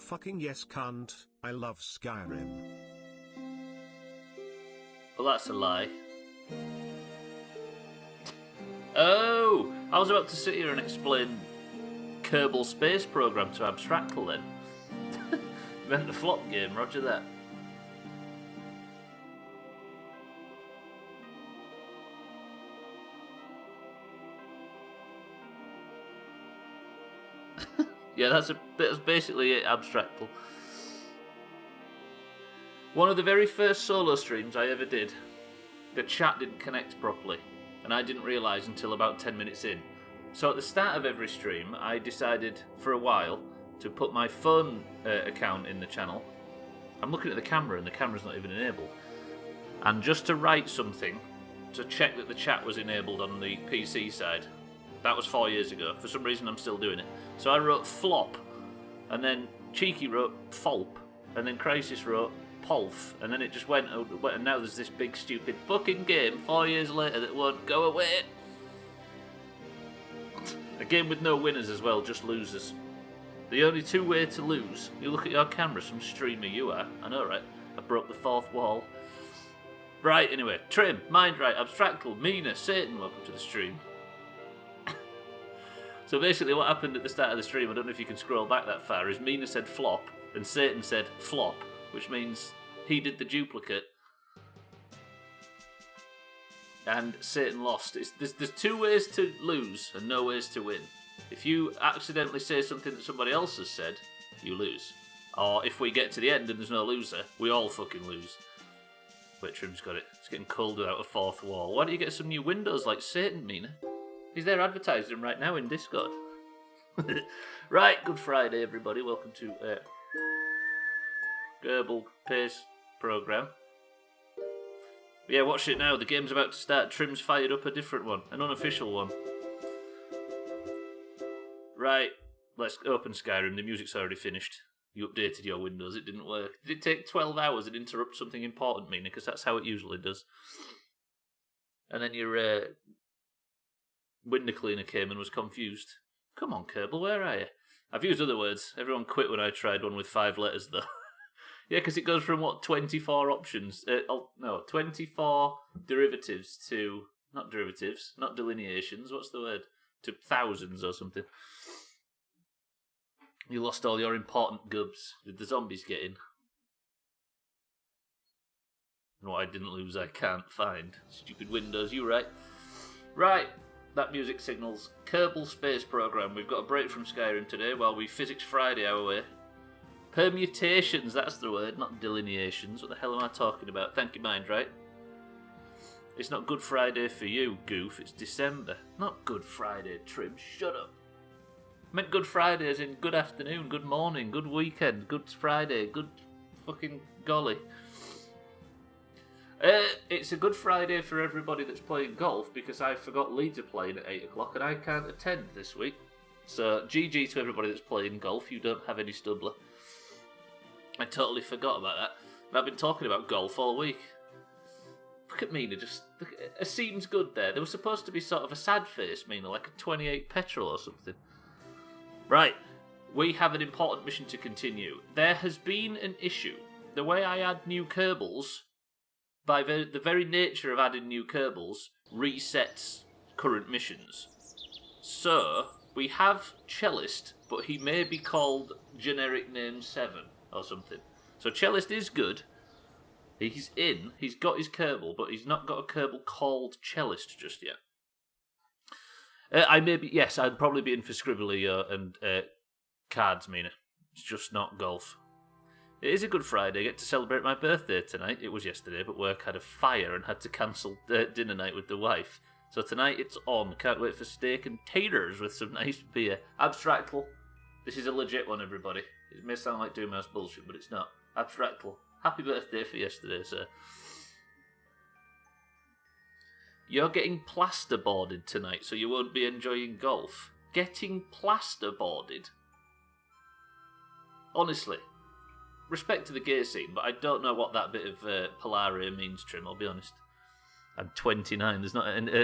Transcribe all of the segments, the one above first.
Fucking yes, cunt. I love Skyrim. Well, that's a lie. Oh! I was about to sit here and explain Kerbal Space Program to Abstractl then. Meant the flop game, roger that. Yeah, that's basically it, Abstractl. One of the very first solo streams I ever did, the chat didn't connect properly, and I didn't realise until about 10 minutes in. So at the start of every stream, I decided for a while to put my phone account in the channel. I'm looking at the camera and the camera's not even enabled. And just to write something to check that the chat was enabled on the PC side. That was 4 years ago. For some reason I'm still doing it. So I wrote flop, and then Cheeky wrote folp, and then Crisis wrote polf, and then it just went, and now there's this big stupid fucking game 4 years later that won't go away. A game with no winners as well, just losers. The only two ways to lose, you look at your camera, some streamer you are. I know, right? I broke the fourth wall. Right, anyway. Trim, Mindright, Abstractl, Mina, Satan, welcome to the stream. So basically what happened at the start of the stream, I don't know if you can scroll back that far, is Mina said flop, and Satan said flop, which means he did the duplicate. And Satan lost. There's two ways to lose and no ways to win. If you accidentally say something that somebody else has said, you lose. Or if we get to the end and there's no loser, we all fucking lose. Wait, Trim's got it. It's getting cold without a fourth wall. Why don't you get some new windows like Satan, Mina? He's there advertising them right now in Discord. Right, Good Friday, everybody. Welcome to Kerbal Pace Program. Yeah, watch it now. The game's about to start. Trim's fired up a different one, an unofficial one. Right, let's open Skyrim. The music's already finished. You updated your Windows. It didn't work. Did it take 12 hours and interrupt something important, Mina? Because that's how it usually does. And then your window cleaner came and was confused. Come on, Kerbal, where are you? I've used other words. Everyone quit when I tried one with 5 letters, though. Yeah, because it goes from, 24 options? 24 derivatives to... Not derivatives, not delineations, what's the word? To thousands or something. You lost all your important gubs. Did the zombies get in? And what I didn't lose, I can't find. Stupid Windows, you right. Right, that music signals Kerbal Space Program. We've got a break from Skyrim today while we Physics Friday our way. Permutations, that's the word, not delineations. What the hell am I talking about? Thank you, Mindright. It's not Good Friday for you, goof. It's December. Not Good Friday, Trim. Shut up. I meant Good Friday as in good afternoon, good morning, good weekend, good Friday, good fucking golly. It's a Good Friday for everybody that's playing golf because I forgot Leeds are playing at 8 o'clock and I can't attend this week. So GG to everybody that's playing golf. You don't have any Stubbler. I totally forgot about that. And I've been talking about golf all week. Look at Mina, it seems good there. There was supposed to be sort of a sad face, Mina, like a 28 petrol or something. Right, we have an important mission to continue. There has been an issue. The way I add new Kerbals, by the very nature of adding new Kerbals, resets current missions. So, we have Cellist, but he may be called generic name 7 or something. So Cellist is good. He's in, he's got his Kerbal, but he's not got a Kerbal called Cellist just yet. I'd probably be in for Scribbly and cards, Mina. It's just not golf. It is a Good Friday. I get to celebrate my birthday tonight. It was yesterday, but work had a fire and had to cancel dinner night with the wife. So tonight it's on. Can't wait for steak and taters with some nice beer. Abstractl. This is a legit one, everybody. It may sound like Doomhaus bullshit, but it's not. Abstractl. Happy birthday for yesterday, sir. You're getting plasterboarded tonight, so you won't be enjoying golf. Getting plasterboarded? Honestly, respect to the gay scene, but I don't know what that bit of Polaria means, Trim, I'll be honest. I'm 29,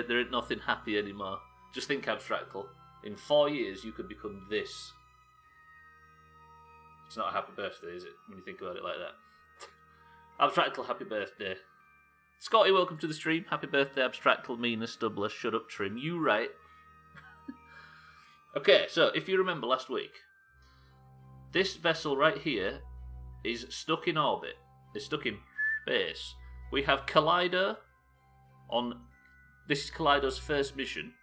there ain't nothing happy anymore. Just think, Abstractl. In 4 years, you could become this. It's not a happy birthday, is it? When you think about it like that. Abstractal, happy birthday. Scotty, welcome to the stream. Happy birthday, Abstractal, Mina, Stubbler, Shut Up, Trim. You right. Okay, so if you remember last week, this vessel right here is stuck in orbit. It's stuck in space. We have Collider on... This is Collider's first mission.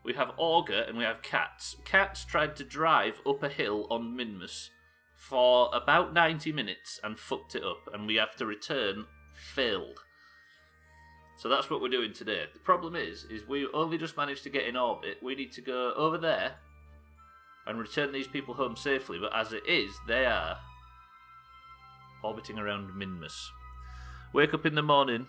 We have Augur and we have Cats. Cats tried to drive up a hill on Minmus for about 90 minutes and fucked it up, and we have to return failed. So that's what we're doing today. The problem is we only just managed to get in orbit. We need to go over there and return these people home safely, but as it is, they are orbiting around Minmus. Wake up in the morning,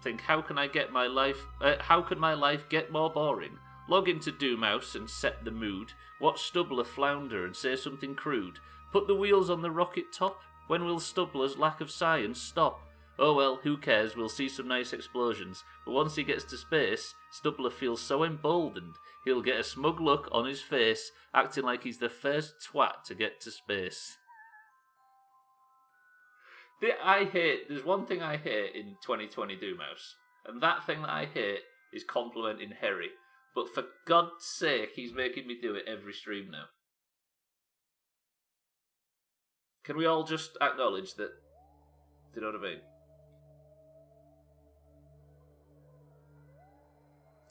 think, how can my life get more boring? Log into Doomhaus and set the mood. Watch Stubbler flounder and say something crude. Put the wheels on the rocket top. When will Stubbler's lack of science stop? Oh well, who cares, we'll see some nice explosions. But once he gets to space, Stubbler feels so emboldened, he'll get a smug look on his face, acting like he's the first twat to get to space. There's one thing I hate in 2020 Doomhaus, and that thing that I hate is complimenting Harry. But for God's sake, he's making me do it every stream now. Can we all just acknowledge that? Do you know what I mean?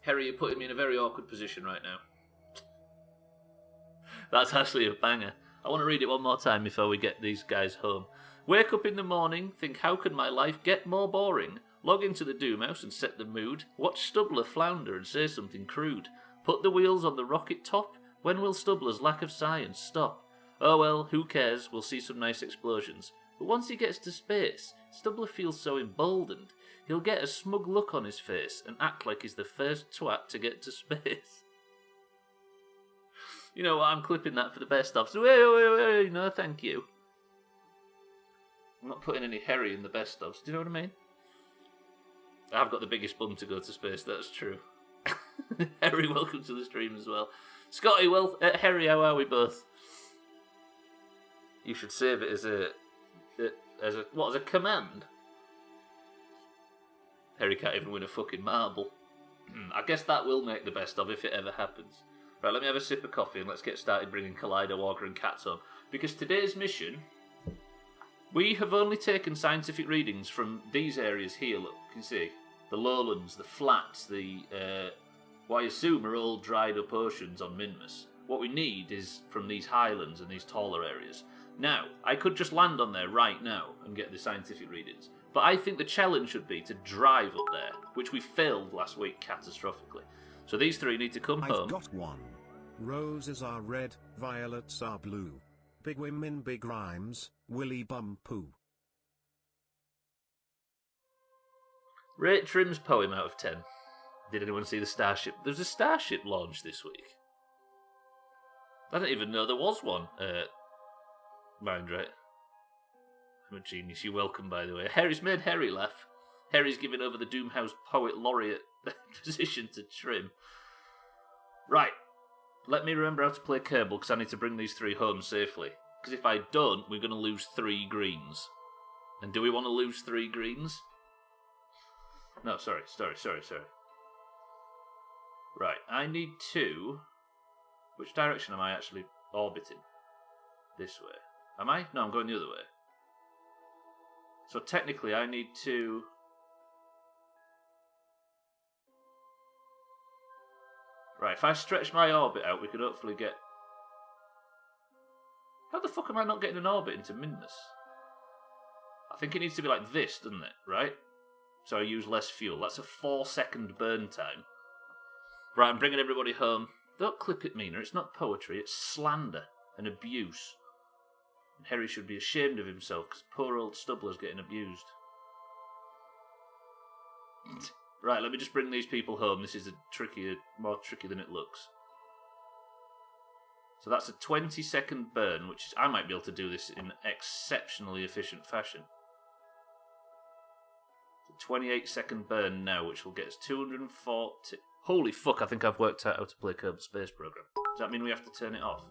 Harry, you're putting me in a very awkward position right now. That's actually a banger. I want to read it one more time before we get these guys home. Wake up in the morning, think, how can my life get more boring? Log into the Doomhaus and set the mood. Watch Stubbler flounder and say something crude. Put the wheels on the rocket top. When will Stubbler's lack of science stop? Oh well, who cares? We'll see some nice explosions. But once he gets to space, Stubbler feels so emboldened, he'll get a smug look on his face and act like he's the first twat to get to space. You know what? I'm clipping that for the best of. So, wait, no, thank you. I'm not putting any Harry in the best ofs. Do you know what I mean? I've got the biggest bum to go to space, that's true. Harry, welcome to the stream as well. Scotty, well, Harry, how are we both? You should save it as a command. Harry can't even win a fucking marble. I guess that will make the best of if it ever happens. Right, let me have a sip of coffee and let's get started bringing Collider, Walker and Cats home. Because today's mission, we have only taken scientific readings from these areas here, look, you can see. The lowlands, the flats, what I assume are all dried up oceans on Minmus. What we need is from these highlands and these taller areas. Now, I could just land on there right now and get the scientific readings, but I think the challenge should be to drive up there, which we failed last week catastrophically. So these three need to come home. I've got one. Roses are red, violets are blue. Big women, big rhymes, Willy Bum Poo. Rate Trim's poem out of 10. Did anyone see the Starship? There's a Starship launch this week. I didn't even know there was one. Mind right. I'm a genius. You're welcome, by the way. Harry's made Harry laugh. Harry's giving over the Doomhaus Poet Laureate position to Trim. Right. Let me remember how to play Kerbal, because I need to bring these three home safely. Because if I don't, we're going to lose 3 greens. And do we want to lose 3 greens? No, sorry. Right, I need to... Which direction am I actually orbiting? This way. Am I? No, I'm going the other way. So technically I need to... Right, if I stretch my orbit out, we could hopefully get... How the fuck am I not getting an orbit into Minmus? I think it needs to be like this, doesn't it? Right? So I use less fuel. That's a 4-second burn time. Right, I'm bringing everybody home. Don't clip it, Mina. It's not poetry. It's slander and abuse. And Harry should be ashamed of himself because poor old Stubbler's getting abused. Right, let me just bring these people home. This is more tricky than it looks. So that's a 20-second burn, which is, I might be able to do this in exceptionally efficient fashion. It's a 28-second burn now, which will get us 240... Holy fuck, I think I've worked out how to play Kerbal Space Program. Does that mean we have to turn it off?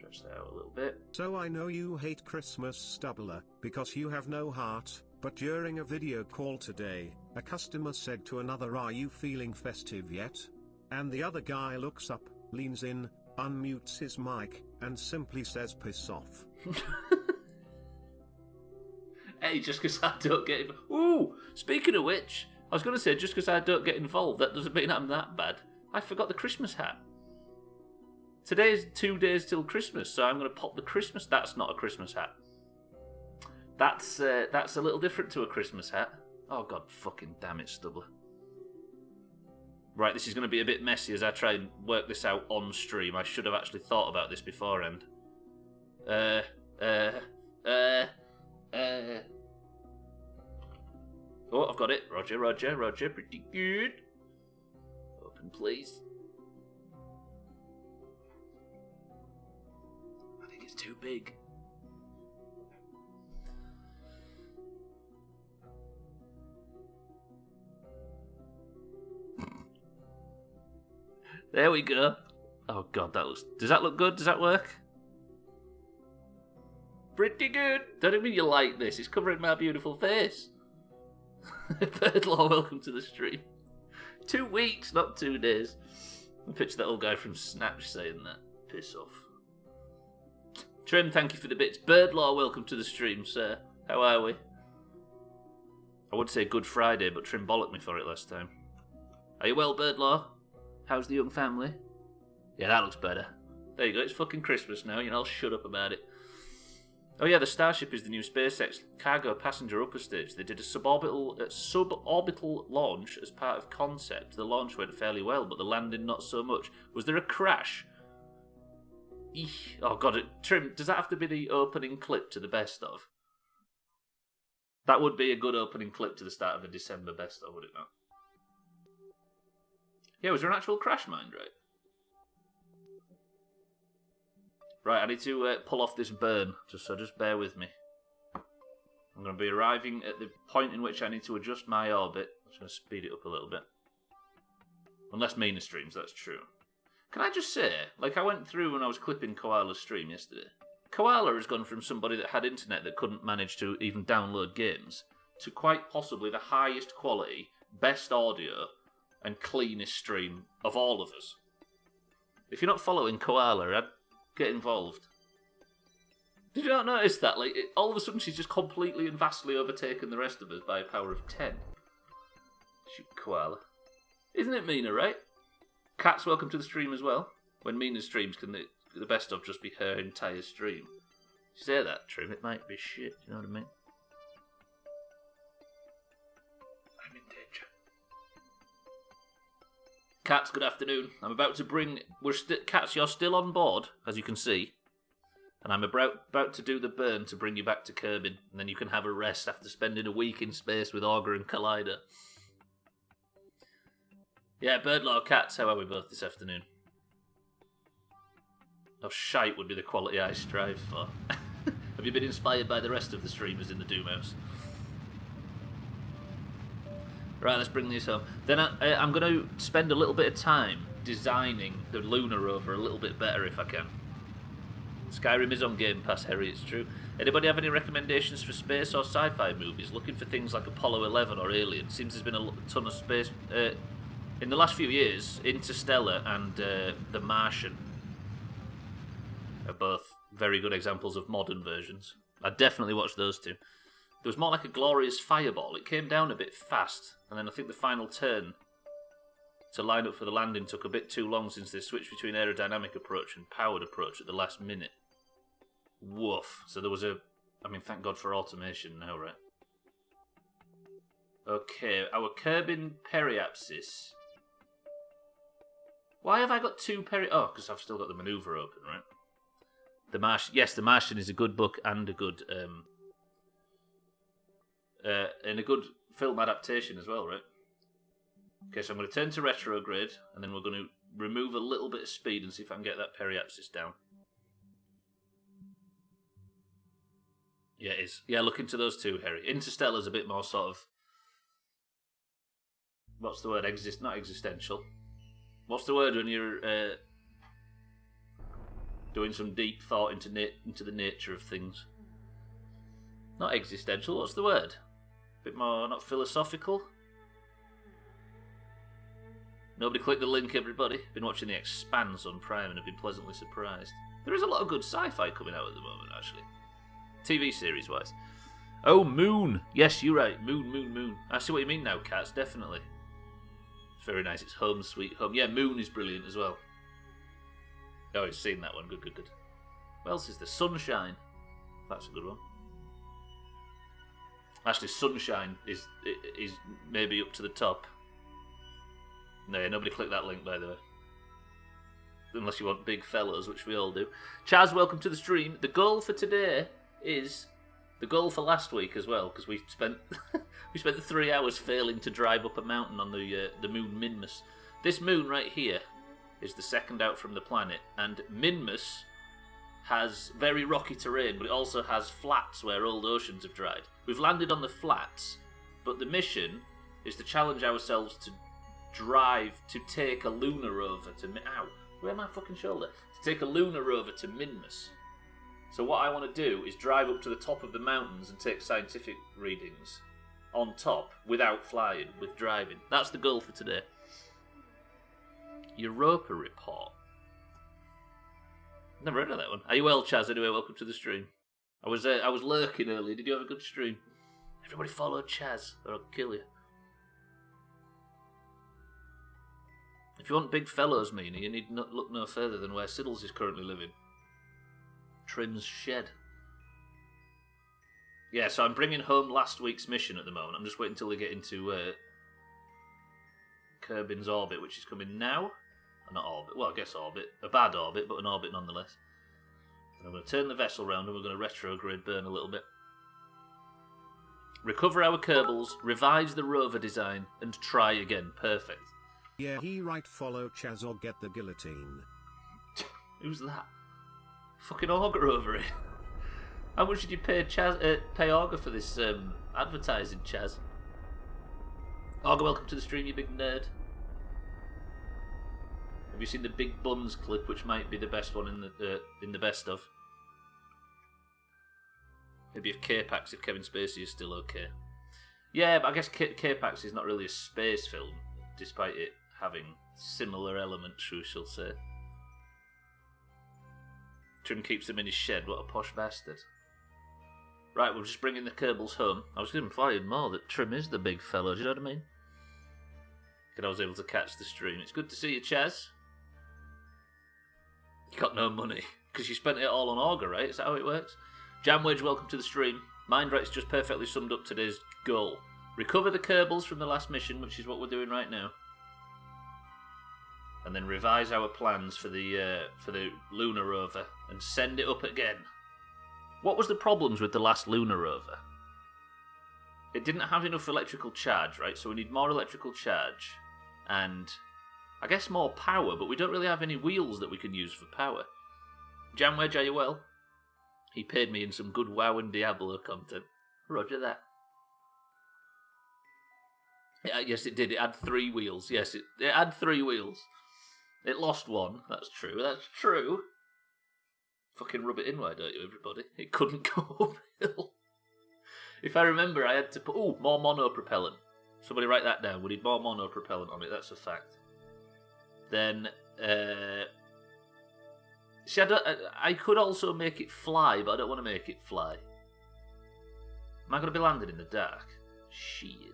Let's Stretch that out a little bit. So I know you hate Christmas, Stubbler, because you have no heart, but during a video call today, a customer said to another, "Are you feeling festive yet?" And the other guy looks up, leans in, unmutes his mic, and simply says, "Piss off." Hey, just because I don't get involved. Ooh, speaking of which, I was going to say, just because I don't get involved, that doesn't mean I'm that bad. I forgot the Christmas hat. Today's 2 days till Christmas, so I'm going to pop the Christmas... That's not a Christmas hat. That's a little different to a Christmas hat. Oh, God fucking damn it, Stubbler. Right, this is going to be a bit messy as I try and work this out on stream. I should have actually thought about this beforehand. Oh, I've got it. Roger, Roger, Roger. Pretty good. Open, please. I think it's too big. There we go. Oh god, that looks... Does that look good? Does that work? Pretty good. Don't mean you like this. It's covering my beautiful face. Birdlaw, welcome to the stream. 2 weeks, not 2 days. I picture that old guy from Snatch saying that. Piss off. Trim, thank you for the bits. Birdlaw, welcome to the stream, sir. How are we? I would say Good Friday, but Trim bollocked me for it last time. Are you well, Birdlaw? How's the young family? Yeah, that looks better. There you go, it's fucking Christmas now, you know, I'll shut up about it. Oh yeah, the Starship is the new SpaceX cargo passenger upper stage. They did a suborbital launch as part of concept. The launch went fairly well, but the landing not so much. Was there a crash? Eesh. Oh god, Trim, does that have to be the opening clip to the best of? That would be a good opening clip to the start of a December best of, would it not? Yeah, was there an actual crash, mind, right? Right, I need to pull off this burn, just bear with me. I'm going to be arriving at the point in which I need to adjust my orbit. I'm just going to speed it up a little bit. Unless Mina streams, that's true. Can I just say, like I went through when I was clipping Koala's stream yesterday. Koala has gone from somebody that had internet that couldn't manage to even download games to quite possibly the highest quality, best audio, and cleanest stream of all of us. If you're not following Koala, I'd get involved. Did you not notice that? Like, all of a sudden she's just completely and vastly overtaken the rest of us by a power of 10. Shoot, Koala. Isn't it Mina, right? Cat's welcome to the stream as well. When Mina streams, can the best of just be her entire stream? You say that, Trim, it might be shit, you know what I mean? I'm in danger. Cats, good afternoon. I'm about to bring... Cats, you're still on board, as you can see. And I'm about to do the burn to bring you back to Kerbin. And then you can have a rest after spending a week in space with Augur and Collider. Yeah, Birdlaw, Cats, how are we both this afternoon? Oh, shite would be the quality I strive for. Have you been inspired by the rest of the streamers in the Doomhaus? Right, let's bring these home. Then I'm going to spend a little bit of time designing the lunar rover a little bit better if I can. Skyrim is on Game Pass, Harry, it's true. Anybody have any recommendations for space or sci-fi movies? Looking for things like Apollo 11 or Alien. Seems there's been a ton of space... in the last few years, Interstellar and The Martian are both very good examples of modern versions. I'd definitely watch those two. There was more like a glorious fireball. It came down a bit fast, and then I think the final turn to line up for the landing took a bit too long since they switched between aerodynamic approach and powered approach at the last minute. Woof. So there was a... I mean, thank God for automation now, right? Okay, our Kerbin periapsis. Why have I got two Oh, because I've still got the maneuver open, right? The Martian. Yes, The Martian is a good book and a good... and a good film adaptation as well, right? Okay, so I'm going to turn to retrograde, and then we're going to remove a little bit of speed and see if I can get that periapsis down. Yeah, it is. Yeah, look into those two, Harry. Interstellar's a bit more sort of... What's the word? Not existential. What's the word when you're... Doing some deep thought into the nature of things. Not existential, what's the word? A bit more, not philosophical? Nobody click the link, everybody. Been watching The Expanse on Prime and have been pleasantly surprised. There is a lot of good sci-fi coming out at the moment, actually. TV series-wise. Oh, Moon! Yes, you're right. Moon. I see what you mean now, Cats, definitely. It's very nice. It's Home Sweet Home. Yeah, Moon is brilliant as well. Oh, I've seen that one. Good. What else is there? Sunshine. That's a good one. Actually, Sunshine is maybe up to the top. No, yeah, nobody click that link, by the way. Unless you want big fellas, which we all do. Chaz, welcome to the stream. The goal for today is the goal for last week as well, because we spent 3 hours failing to drive up a mountain on the moon Minmus. This moon right here is the second out from the planet, and Minmus has very rocky terrain, but it also has flats where old oceans have dried. We've landed on the flats, but the mission is to challenge ourselves to take a lunar rover to... Ow! Where my fucking shoulder? To take a lunar rover to Minmus. So what I want to do is drive up to the top of the mountains and take scientific readings on top without flying, with driving. That's the goal for today. Europa Report. Never heard of that one. Are you well, Chaz? Anyway, welcome to the stream. I was lurking earlier. Did you have a good stream? Everybody follow Chaz, or I'll kill you. If you want big fellows, Meanie, you need not look no further than where Siddles is currently living. Trim's shed. Yeah, so I'm bringing home last week's mission at the moment. I'm just waiting until they get into Kerbin's orbit, which is coming now. Not orbit, well, I guess orbit. A bad orbit, but an orbit nonetheless. And I'm going to turn the vessel round and we're going to retrograde burn a little bit. Recover our Kerbals, revise the rover design, and try again. Perfect. Yeah, he right, follow Chaz or get the guillotine. Who's that? Fucking Augur over here. How much did you pay pay Augur for this advertising, Chaz? Augur, welcome to the stream, you big nerd. Have you seen the Big Buns clip, which might be the best one in the best of? Maybe if K-Pax, if Kevin Spacey is still okay. Yeah, but I guess K-Pax is not really a space film, despite it having similar elements, we shall say. Trim keeps them in his shed, what a posh bastard. Right, we're just bringing the Kerbals home. I was implying more that Trim is the big fellow, do you know what I mean? Because I was able to catch the stream. It's good to see you, Chaz. You got no money, because you spent it all on Augur, right? Is that how it works? Jamwedge, welcome to the stream. Mindright's just perfectly summed up today's goal. Recover the Kerbals from the last mission, which is what we're doing right now. And then revise our plans for the lunar rover and send it up again. What was the problems with the last lunar rover? It didn't have enough electrical charge, right? So we need more electrical charge and I guess more power, but we don't really have any wheels that we can use for power. Jamwedge, are you well? He paid me in some good WoW and Diablo content. Roger that. Yeah, yes, it did. It had 3 wheels. Yes, it had 3 wheels. It lost 1. That's true. That's true. Fucking rub it in, why don't you, everybody? It couldn't go uphill. If I remember, I had to put... Ooh, more mono propellant. Somebody write that down. We need more mono propellant on it. That's a fact. Then, see, I could also make it fly, but I don't want to make it fly. Am I going to be landing in the dark? Shit.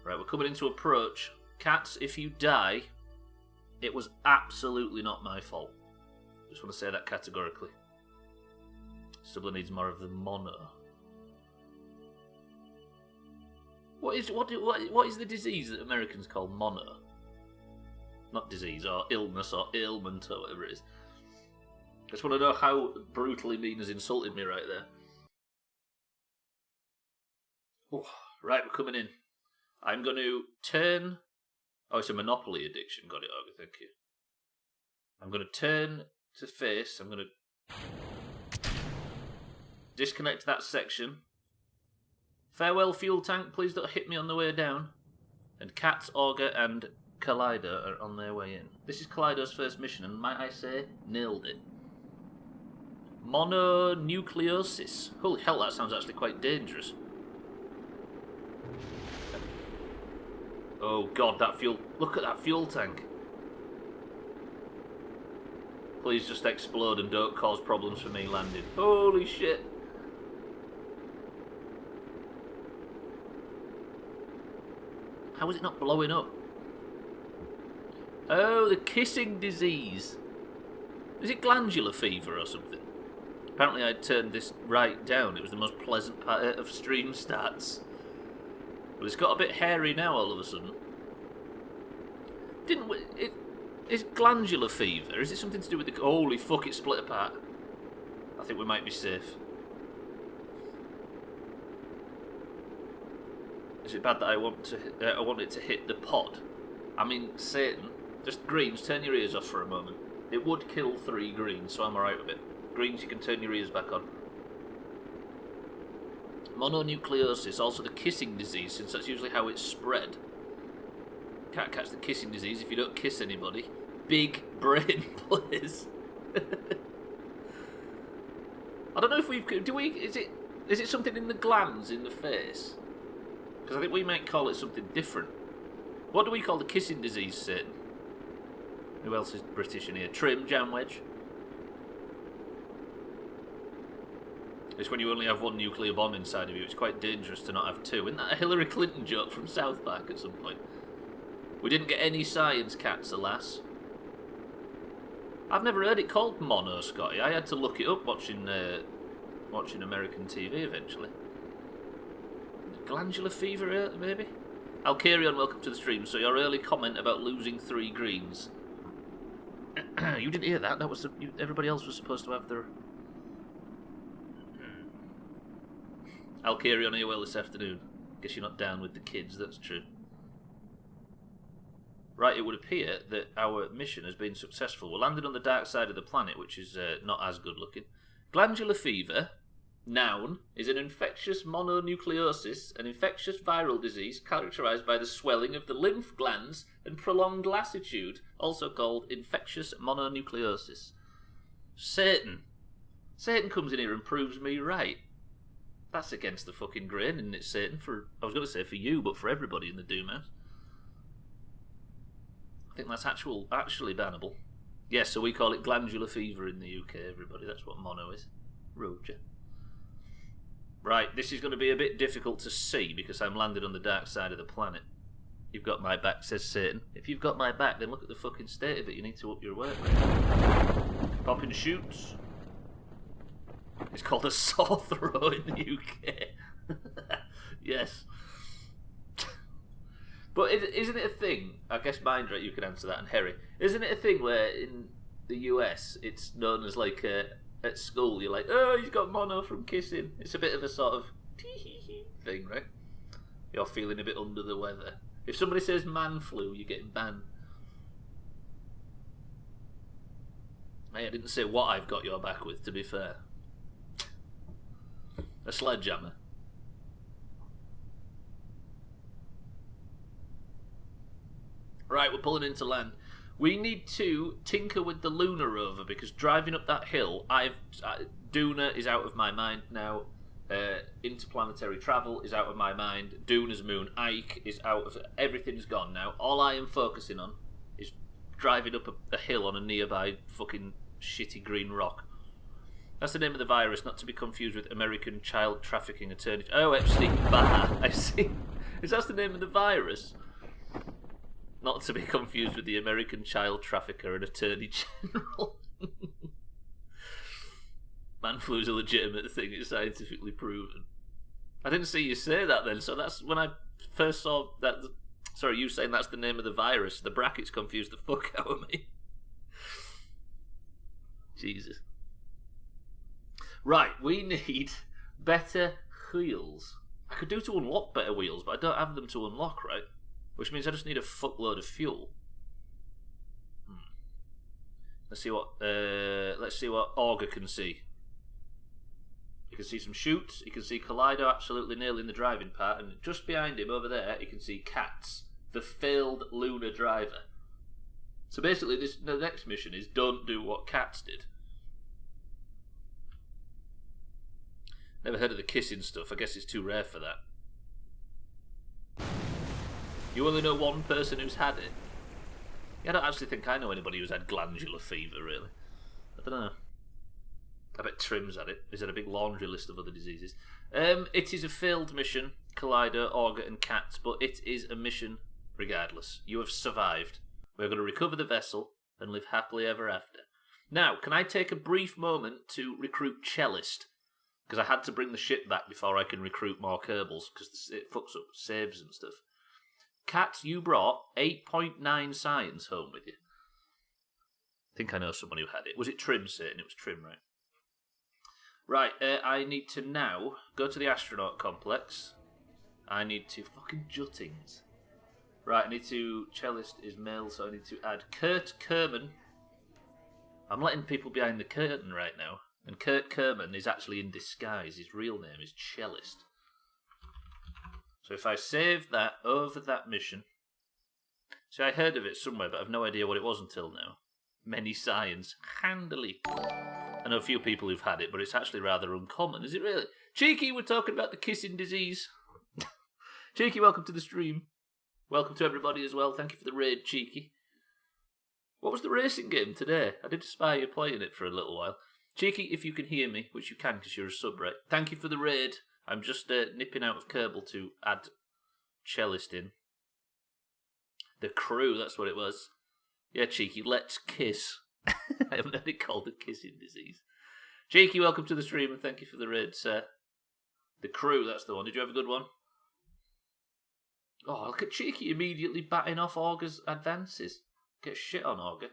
Right, we're coming into approach. Cats, if you die, it was absolutely not my fault. Just want to say that categorically. Stubbler needs more of the mono. What is the disease that Americans call mono? Not disease, or illness, or ailment, or whatever it is. I just want to know how brutally mean has insulted me right there. Oh, right, we're coming in. I'm going to turn... Oh, it's a Monopoly addiction. Got it, Augur, thank you. I'm going to turn to face. I'm going to disconnect that section. Farewell, fuel tank. Please don't hit me on the way down. And Cats, Augur, and Kaleido are on their way in. This is Kaleido's first mission, and might I say, nailed it. Mononucleosis. Holy hell, that sounds actually quite dangerous. Oh god, that fuel... Look at that fuel tank. Please just explode and don't cause problems for me landing. Holy shit. How is it not blowing up? Oh, the kissing disease. Is it glandular fever or something? Apparently I turned this right down. It was the most pleasant part of stream stats. But it's got a bit hairy now all of a sudden. Didn't we... Is glandular fever? Is it something to do with the... Holy fuck, it split apart. I think we might be safe. Is it bad that I want it to hit the pod? I mean, Satan. Just greens, turn your ears off for a moment. It would kill 3 greens, so I'm alright with it. Greens, you can turn your ears back on. Mononucleosis, also the kissing disease, since that's usually how it's spread. Can't catch the kissing disease if you don't kiss anybody. Big brain plays. I don't know if we've... Is it something in the glands in the face? Because I think we might call it something different. What do we call the kissing disease, Sid? Who else is British in here? Trim, jam wedge. It's when you only have 1 nuclear bomb inside of you. It's quite dangerous to not have 2. Isn't that a Hillary Clinton joke from South Park at some point? We didn't get any science cats, alas. I've never heard it called mono, Scotty. I had to look it up watching American TV eventually. Glandular fever, maybe? Alcarion, welcome to the stream. So your early comment about losing 3 greens. You didn't hear that. That was everybody else was supposed to have their... Alcarion, are you well this afternoon? Guess you're not down with the kids, that's true. Right, it would appear that our mission has been successful. We landed on the dark side of the planet, which is not as good looking. Glandular fever, noun, is an infectious mononucleosis, an infectious viral disease characterized by the swelling of the lymph glands and prolonged lassitude, also called infectious mononucleosis. Satan. Satan comes in here and proves me right. That's against the fucking grain, isn't it, Satan? I was going to say for you, but for everybody in the Doomhaus. I think that's actually bannable. Yes, so we call it glandular fever in the UK, everybody. That's what mono is. Roger. Right, this is going to be a bit difficult to see because I'm landed on the dark side of the planet. You've got my back, says Satan. If you've got my back, then look at the fucking state of it. You need to up your work rate. Pop and shoots. It's called a sore throat in the UK. Yes. But isn't it a thing? I guess Mindrat, you can answer that, and Harry. Isn't it a thing where in the US it's known as like at school you're like, oh, he's got mono from kissing. It's a bit of a sort of thing, right? You're feeling a bit under the weather. If somebody says man flu, you're getting banned. Hey, I didn't say what I've got your back with, to be fair. A sledgehammer. Right, we're pulling into land. We need to tinker with the lunar rover because driving up that hill, Duna is out of my mind now. Interplanetary travel is out of my mind. Duna's moon, Ike is out of... Everything's gone now. All I am focusing on is driving up a hill on a nearby fucking shitty green rock. That's the name of the virus, not to be confused with American child trafficking attorney... Oh, Epstein-Barr, I see. Is that the name of the virus? Not to be confused with the American child trafficker and attorney general. Man flu is a legitimate thing, it's scientifically proven. I didn't see you say that then, so that's when I first saw that... Sorry, you saying that's the name of the virus. The brackets confused the fuck out of me. Jesus. Right, we need better wheels. I could do to unlock better wheels, but I don't have them to unlock, right? Which means I just need a fuckload of fuel. Let's see what Augur can see. You can see some shoots. You can see Kaleido absolutely nailing the driving part, and just behind him over there, you can see cats The failed lunar driver. So basically, the next mission is don't do what cats did. Never heard of the kissing stuff. I guess it's too rare for that. You only know one person who's had it. Yeah, I don't actually think I know anybody who's had glandular fever, really. I don't know. I bet Trim's had it. He's had a big laundry list of other diseases. It is a failed mission, Collider, Auger and Cats, but it is a mission regardless. You have survived. We're going to recover the vessel and live happily ever after. Now, can I take a brief moment to recruit Cellist? Because I had to bring the ship back before I can recruit more Kerbals, because it fucks up saves and stuff. Cats, you brought 8.9 science home with you. I think I know someone who had it. Was it Trim saying? It was Trim, right? Right, I need to now go to the astronaut complex. I need to... Fucking juttings. Right, I need to... Cellist is male, so I need to add Kurt Kerman. I'm letting people behind the curtain right now. And Kurt Kerman is actually in disguise. His real name is Cellist. So if I save that over that mission... See, I heard of it somewhere, but I've no idea what it was until now. Many science. Handily. I know a few people who've had it, but it's actually rather uncommon. Is it really? Cheeky, we're talking about the kissing disease. Cheeky, welcome to the stream. Welcome to everybody as well. Thank you for the raid, Cheeky. What was the racing game today? I did spy you playing it for a little while. Cheeky, if you can hear me, which you can because you're a sub, right? Thank you for the raid. I'm just nipping out of Kerbal to add Cellist in. The crew, that's what it was. Yeah, Cheeky, let's kiss. I haven't heard it called a kissing disease. Cheeky, welcome to the stream and thank you for the raid, sir. The crew, that's the one. Did you have a good one? Oh, look at Cheeky immediately batting off Auger's advances. Get shit on Auger.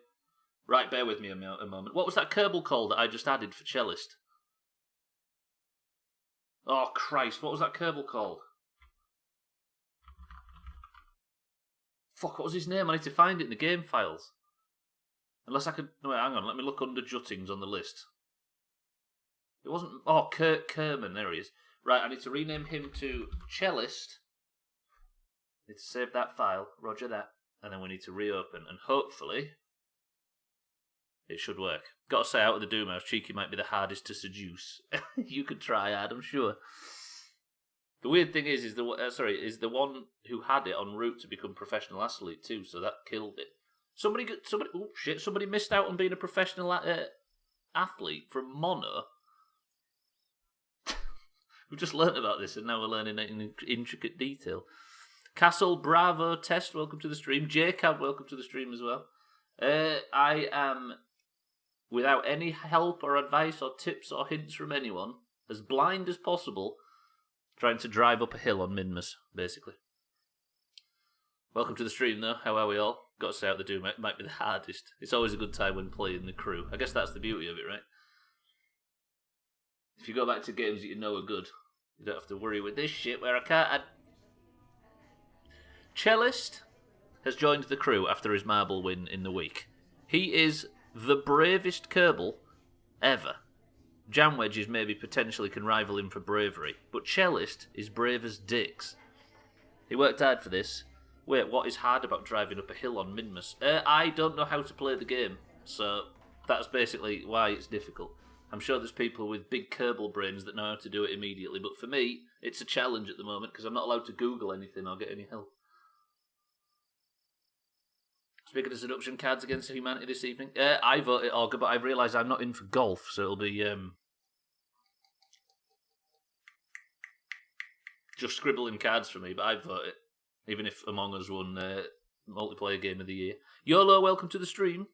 Right, bear with me a moment. What was that Kerbal call that I just added for Cellist? Oh, Christ, what was that Kerbal called? Fuck, what was his name? I need to find it in the game files. Unless I could... No, wait, hang on, let me look under Juttings on the list. It wasn't... Oh, Kurt Kerman, there he is. Right, I need to rename him to Cellist. Need to save that file, roger that. And then we need to reopen, and hopefully... it should work. Got to say, out of the Doomhaus, Cheeky might be the hardest to seduce. You could try hard, I'm sure. The weird thing is the one who had it en route to become professional athlete too, so that killed it. Somebody missed out on being a professional athlete from Mono. We've just learnt about this, and now we're learning it in intricate detail. Castle Bravo Test, welcome to the stream. Jacob, welcome to the stream as well. I am, without any help or advice or tips or hints from anyone, as blind as possible, trying to drive up a hill on Minmus, basically. Welcome to the stream, though. How are we all? Got to say out the Doom might be the hardest. It's always a good time when playing the crew. I guess that's the beauty of it, right? If you go back to games that you know are good, you don't have to worry with this shit where I can't add... Cellist has joined the crew after his marble win in the week. He is the bravest Kerbal ever. Jamwedges maybe potentially can rival him for bravery, but Cellist is brave as dicks. He worked hard for this. Wait, what is hard about driving up a hill on Minmus? I don't know how to play the game, so that's basically why it's difficult. I'm sure there's people with big Kerbal brains that know how to do it immediately, but for me, it's a challenge at the moment because I'm not allowed to Google anything or get any help. Speaking of seduction, Cards Against Humanity this evening. I voted Auger, but I've realised I'm not in for golf, so it'll be just scribbling cards for me, but I voted. Even if Among Us won multiplayer game of the year. YOLO, welcome to the stream.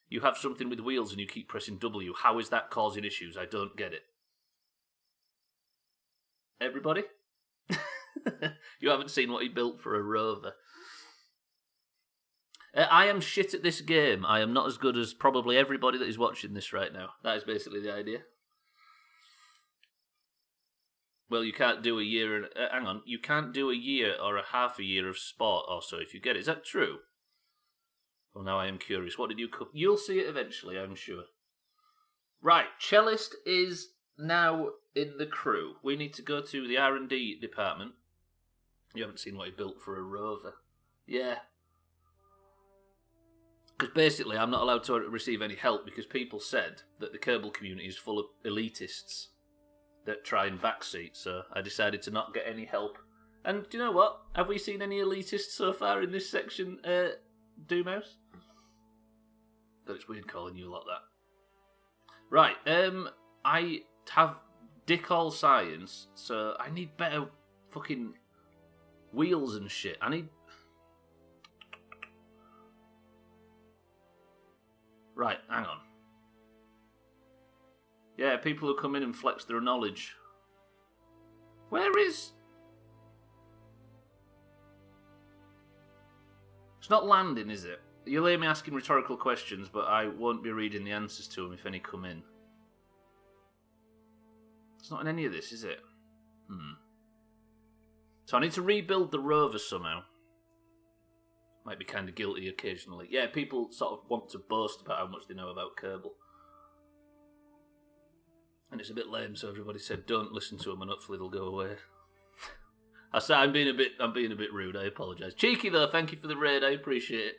You have something with wheels and you keep pressing W. How is that causing issues? I don't get it. Everybody? You haven't seen what he built for a rover. I am shit at this game. I am not as good as probably everybody that is watching this right now. That is basically the idea. Well, you can't do a year... hang on. You can't do a year or a half a year of sport or so if you get it. Is that true? Well, now I am curious. What did you cook? You'll see it eventually, I'm sure. Right. Cellist is now in the crew. We need to go to the R&D department. You haven't seen what he built for a rover. Yeah. Because basically I'm not allowed to receive any help because people said that the Kerbal community is full of elitists that try and backseat, so I decided to not get any help. And do you know what? Have we seen any elitists so far in this section, Doomhaus? God, it's weird calling you like that. Right, I have dick all science, so I need better fucking wheels and shit. I need... Right, hang on. Yeah, people who come in and flex their knowledge. Where is... It's not landing, is it? You'll hear me asking rhetorical questions, but I won't be reading the answers to them if any come in. It's not in any of this, is it? So I need to rebuild the rover somehow. Might be kind of guilty occasionally. Yeah, people sort of want to boast about how much they know about Kerbal. And it's a bit lame, so everybody said don't listen to them and hopefully they'll go away. I said I'm being a bit rude, I apologise. Cheeky though, thank you for the raid, I appreciate it.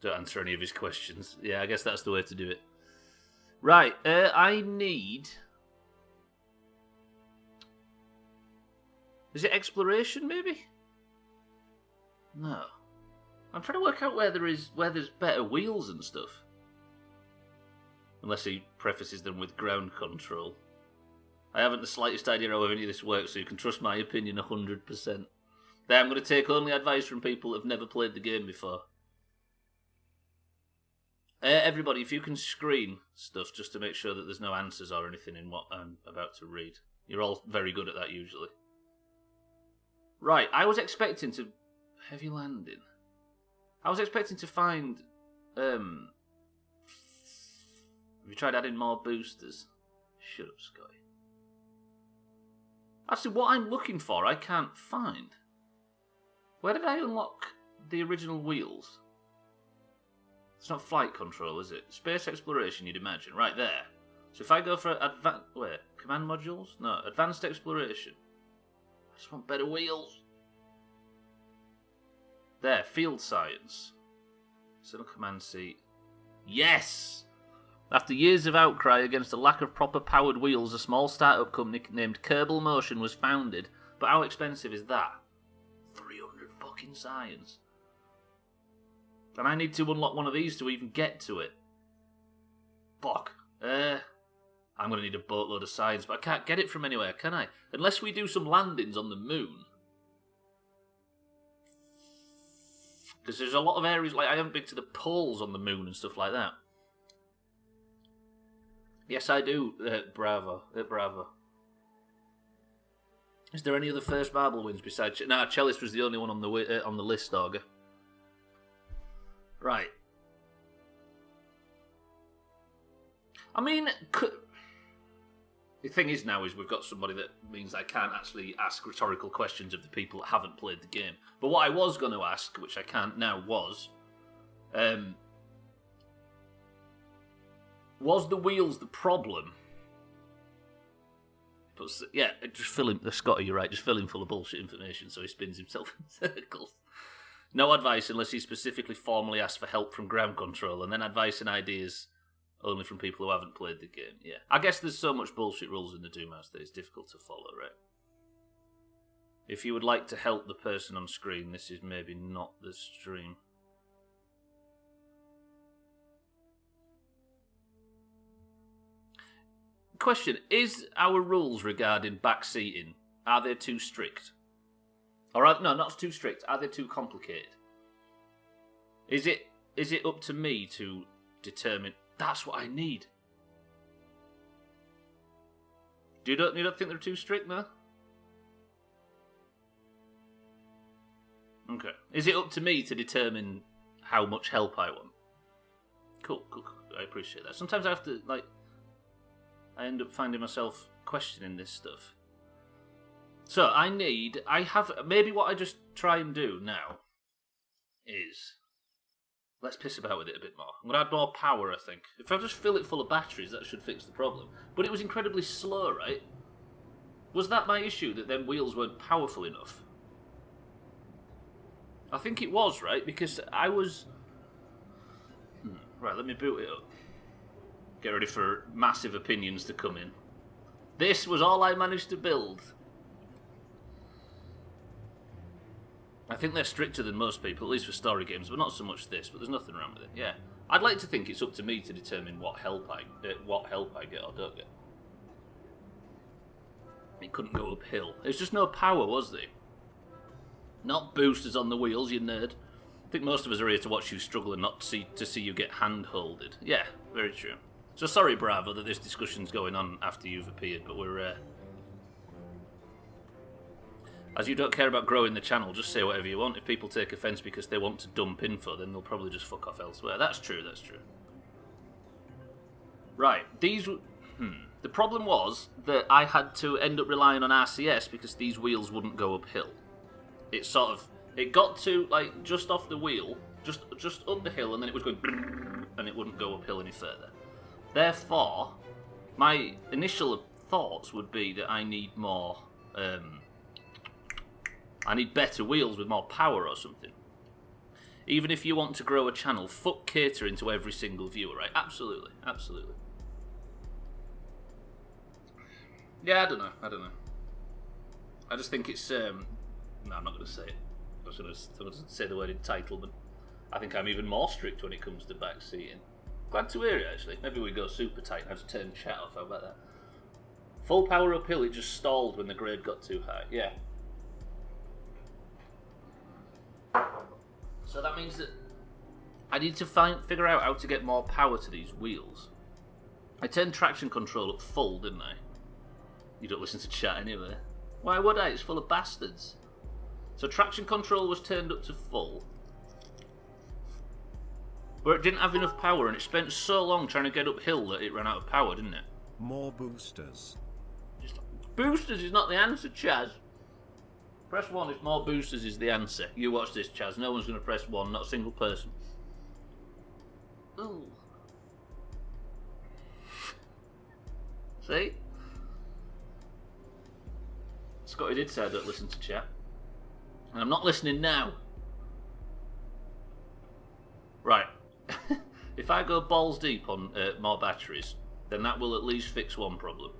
Don't answer any of his questions. Yeah, I guess that's the way to do it. Right, I need... Is it exploration, maybe? No. I'm trying to work out where there's better wheels and stuff. Unless he prefaces them with ground control. I haven't the slightest idea how any of this works, so you can trust my opinion 100%. Then I'm going to take only advice from people who have never played the game before. Everybody, if you can screen stuff just to make sure that there's no answers or anything in what I'm about to read. You're all very good at that usually. Right, I was expecting to... Heavy landing. I was expecting to find... Have you tried adding more boosters? Shut up, Scotty. Actually, what I'm looking for, I can't find. Where did I unlock the original wheels? It's not flight control, is it? Space exploration, you'd imagine. Right there. So if I go for command modules? No, advanced exploration. I just want better wheels. There, field science. Center command seat. Yes! After years of outcry against the lack of proper powered wheels, a small startup company named Kerbal Motion was founded. But how expensive is that? 300 fucking science. And I need to unlock one of these to even get to it. Fuck. I'm going to need a boatload of science, but I can't get it from anywhere, can I? Unless we do some landings on the moon. Because there's a lot of areas, like I haven't been to the poles on the moon and stuff like that. Yes, I do. Bravo. Bravo. Is there any other first marble wins besides... Nah, Chalice was the only one on the list, Auger. Right. I mean, the thing is now is we've got somebody that means I can't actually ask rhetorical questions of the people that haven't played the game. But what I was going to ask, which I can't now, was the wheels the problem? But yeah, just fill him. Scotty, you're right. Just fill him full of bullshit information so he spins himself in circles. No advice unless he specifically formally asks for help from ground control, and then advice and ideas only from people who haven't played the game. Yeah, I guess there's so much bullshit rules in the Doomhaus that it's difficult to follow, right? If you would like to help the person on screen, this is maybe not the stream. Question, is our rules regarding backseating, are they too strict? Or no, not too strict, are they too complicated? Is it up to me to determine, that's what I need? You don't think they're too strict, no? Okay. Is it up to me to determine how much help I want? Cool. I appreciate that. Sometimes I have to, I end up finding myself questioning this stuff. So, maybe what I just try and do now is Let's piss about with it a bit more. I'm going to add more power, I think. If I just fill it full of batteries, that should fix the problem. But it was incredibly slow, right? Was that my issue, that them wheels weren't powerful enough? I think it was, right? Because I was... Right, let me boot it up. Get ready for massive opinions to come in. This was all I managed to build. I think they're stricter than most people, at least for story games, but not so much this, but there's nothing wrong with it. Yeah. I'd like to think it's up to me to determine what help I get or don't get. It couldn't go uphill. There's just no power, was there? Not boosters on the wheels, you nerd. I think most of us are here to watch you struggle and not to see you get hand-holded. Yeah, very true. So sorry, Bravo, that this discussion's going on after you've appeared, but we're... As you don't care about growing the channel, just say whatever you want. If people take offence because they want to dump info, then they'll probably just fuck off elsewhere. That's true, that's true. Right, these... The problem was that I had to end up relying on RCS because these wheels wouldn't go uphill. It sort of... It got to, like, just off the wheel, just up the hill, and then it was going... And it wouldn't go uphill any further. Therefore, my initial thoughts would be that I need more... I need better wheels with more power or something. Even if you want to grow a channel, fuck catering to every single viewer, right? Absolutely, absolutely. Yeah, I don't know. I just think it's... No, I'm not going to say it. I was going to say the word entitlement. I think I'm even more strict when it comes to backseating. Glad to hear it, actually. Maybe we go super tight and I just turn chat off. How about that? Full power uphill, it just stalled when the grade got too high. Yeah. So that means that I need to figure out how to get more power to these wheels. I turned traction control up full, didn't I? You don't listen to chat anyway. Why would I? It's full of bastards. So traction control was turned up to full. But it didn't have enough power and it spent so long trying to get uphill that it ran out of power, didn't it? More boosters. Boosters is not the answer, Chaz. Press 1 if more boosters is the answer. You watch this, Chaz. No one's going to press 1, not a single person. Ooh. See? Scotty did say I don't listen to chat. And I'm not listening now. Right. If I go balls deep on more batteries, then that will at least fix one problem.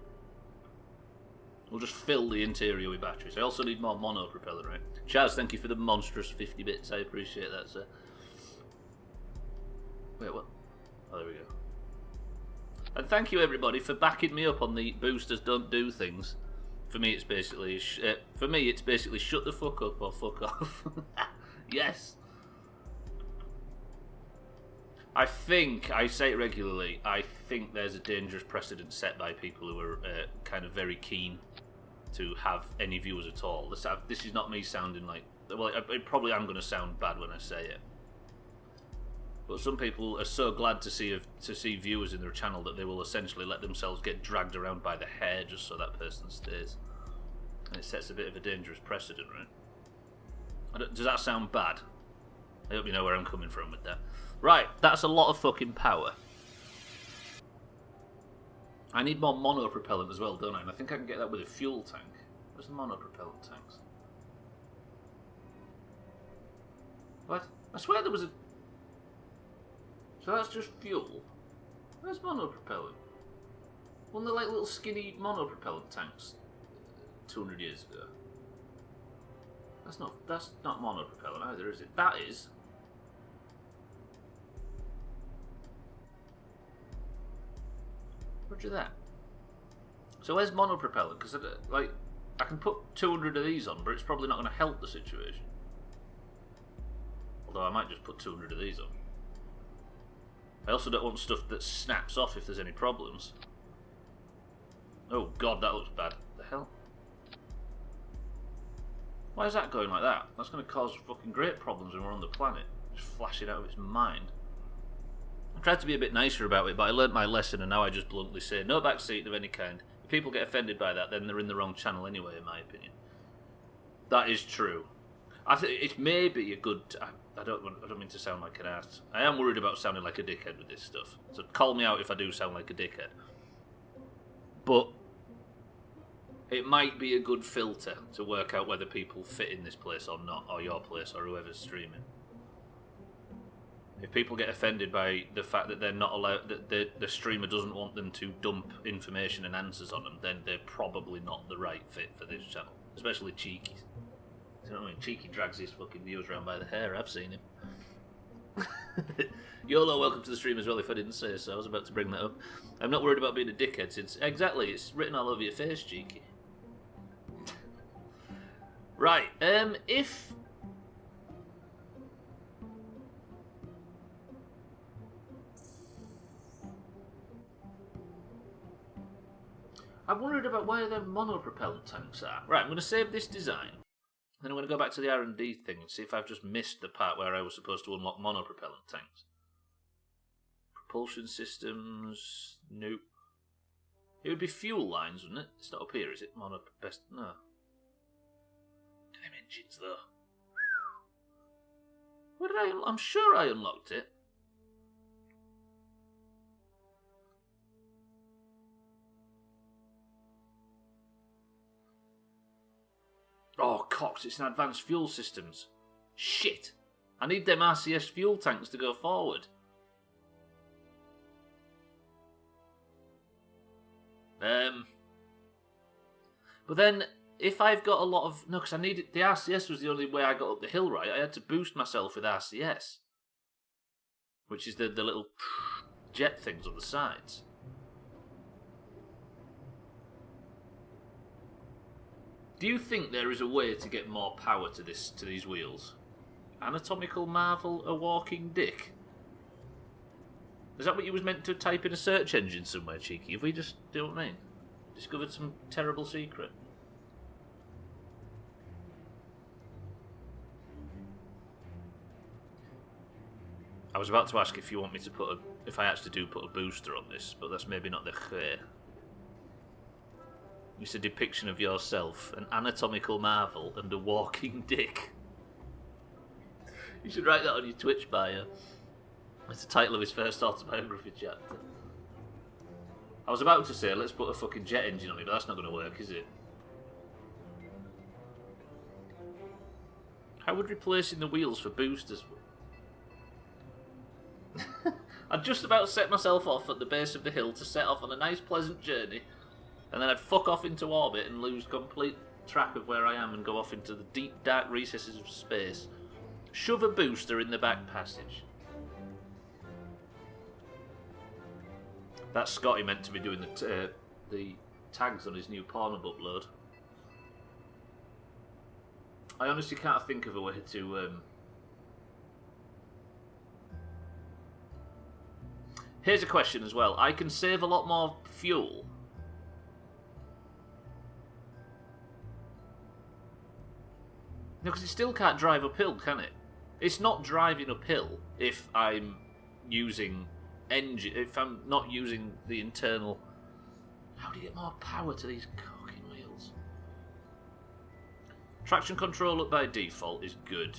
We'll just fill the interior with batteries. I also need more mono propeller, right? Chaz, thank you for the monstrous 50 bits. I appreciate that, sir. Wait, what? Oh, there we go. And thank you, everybody, for backing me up on the boosters don't do things. For me, it's basically shut the fuck up or fuck off. Yes. I think, I say it regularly, I think there's a dangerous precedent set by people who are kind of very keen to have any viewers at all. This is not me sounding like... Well, I probably am going to sound bad when I say it. But some people are so glad to see viewers in their channel that they will essentially let themselves get dragged around by the hair just so that person stays. And it sets a bit of a dangerous precedent, right? Does that sound bad? I hope you know where I'm coming from with that. Right, that's a lot of fucking power. I need more monopropellant as well, don't I? And I think I can get that with a fuel tank. Where's the monopropellant tanks? What? I swear there was a... So that's just fuel? Where's monopropellant? Wasn't there like little skinny monopropellant tanks 200 years ago? That's not monopropellant either, is it? That is. Roger that. So where's monopropellant? Because I can put 200 of these on, but it's probably not going to help the situation. Although I might just put 200 of these on. I also don't want stuff that snaps off if there's any problems. Oh god, that looks bad. The hell? Why is that going like that? That's going to cause fucking great problems when we're on the planet. Just flashing out of its mind. I tried to be a bit nicer about it, but I learnt my lesson and now I just bluntly say no backseat of any kind. If people get offended by that, then they're in the wrong channel anyway, in my opinion. That is true. I think it may be a good. I don't mean to sound like an ass. I am worried about sounding like a dickhead with this stuff. So call me out if I do sound like a dickhead. But it might be a good filter to work out whether people fit in this place or not, or your place, or whoever's streaming. If people get offended by the fact that they're not allowed, that the streamer doesn't want them to dump information and answers on them, then they're probably not the right fit for this channel. Especially Cheeky. You know what I mean? Cheeky drags his fucking viewers around by the hair. I've seen him. YOLO, welcome to the stream as well, if I didn't say so. I was about to bring that up. I'm not worried about being a dickhead since... Exactly, it's written all over your face, Cheeky. Right, if... I'm worried about where the monopropellant tanks are. Right, I'm going to save this design. Then I'm going to go back to the R&D thing and see if I've just missed the part where I was supposed to unlock monopropellant tanks. Propulsion systems... Nope. It would be fuel lines, wouldn't it? It's not up here, is it? No. Them engines, though. Where did I'm sure I unlocked it. Oh, Cox, it's in advanced fuel systems. Shit. I need them RCS fuel tanks to go forward. But then, if I've got a lot of... No, because I needed... The RCS was the only way I got up the hill, right? I had to boost myself with RCS. Which is the little jet things on the sides. Do you think there is a way to get more power to these wheels? Anatomical marvel, a walking dick. Is that what you was meant to type in a search engine somewhere, Cheeky? Have we just, do you know what I mean? Discovered some terrible secret? I was about to ask if you want me to put if I actually do put a booster on this, but that's maybe not the way. It's a depiction of yourself, an anatomical marvel, and a walking dick. You should write that on your Twitch bio. It's the title of his first autobiography chapter. I was about to say, let's put a fucking jet engine on it, but that's not going to work, is it? How would replacing the wheels for boosters work? I'd just about set myself off at the base of the hill to set off on a nice pleasant journey, and then I'd fuck off into orbit and lose complete track of where I am and go off into the deep dark recesses of space. Shove a booster in the back passage. That's Scotty meant to be doing the tags on his new Pornhub upload. I honestly can't think of a way to... Here's a question as well. I can save a lot more fuel. No, because it still can't drive uphill, can it? It's not driving uphill if I'm using engine. If I'm not using the internal. How do you get more power to these fucking wheels? Traction control up by default is good.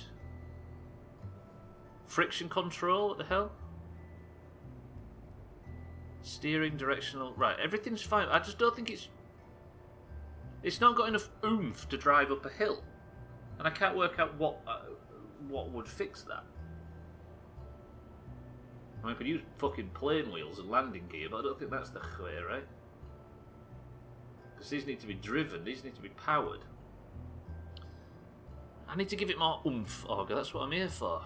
Friction control, what the hell? Steering, directional. Right, everything's fine. I just don't think it's not got enough oomph to drive up a hill. And I can't work out what would fix that. I mean, I could use fucking plane wheels and landing gear, but I don't think that's the way, right? Because these need to be driven, these need to be powered. I need to give it more oomph, Augur, that's what I'm here for.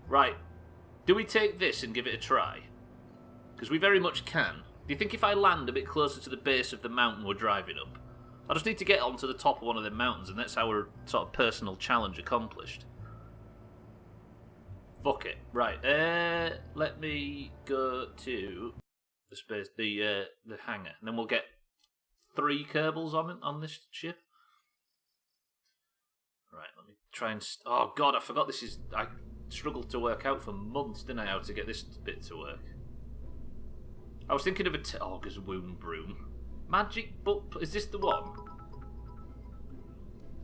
Right, do we take this and give it a try? Because we very much can. Do you think if I land a bit closer to the base of the mountain we're driving up, I just need to get onto the top of one of them mountains, and that's our sort of personal challenge accomplished. Fuck it. Right. Let me go to the space, the hangar, and then we'll get 3 Kerbals on this ship. Right. Let me try and. Oh God, I forgot this is. I struggled to work out for months, didn't I, how to get this bit to work. I was thinking of a Augur's Wound Broom. Magic book. Is this the one?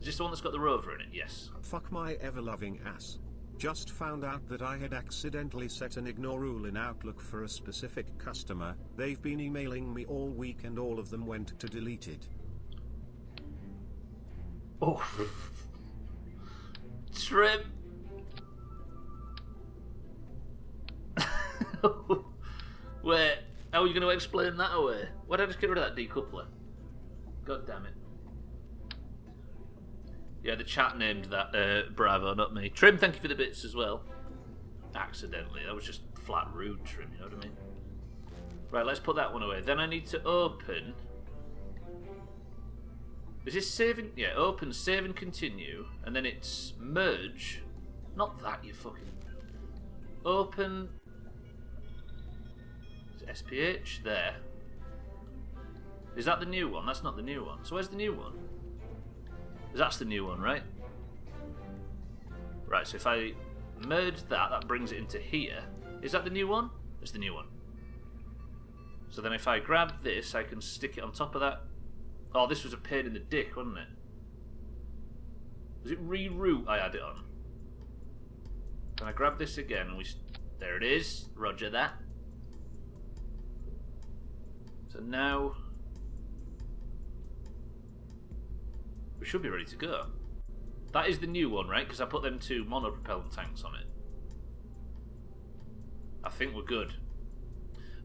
Is this the one that's got the rover in it? Yes. Fuck my ever-loving ass. Just found out that I had accidentally set an ignore rule in Outlook for a specific customer. They've been emailing me all week and all of them went to delete it. Oh. Trim. Wait, how are you going to explain that away? Why did I just get rid of that decoupler? God damn it. Yeah, the chat named that Bravo, not me. Trim, thank you for the bits as well. Accidentally, that was just flat rude, Trim, you know what I mean? Right, let's put that one away. Then I need to open... Is this saving? Yeah, open, save and continue. And then it's merge. Not that, you fucking... Open... SPH, there. Is that the new one? That's not the new one. So where's the new one? That's the new one, right? Right, so if I merge that, that brings it into here. Is that the new one? It's the new one. So then if I grab this, I can stick it on top of that. Oh, this was a pain in the dick, wasn't it? Does it reroute I had it on? Can I grab this again? And there it is. Roger that. So now... we should be ready to go. That is the new one, right? Because I put them 2 monopropellant tanks on it. I think we're good.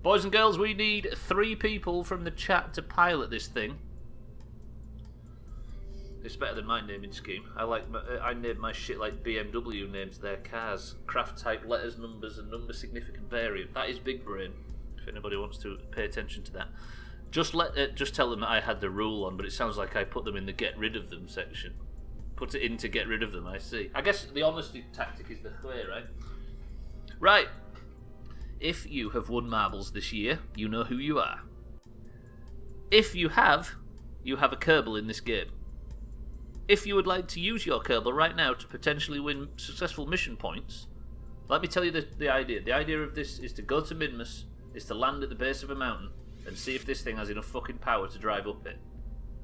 Boys and girls, we need 3 people from the chat to pilot this thing. It's better than my naming scheme. I named my shit like BMW names their cars. Craft type, letters, numbers, and number significant variant. That is big brain. If anybody wants to pay attention to that. Just tell them that I had the rule on, but it sounds like I put them in the get rid of them section. Put it in to get rid of them, I see. I guess the honesty tactic is the way, right? Right. If you have won marbles this year, you know who you are. If you have a Kerbal in this game. If you would like to use your Kerbal right now to potentially win successful mission points, let me tell you the idea. The idea of this is to go to Minmus, is to land at the base of a mountain, and see if this thing has enough fucking power to drive up it.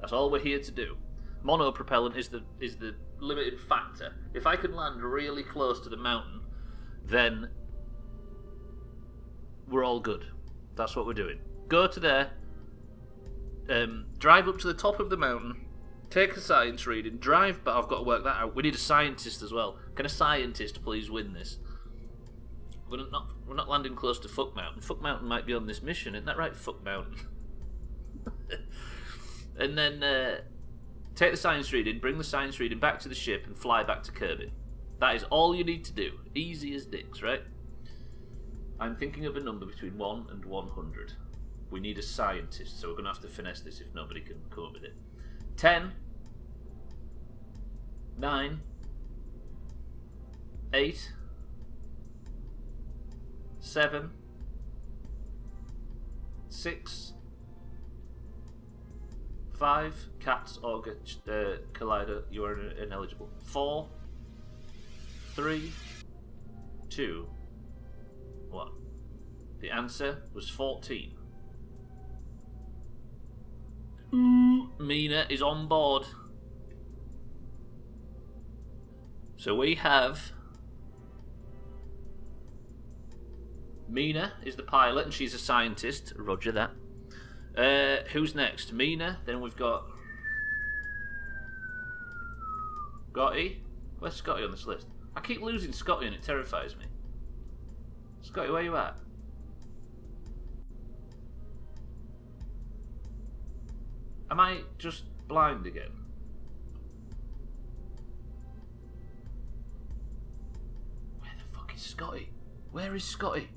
That's all we're here to do. Monopropellant is the limiting factor. If I can land really close to the mountain, then we're all good. That's what we're doing. Go to there, drive up to the top of the mountain, take a science reading, drive, but I've got to work that out. We need a scientist as well. Can a scientist please win this? We're not landing close to Fuck Mountain. Fuck Mountain might be on this mission, isn't that right? Fuck Mountain. And then take the science reading, bring the science reading back to the ship, and fly back to Kirby. That is all you need to do. Easy as dicks, right? I'm thinking of a number between 1 and 100. We need a scientist, so we're going to have to finesse this if nobody can come up with it. 10, 9, 8, 7, 6, 5, cats, auger, collider, you are ineligible. 4, 3, 2, 1. The answer was 14. Mina is on board. So we have... Mina is the pilot and she's a scientist. Roger that. Who's next? Mina. Then we've got... Scotty. Where's Scotty on this list? I keep losing Scotty and it terrifies me. Scotty, where you at? Am I just blind again? Where the fuck is Scotty? Where is Scotty?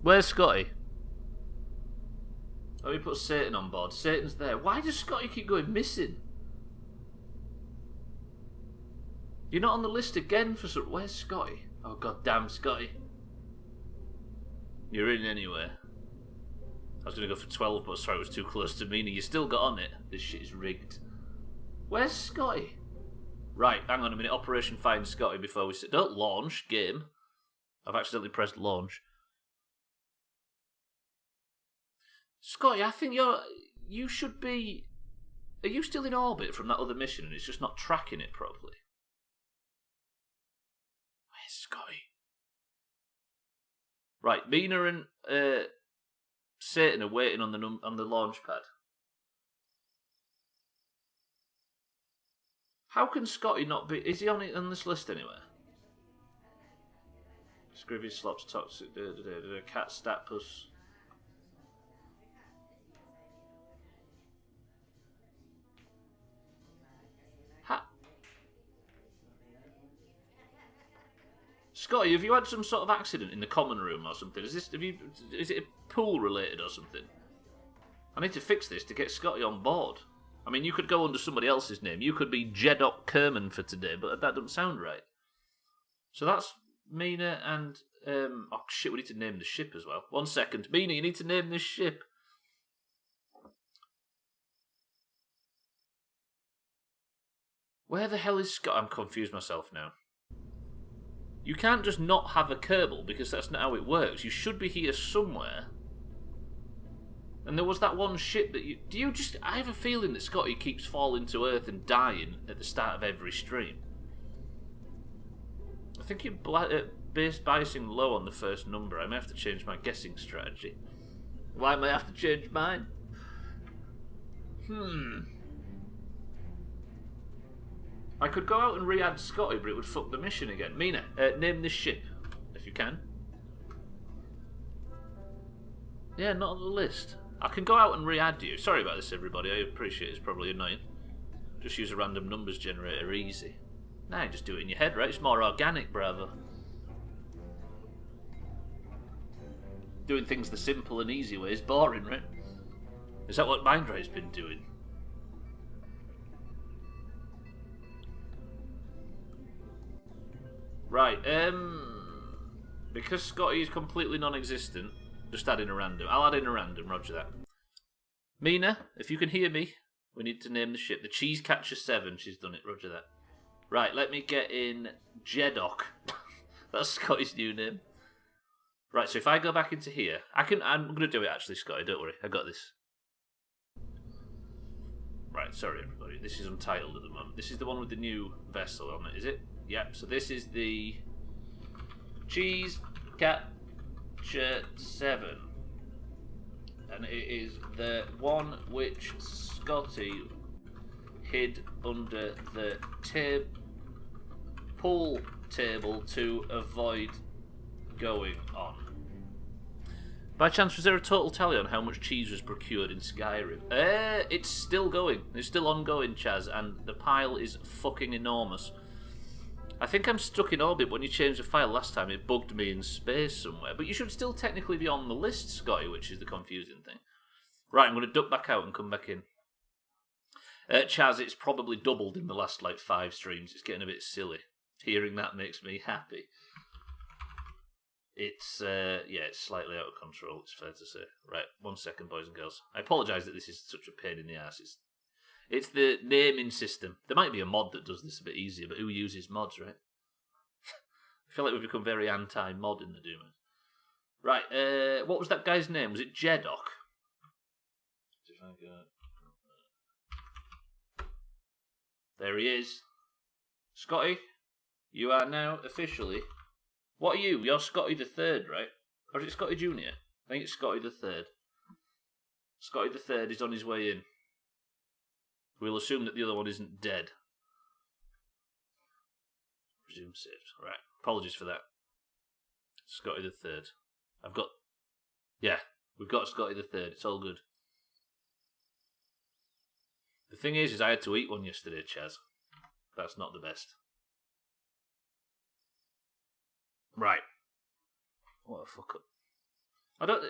Where's Scotty? Let me put Satan on board. Satan's there. Why does Scotty keep going missing? You're not on the list again for some... Where's Scotty? Oh, god damn, Scotty. You're in anyway. I was going to go for 12, but sorry, it was too close to Mina. You still got on it. This shit is rigged. Where's Scotty? Right, hang on a minute. Operation Find Scotty before we... Don't launch game. I've accidentally pressed launch. Scotty, I think you should be... Are you still in orbit from that other mission and it's just not tracking it properly? Where's Scotty? Right, Mina and Satan are waiting on the launch pad. How can Scotty not be... Is he on this list anywhere? Scrivy, Slops, Toxic, Cat, Statpus. Scotty, have you had some sort of accident in the common room or something? Is it pool related or something? I need to fix this to get Scotty on board. I mean, you could go under somebody else's name. You could be Jedok Kerman for today, but that doesn't sound right. So that's Mina and... oh, shit, we need to name the ship as well. 1 second. Mina, you need to name this ship. Where the hell is Scott? I'm confused myself now. You can't just not have a Kerbal, because that's not how it works. You should be here somewhere. And there was that one ship that you... Do you just... I have a feeling that Scotty keeps falling to Earth and dying at the start of every stream. I think you're biasing low on the first number. I may have to change my guessing strategy. Why may I have to change mine? I could go out and re-add Scotty, but it would fuck the mission again. Mina, name this ship, if you can. Yeah, not on the list. I can go out and re-add you. Sorry about this, everybody. I appreciate it's probably annoying. Just use a random numbers generator, easy. Nah, just do it in your head, right? It's more organic, bravo. Doing things the simple and easy way is boring, right? Is that what Mindray's been doing? Right, because Scotty is completely non-existent, just add in a random. I'll add in a random, roger that. Mina, if you can hear me, we need to name the ship. The Cheese Catcher 7, she's done it, roger that. Right, let me get in Jedok. That's Scotty's new name. Right, so if I go back into here, I'm going to do it actually, Scotty, don't worry, I got this. Right, sorry everybody, this is untitled at the moment. This is the one with the new vessel on it, is it? Yep, so this is the Cheese Catcher 7. And it is the one which Scotty hid under the pool table to avoid going on. By chance, was there a total tally on how much cheese was procured in Skyrim? It's still going. It's still ongoing, Chaz, and the pile is fucking enormous. I think I'm stuck in orbit. When you changed the file last time, it bugged me in space somewhere. But you should still technically be on the list, Scotty, which is the confusing thing. Right, I'm going to duck back out and come back in. Chaz, it's probably doubled in the last, 5 streams. It's getting a bit silly. Hearing that makes me happy. It's, it's slightly out of control, it's fair to say. Right, 1 second, boys and girls. I apologise that this is such a pain in the ass. It's the naming system. There might be a mod that does this a bit easier, but who uses mods, right? I feel like we've become very anti-mod in the Doomhaus. Right, what was that guy's name? Was it Jedok? There he is. Scotty, you are now officially... What are you? You're Scotty the Third, right? Or is it Scotty Junior? I think it's Scotty the Third. Scotty the Third is on his way in. We'll assume that the other one isn't dead. Resume saved. Right. Apologies for that. Scotty the Third. We've got Scotty the Third. It's all good. The thing is I had to eat one yesterday, Chaz. That's not the best. Right. What a fuck up.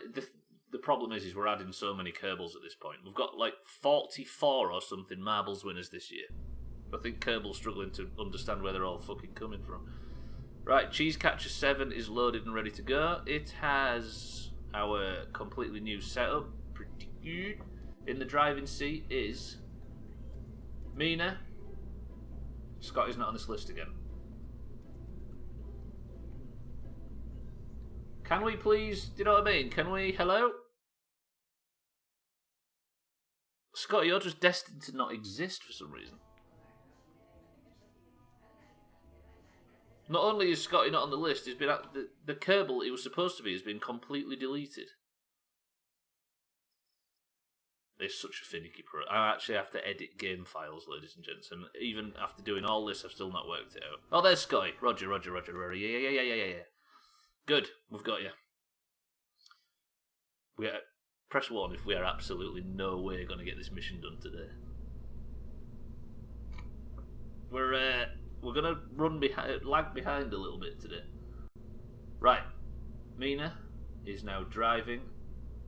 The problem is we're adding so many Kerbals at this point. We've got 44 or something marbles winners this year. I think Kerbal's struggling to understand where they're all fucking coming from. Right, Cheese Catcher 7 is loaded and ready to go. It has our completely new setup. Pretty good. In the driving seat is Mina. Scotty's not on this list again. Can we please, do you know what I mean? Can we, hello? Scotty, you're just destined to not exist for some reason. Not only is Scotty not on the list, he's been at the Kerbal he was supposed to be has been completely deleted. It's such a finicky pro. I actually have to edit game files, ladies and gents, and even after doing all this, I've still not worked it out. Oh, there's Scotty. Roger. Yeah. Good, we've got you. Press 1 if we are absolutely no way going to get this mission done today. We're going to lag behind a little bit today. Right, Mina is now driving.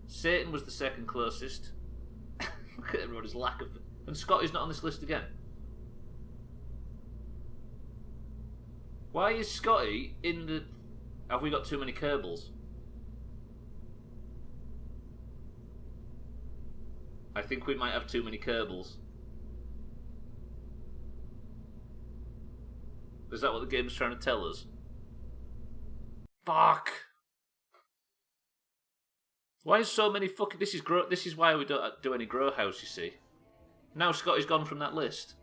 Satan was the second closest. Look at everybody's lack of... And Scotty's not on this list again. Why is Scotty in the... Have we got too many Kerbals? I think we might have too many Kerbals. Is that what the game's trying to tell us? Fuck! Why is so many fucking... This is why we don't do any grow house, you see. Now Scotty's gone from that list.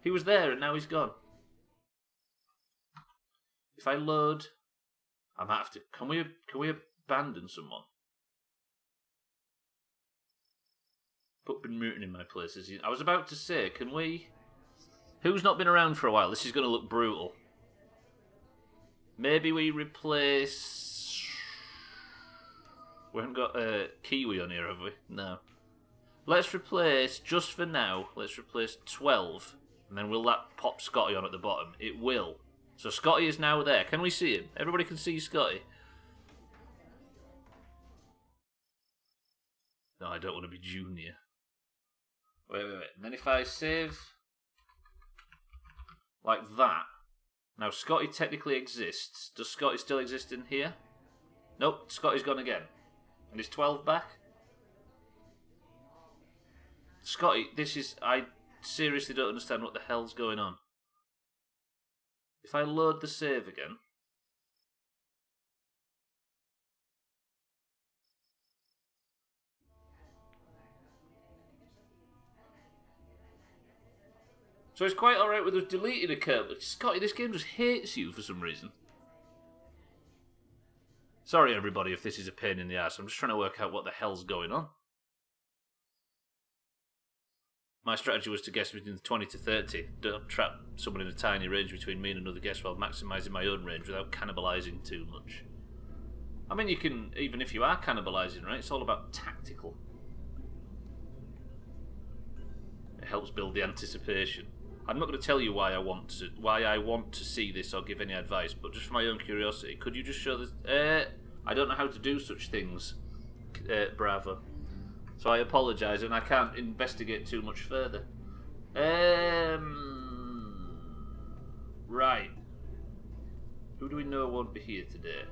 He was there and now he's gone. If I load... I might have to... Can we abandon someone? Put Ben Mutin in my place. I was about to say, can we... Who's not been around for a while? This is going to look brutal. Maybe we replace... We haven't got Kiwi on here, have we? No. Let's replace, just for now, let's replace 12. And then will that pop Scotty on at the bottom? It will. So Scotty is now there. Can we see him? Everybody can see Scotty. No, I don't want to be junior. Wait. And then if I save... like that. Now Scotty technically exists. Does Scotty still exist in here? Nope, Scotty's gone again. And is 12 back? Scotty, this is... I seriously don't understand what the hell's going on. If I load the save again... So it's quite alright with us deleting a Kerbal. Scotty, this game just hates you for some reason. Sorry everybody if this is a pain in the ass. I'm just trying to work out what the hell's going on. My strategy was to guess between 20 to 30. Don't trap someone in a tiny range between me and another guess while maximising my own range without cannibalising too much. I mean, you can, even if you are cannibalising, right? It's all about tactical. It helps build the anticipation. I'm not going to tell you why I want to see this or give any advice, but just for my own curiosity, could you just show this? I don't know how to do such things, Bravo. So I apologise, and I can't investigate too much further. Right. Who do we know won't be here today?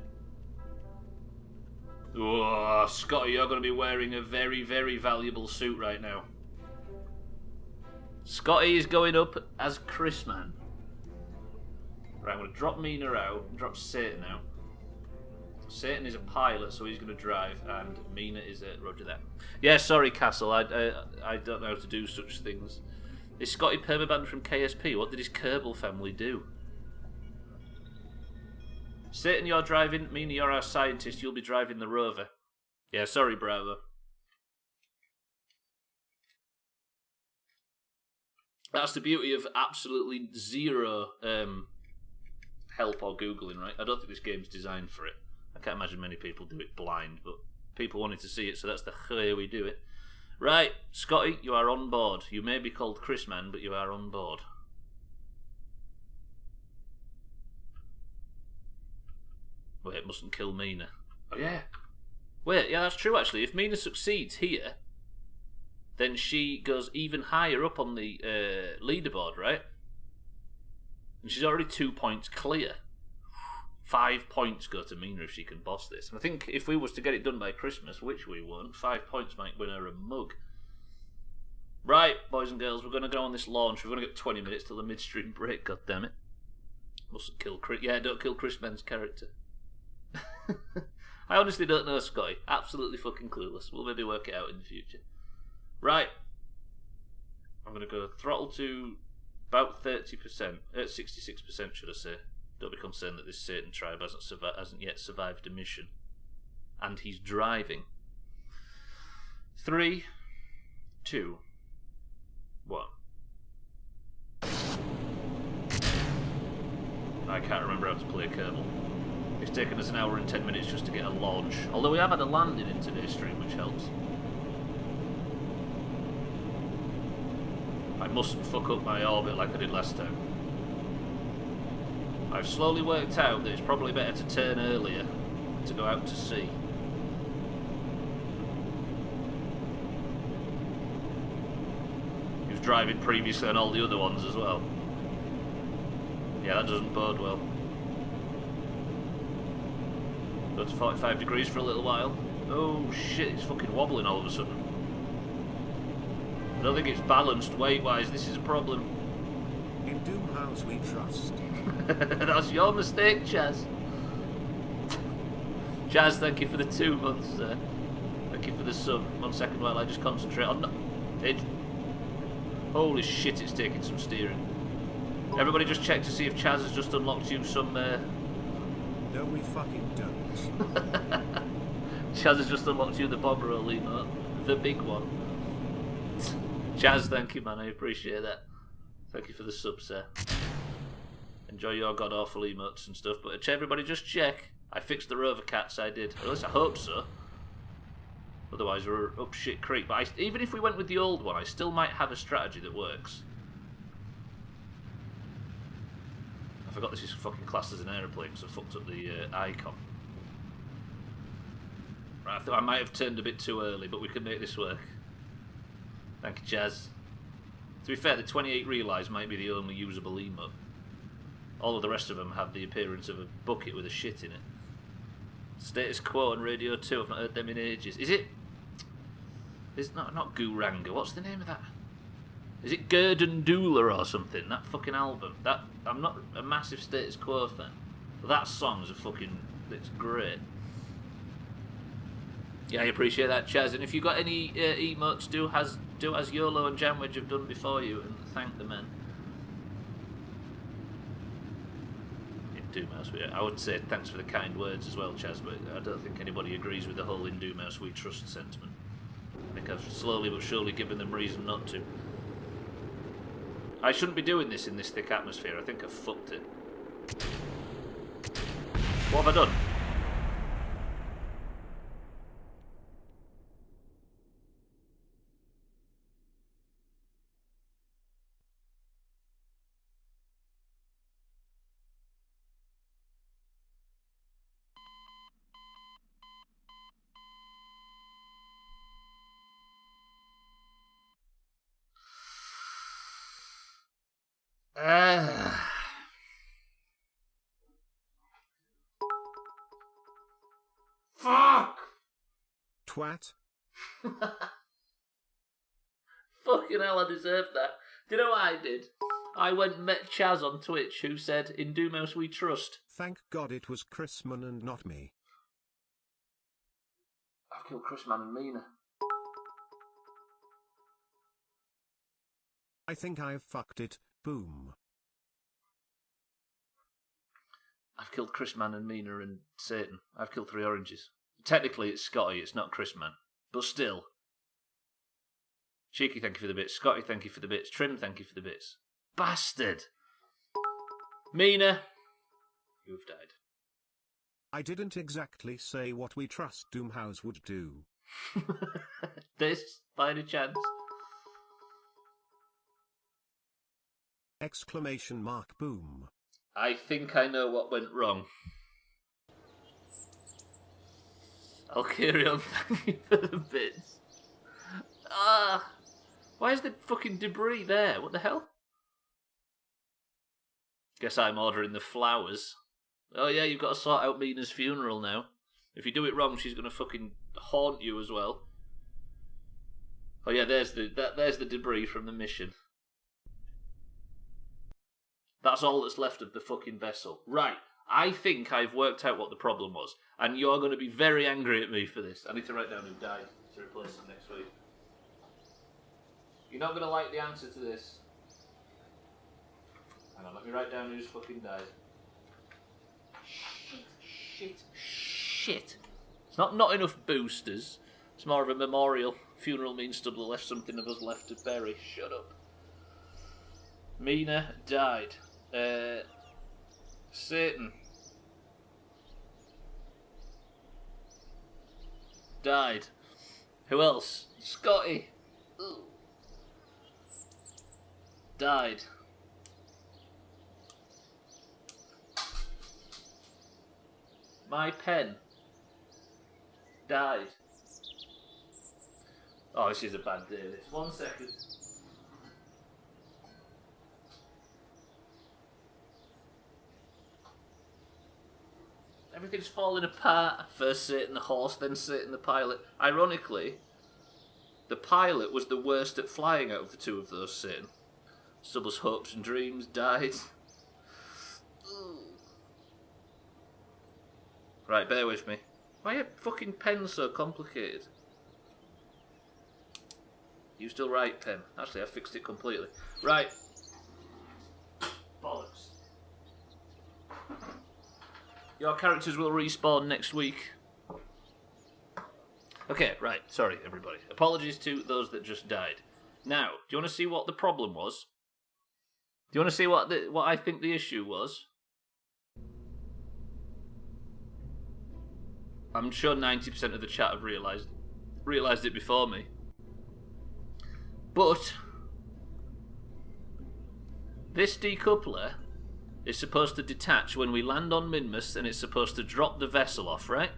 Oh, Scotty, you're going to be wearing a very, very valuable suit right now. Scotty is going up as Chris Man. Right, I'm going to drop Mina out, drop Satan out. Satan is a pilot, so he's going to drive, and Mina is a... Roger that. Yeah, sorry, Castle, I don't know how to do such things. Is Scotty permabanned from KSP? What did his Kerbal family do? Satan, you're driving. Mina, you're our scientist. You'll be driving the rover. Yeah, sorry, Bravo. That's the beauty of absolutely zero help or Googling, right? I don't think this game's designed for it. I can't imagine many people do it blind, but people wanted to see it, so that's the way we do it. Right, Scotty, you are on board. You may be called Chris Man, but you are on board. Wait, mustn't kill Mina. Oh, yeah. Wait, yeah, that's true, actually. If Mina succeeds here, then she goes even higher up on the leaderboard, right? And she's already 2 points clear. 5 points go to Mina if she can boss this. And I think if we was to get it done by Christmas, which we won't, 5 points might win her a mug. Right, boys and girls, we're going to go on this launch. We're going to get 20 minutes till the midstream break, goddammit. Mustn't kill Chris. Yeah, don't kill Chris Man's character. I honestly don't know, Scotty. Absolutely fucking clueless. We'll maybe work it out in the future. Right. I'm going to go throttle to about 30%. 66%, should I say. Don't be concerned that this Satan tribe hasn't yet survived a mission. And he's driving. 3, 2, 1. I can't remember how to play Kerbal. It's taken us an hour and 10 minutes just to get a launch. Although we have had a landing in today's stream, which helps. I mustn't fuck up my orbit like I did last time. I've slowly worked out that it's probably better to turn earlier to go out to sea. He was driving previously on all the other ones as well. Yeah, that doesn't bode well. Go to 45 degrees for a little while. Oh shit, it's fucking wobbling all of a sudden. I don't think it's balanced weight-wise, this is a problem. In Doomhaus we trust. That's your mistake, Chaz. Chaz, thank you for the 2 months, sir. Thank you for the sub. 1 second while I just concentrate on it. Holy shit, it's taking some steering. Everybody just check to see if Chaz has just unlocked you some... No, we fucking don't. Chaz has just unlocked you the bomb roll emote. The big one. Chaz, thank you, man. I appreciate that. Thank you for the sub, sir. Enjoy your god-awful emotes and stuff. But everybody just check. I fixed the rover cats, I did. At least I hope so. Otherwise we're up shit creek. But even if we went with the old one, I still might have a strategy that works. I forgot this is fucking classed as an aeroplane, so I fucked up the icon. Right, I thought I might have turned a bit too early, but we can make this work. Thank you, Chaz. To be fair, the 28 Realise might be the only usable emote. All of the rest of them have the appearance of a bucket with a shit in it. Status Quo and Radio 2, I've not heard them in ages. Is it... It's not Guranga, what's the name of that? Is it Gurdon Dooler or something? That fucking album. I'm not a massive Status Quo fan. But that song's a fucking... It's great. Yeah, I appreciate that, Chaz. And if you've got any emotes, do as YOLO and Jamwedge have done before you, and thank the men. In Doomhaus, I would say thanks for the kind words as well, Chaz, but I don't think anybody agrees with the whole in Doomhaus we trust sentiment. I think I've slowly but surely given them reason not to. I shouldn't be doing this in this thick atmosphere. I think I've fucked it. What have I done? Fuck! Twat. Fucking hell, I deserved that. Do you know what I did? I went and met Chaz on Twitch, who said, in Doomhaus we trust. Thank God it was Chrisman and not me. I've killed Chrisman and Mina. I think I've fucked it. Boom. I've killed Chrisman and Mina and Satan. I've killed 3 oranges. Technically it's Scotty, it's not Chrisman. But still. Cheeky, thank you for the bits. Scotty, thank you for the bits. Trim, thank you for the bits. Bastard! Mina, you've died. I didn't exactly say what we trust Doomhaus would do. This, by any chance? Exclamation mark boom. I think I know what went wrong. I'll carry on, thank you for the bits. Why is the fucking debris there? What the hell? Guess I'm ordering the flowers. Oh yeah, you've got to sort out Mina's funeral now. If you do it wrong, she's gonna fucking haunt you as well. Oh yeah, there's the debris from the mission. That's all that's left of the fucking vessel. Right, I think I've worked out what the problem was, and you're going to be very angry at me for this. I need to write down who died to replace him next week. You're not going to like the answer to this. Hang on, let me write down who's fucking died. Shit. It's not enough boosters. It's more of a memorial. Funeral means Stubbler left something of us left to bury. Shut up. Mina died. Satan died. Who else? Scotty. Ooh. Died. My pen died. Oh, this is a bad day. This. 1 second. Everything's falling apart. First Satan the horse, then Satan the pilot. Ironically, the pilot was the worst at flying out of the two of those Satan. Stubbler's hopes and dreams died. Right, bear with me. Why are fucking pens so complicated? You still write, pen? Actually, I fixed it completely. Right. Bollocks. Your characters will respawn next week. Okay, right. Sorry, everybody. Apologies to those that just died. Now, do you want to see what the problem was? Do you want to see what I think the issue was? I'm sure 90% of the chat have realised it before me. But this decoupler is supposed to detach when we land on Minmus, and it's supposed to drop the vessel off, right?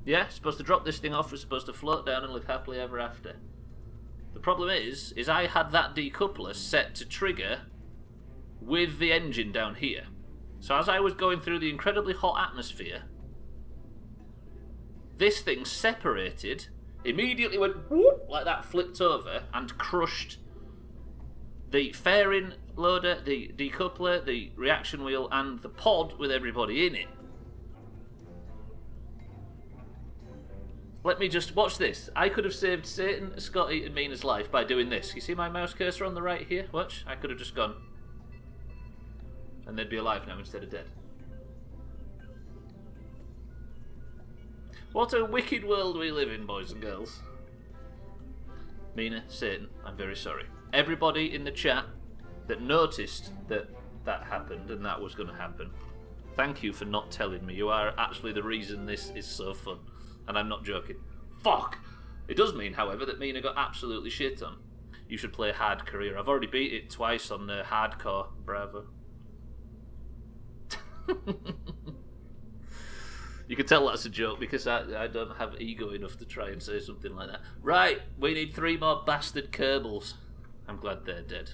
Yeah, it's supposed to drop this thing off, we're supposed to float down and live happily ever after. The problem is I had that decoupler set to trigger with the engine down here. So as I was going through the incredibly hot atmosphere, this thing separated, immediately went whoop, like that, flipped over, and crushed the fairing loader, the decoupler, the reaction wheel, and the pod with everybody in it. Let me just watch this. I could have saved Satan, Scotty, and Mina's life by doing this. You see my mouse cursor on the right here? Watch. I could have just gone. And they'd be alive now instead of dead. What a wicked world we live in, boys and girls. Mina, Satan, I'm very sorry. Everybody in the chat that noticed that happened and that was going to happen, thank you for not telling me. You are actually the reason this is so fun. And I'm not joking. Fuck! It does mean, however, that Mina got absolutely shit on. You should play Hard Career. I've already beat it twice on Hardcore. Bravo. You can tell that's a joke because I don't have ego enough to try and say something like that. Right, we need 3 more bastard Kerbals. I'm glad they're dead.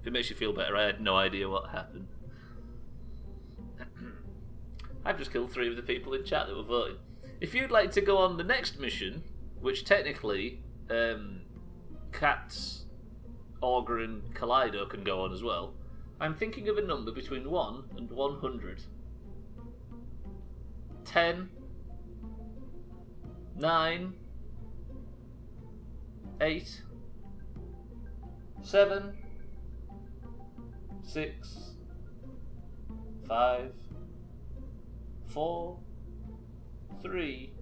If it makes you feel better, I had no idea what happened. I've just killed 3 of the people in chat that were voting. If you'd like to go on the next mission, which technically Cats, Augur and Kaleido can go on as well, I'm thinking of a number between 1 and 100. 10, 9, 8, 7, 6, 5, 4, 3,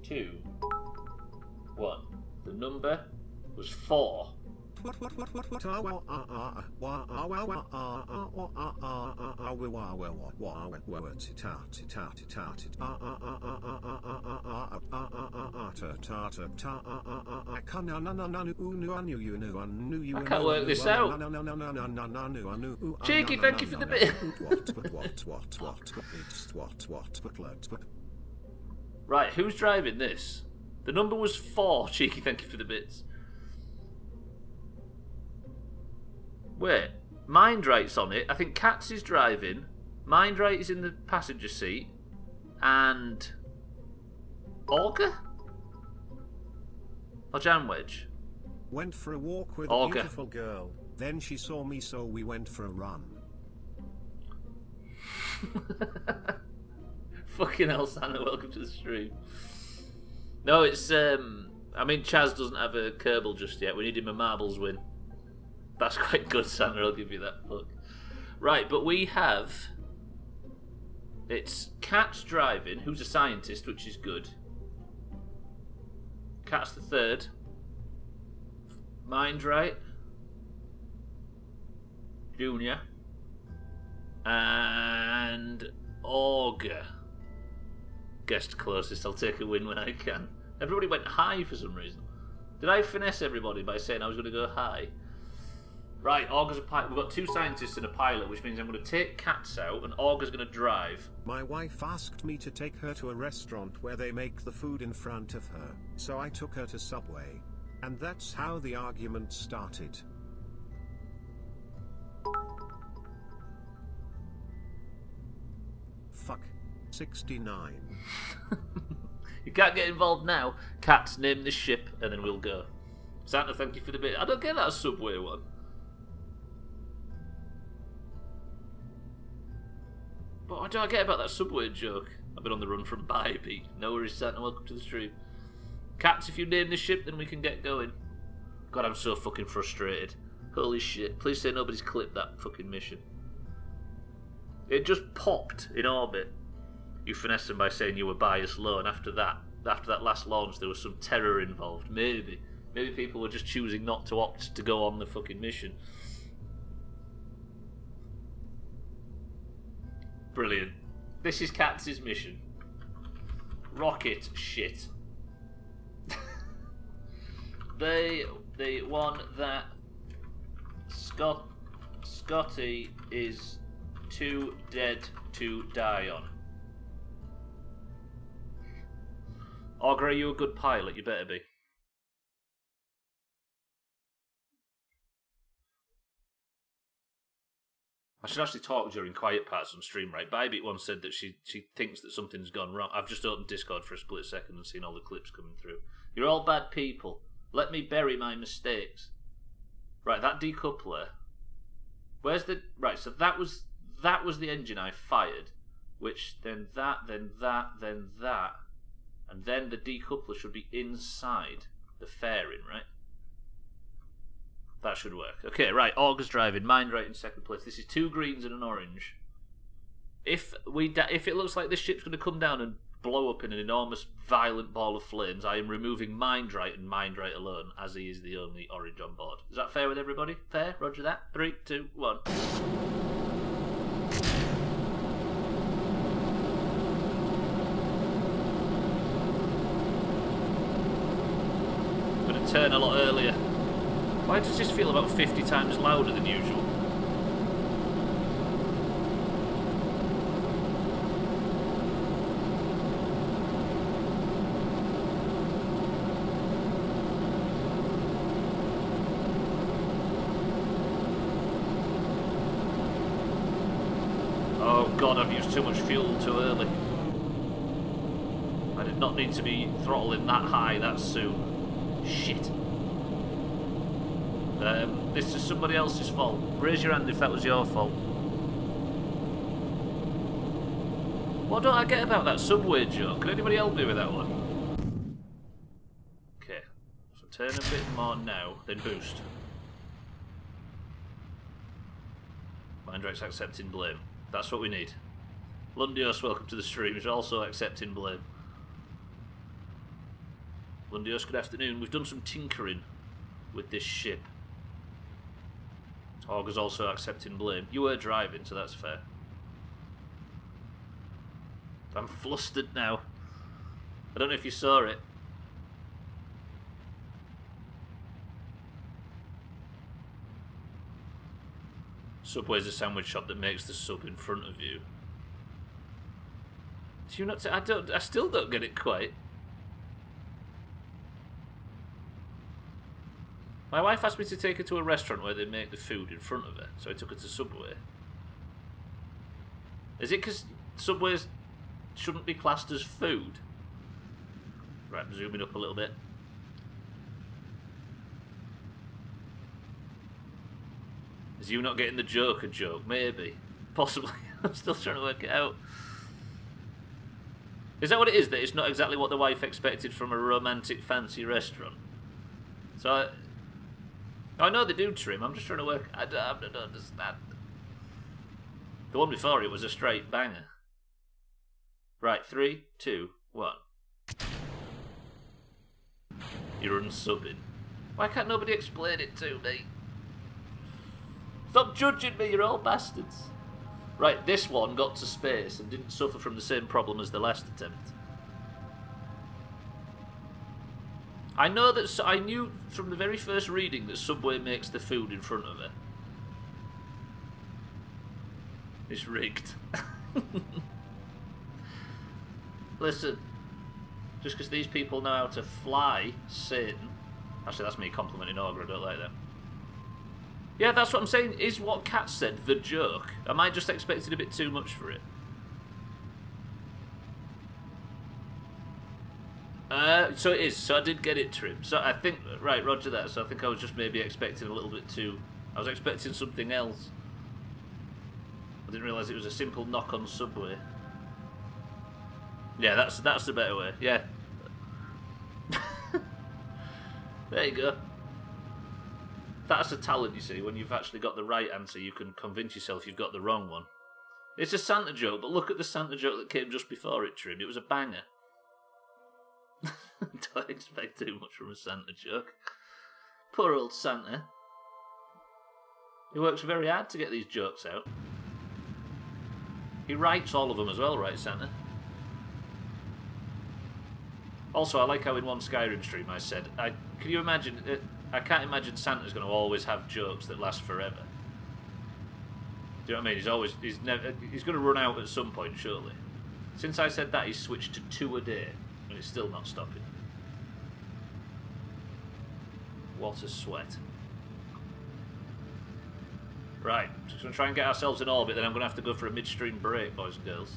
2, 1. The number was 4. I can't work this out. Cheeky, thank you for the bit. Right, who's driving this? The number was 4. Cheeky, thank you for the bits. Wait, Mindright's on it. I think Katz is driving. Mindright is in the passenger seat. And Augur? Or Janwedge? Went for a walk with Augur. a beautiful girl. Then she saw me, so we went for a run. Fucking hell, Santa, welcome to the stream. No, it's, I mean, Chaz doesn't have a Kerbal just yet. We need him a marbles win. That's quite good, Santa, I'll give you that fuck. Right, but we have... It's Cat's driving, who's a scientist, which is good. Cat's the third. Mind right. Junior. And Augur. Guessed closest, I'll take a win when I can. Everybody went high for some reason. Did I finesse everybody by saying I was going to go high? Right, Augur's a pilot. We've got two scientists and a pilot, which means I'm going to take Cats out and Augur's going to drive. My wife asked me to take her to a restaurant where they make the food in front of her, so I took her to Subway. And that's how the argument started. Fuck. 69. You can't get involved now. Cats, name this ship, and then we'll go. Santa, thank you for the bit. I don't get that Subway one. But what do I get about that Subway joke? I've been on the run from Bybee. No worries, Santa, welcome to the stream. Cats, if you name the ship, then we can get going. God, I'm so fucking frustrated. Holy shit. Please say nobody's clipped that fucking mission. It just popped in orbit. You finessed them by saying you were biased low, and after that last launch, there was some terror involved. Maybe people were just choosing not to opt to go on the fucking mission. Brilliant. This is Katz's mission. Rocket shit. They won that Scotty is too dead to die on. Augur, are you a good pilot? You better be. I should actually talk during quiet parts on stream, right? Bybee once said that she thinks that something's gone wrong. I've just opened Discord for a split second and seen all the clips coming through. You're all bad people. Let me bury my mistakes. Right, that decoupler. Where's the... Right, so that was the engine I fired. Which, then that, then that, then that. And then the decoupler should be inside the fairing, right? That should work. Okay, right, Augur's driving, mind right in second place. This is 2 greens and an orange. If it looks like this ship's going to come down and blow up in an enormous violent ball of flames, I am removing mind right and mind right alone, as he is the only orange on board. Is that fair with everybody? Fair? Roger that? 3, 2, 1. I'm going to turn a lot earlier. Why does this feel about 50 times louder than usual? Oh god, I've used too much fuel too early. I did not need to be throttling that high that soon. Shit. This is somebody else's fault. Raise your hand if that was your fault. What don't I get about that Subway joke? Can anybody help me with that one? Okay. So turn a bit more now, then boost. Mind right's accepting blame. That's what we need. Lundios, welcome to the stream. He's also accepting blame. Lundios, good afternoon. We've done some tinkering with this ship. Augur's also accepting blame. You were driving, so that's fair. I'm flustered now. I don't know if you saw it. Subway's a sandwich shop that makes the sub in front of you. Do you not? I still don't get it quite. My wife asked me to take her to a restaurant where they make the food in front of her, so I took her to Subway. Is it because Subways shouldn't be classed as food? Right, I'm zooming up a little bit. Is you not getting the joke a joke? Maybe. Possibly. I'm still trying to work it out. Is that what it is? That it's not exactly what the wife expected from a romantic fancy restaurant? So I know they do trim. I'm just trying to work. I don't understand. The one before it was a straight banger. Right, 3, 2, 1. You're unsubbing. Why can't nobody explain it to me? Stop judging me, you're all bastards. Right, this one got to space and didn't suffer from the same problem as the last attempt. I know that I knew from the very first reading that Subway makes the food in front of her. It's rigged. Listen, just because these people know how to fly Satan. Actually, that's me complimenting Augur, I don't like that. Yeah, that's what I'm saying. Is what Kat said the joke? Am I just expecting a bit too much for it? So it is. So I did get it trimmed. So I think, right, roger that. So I think I was just maybe expecting a little bit too... I was expecting something else. I didn't realise it was a simple knock on Subway. Yeah, that's the better way. Yeah. There you go. That's a talent, you see. When you've actually got the right answer, you can convince yourself you've got the wrong one. It's a Santa joke, but look at the Santa joke that came just before it, Trim. It was a banger. Don't expect too much from a Santa joke. Poor old Santa. He works very hard to get these jokes out. He writes all of them as well, right, Santa? Also, I like how in one Skyrim stream I said, can you imagine... I can't imagine Santa's going to always have jokes that last forever. Do you know what I mean? He's going to run out at some point, surely. Since I said that, he's switched to 2 a day, and it's still not stopping. What a sweat. Right, just going to try and get ourselves in orbit, then I'm going to have to go for a midstream break, boys and girls.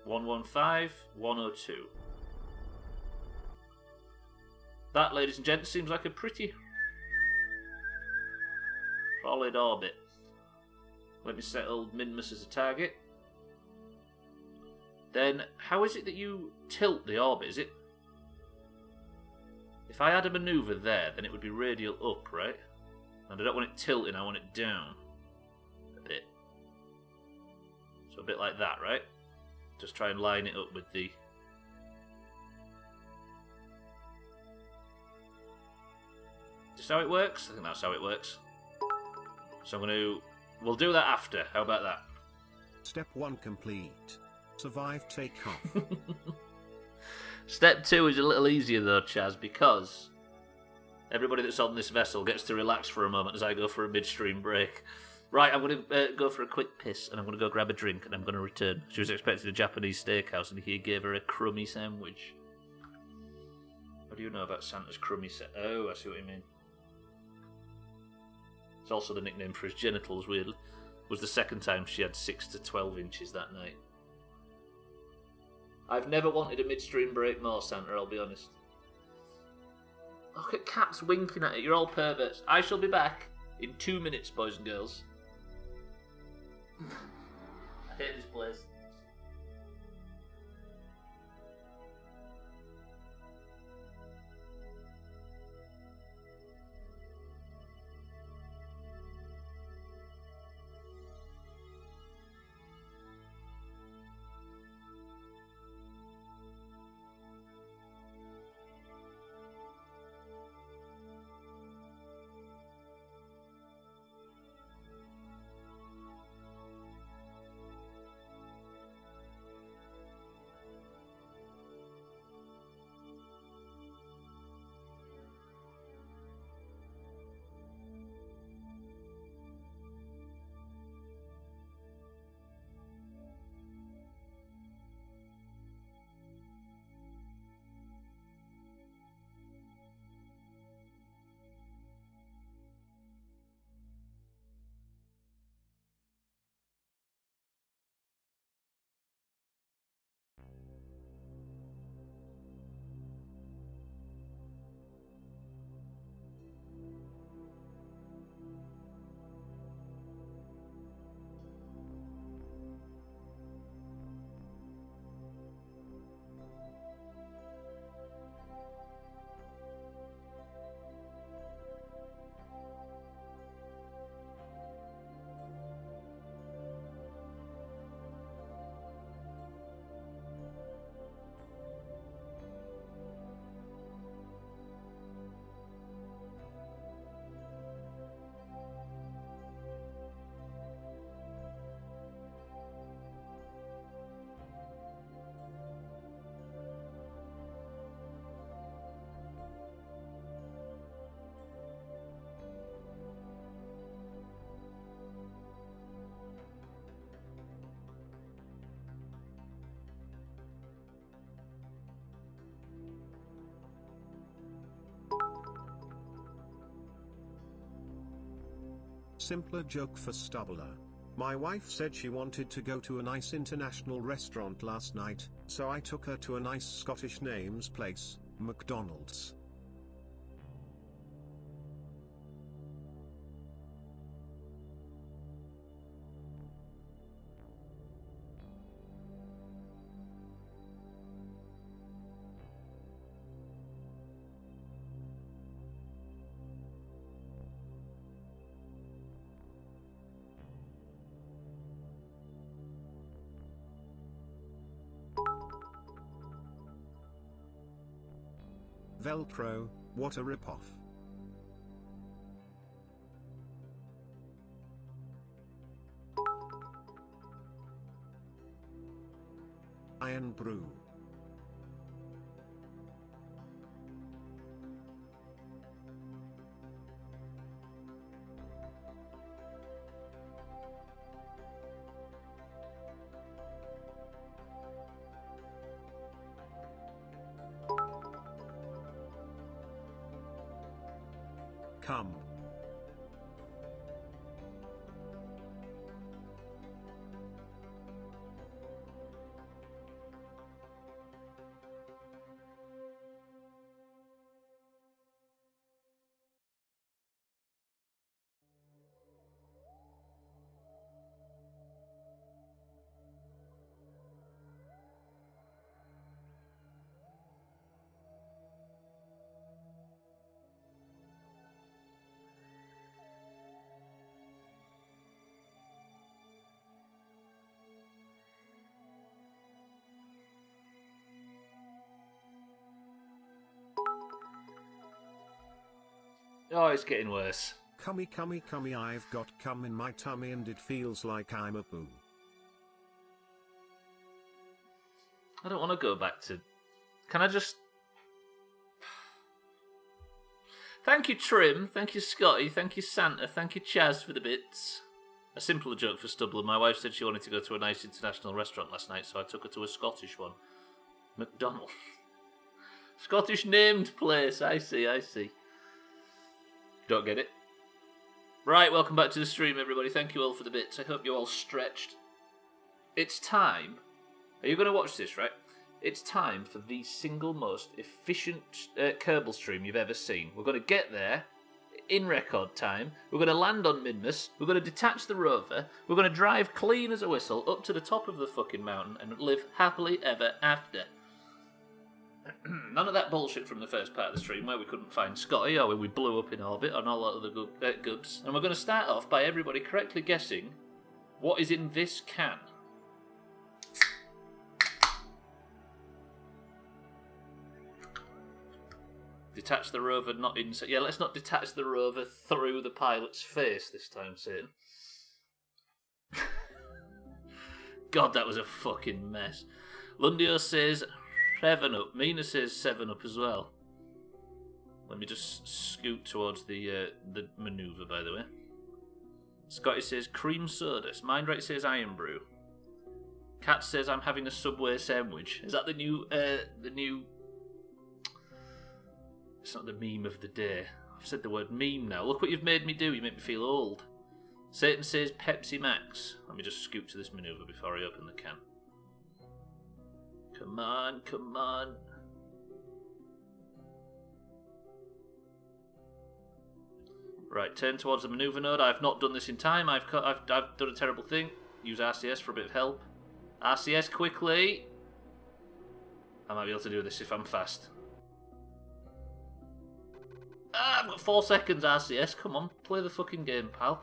115, 102. That, ladies and gents, seems like a pretty solid orbit. Let me set old Minmus as a target. Then, how is it that you tilt the orbit? Is it... If I had a manoeuvre there, then it would be radial up, right? And I don't want it tilting, I want it down. A bit. So a bit like that, right? Just try and line it up with the... Just how it works? I think that's how it works. So I'm going to... We'll do that after. How about that? Step 1 complete. Survive takeoff. Step 2 is a little easier though, Chaz, because everybody that's on this vessel gets to relax for a moment as I go for a midstream break. Right, I'm going to go for a quick piss, and I'm going to go grab a drink, and I'm going to return. She was expecting a Japanese steakhouse, and he gave her a crummy sandwich. What do you know about Santa's crummy sandwich? Oh, I see what you mean. It's also the nickname for his genitals, weirdly. It was the second time she had 6 to 12 inches that night. I've never wanted a midstream break more, Santa, I'll be honest. Look at cats winking at it, you're all perverts. I shall be back in 2 minutes, boys and girls. I hate this place. Simpler joke for Stubbler. My wife said she wanted to go to a nice international restaurant last night, so I took her to a nice Scottish names place, McDonald's. Velcro, what a ripoff. Iron Brew. Come. Oh, it's getting worse. Cummy, I've got cum in my tummy and it feels like I'm a poo. I don't want to go back to... Can I just... Thank you, Trim. Thank you, Scotty. Thank you, Santa. Thank you, Chaz, for the bits. A simpler joke for Stubbler. My wife said she wanted to go to a nice international restaurant last night, so I took her to a Scottish one. McDonald's. Scottish named place. I see. Don't get it. Right, welcome back to the stream, everybody. Thank you all for the bits. I hope you're all stretched. It's time. Are you going to watch this, right? It's time for the single most efficient Kerbal stream you've ever seen. We're going to get there in record time. We're going to land on Minmus. We're going to detach the rover. We're going to drive clean as a whistle up to the top of the fucking mountain and live happily ever after. None of that bullshit from the first part of the stream where we couldn't find Scotty or where we blew up in orbit and all that other goods. And we're going to start off by everybody correctly guessing what is in this can. Detach the rover, not inside. Yeah, let's not detach the rover through the pilot's face this time, Satan. God, that was a fucking mess. Lundio says 7 up. Mina says 7 up as well. Let me just scoot towards the manoeuvre, by the way. Scotty says cream soda. Mindright says iron brew. Cat says I'm having a Subway sandwich. Is that the new? It's not the meme of the day. I've said the word meme now. Look what you've made me do. You make me feel old. Satan says Pepsi Max. Let me just scoot to this manoeuvre before I open the can. Come on. Right, turn towards the manoeuvre node. I've not done this in time. I've done a terrible thing. Use RCS for a bit of help. RCS quickly. I might be able to do this if I'm fast. I've got 4 seconds, RCS. Come on, play the fucking game, pal.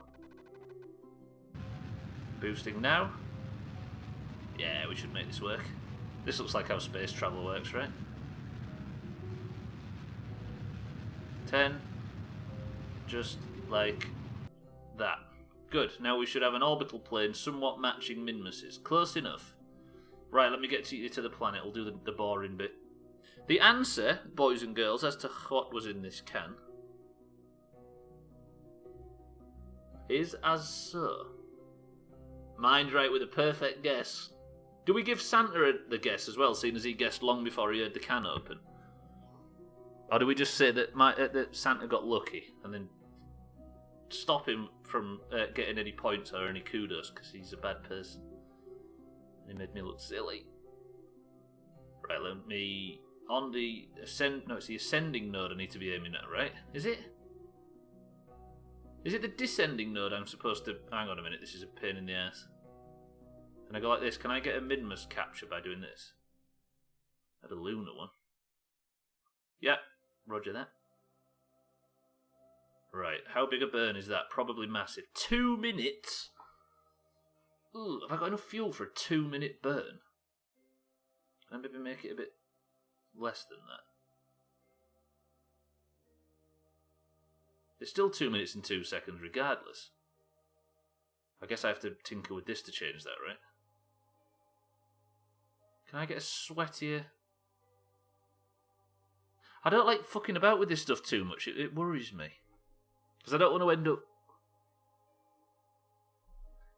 Boosting now. Yeah, we should make this work. This looks like how space travel works, right? 10. Just like that. Good. Now we should have an orbital plane somewhat matching Minmus's. Close enough. Right, let me get you to the planet. I'll do the boring bit. The answer, boys and girls, as to what was in this can is as so. Mind right with a perfect guess. Do we give Santa the guess as well, seeing as he guessed long before he heard the can open? Or do we just say that that Santa got lucky and then stop him from getting any points or any kudos because he's a bad person. He made me look silly. Right, let me... On the it's the ascending node I need to be aiming at, right? Is it? Is it the descending node I'm supposed to... Hang on a minute, this is a pain in the ass. Can I go like this? Can I get a Minmus capture by doing this? I had a lunar one. Yep, roger that. Right, how big a burn is that? Probably massive. 2 minutes? Ooh, have I got enough fuel for a 2-minute burn? Can I maybe make it a bit less than that? It's still 2 minutes and 2 seconds regardless. I guess I have to tinker with this to change that, right? Can I get a sweatier... I don't like fucking about with this stuff too much. It worries me. Because I don't want to end up...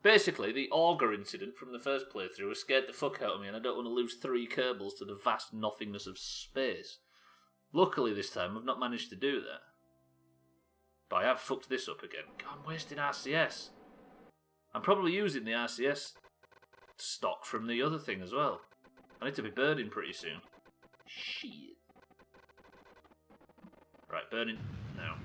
Basically, the auger incident from the first playthrough has scared the fuck out of me, and I don't want to lose 3 Kerbals to the vast nothingness of space. Luckily this time I've not managed to do that. But I have fucked this up again. God, I'm wasting RCS. I'm probably using the RCS stock from the other thing as well. I need to be burning pretty soon. Shit. Right, burning now.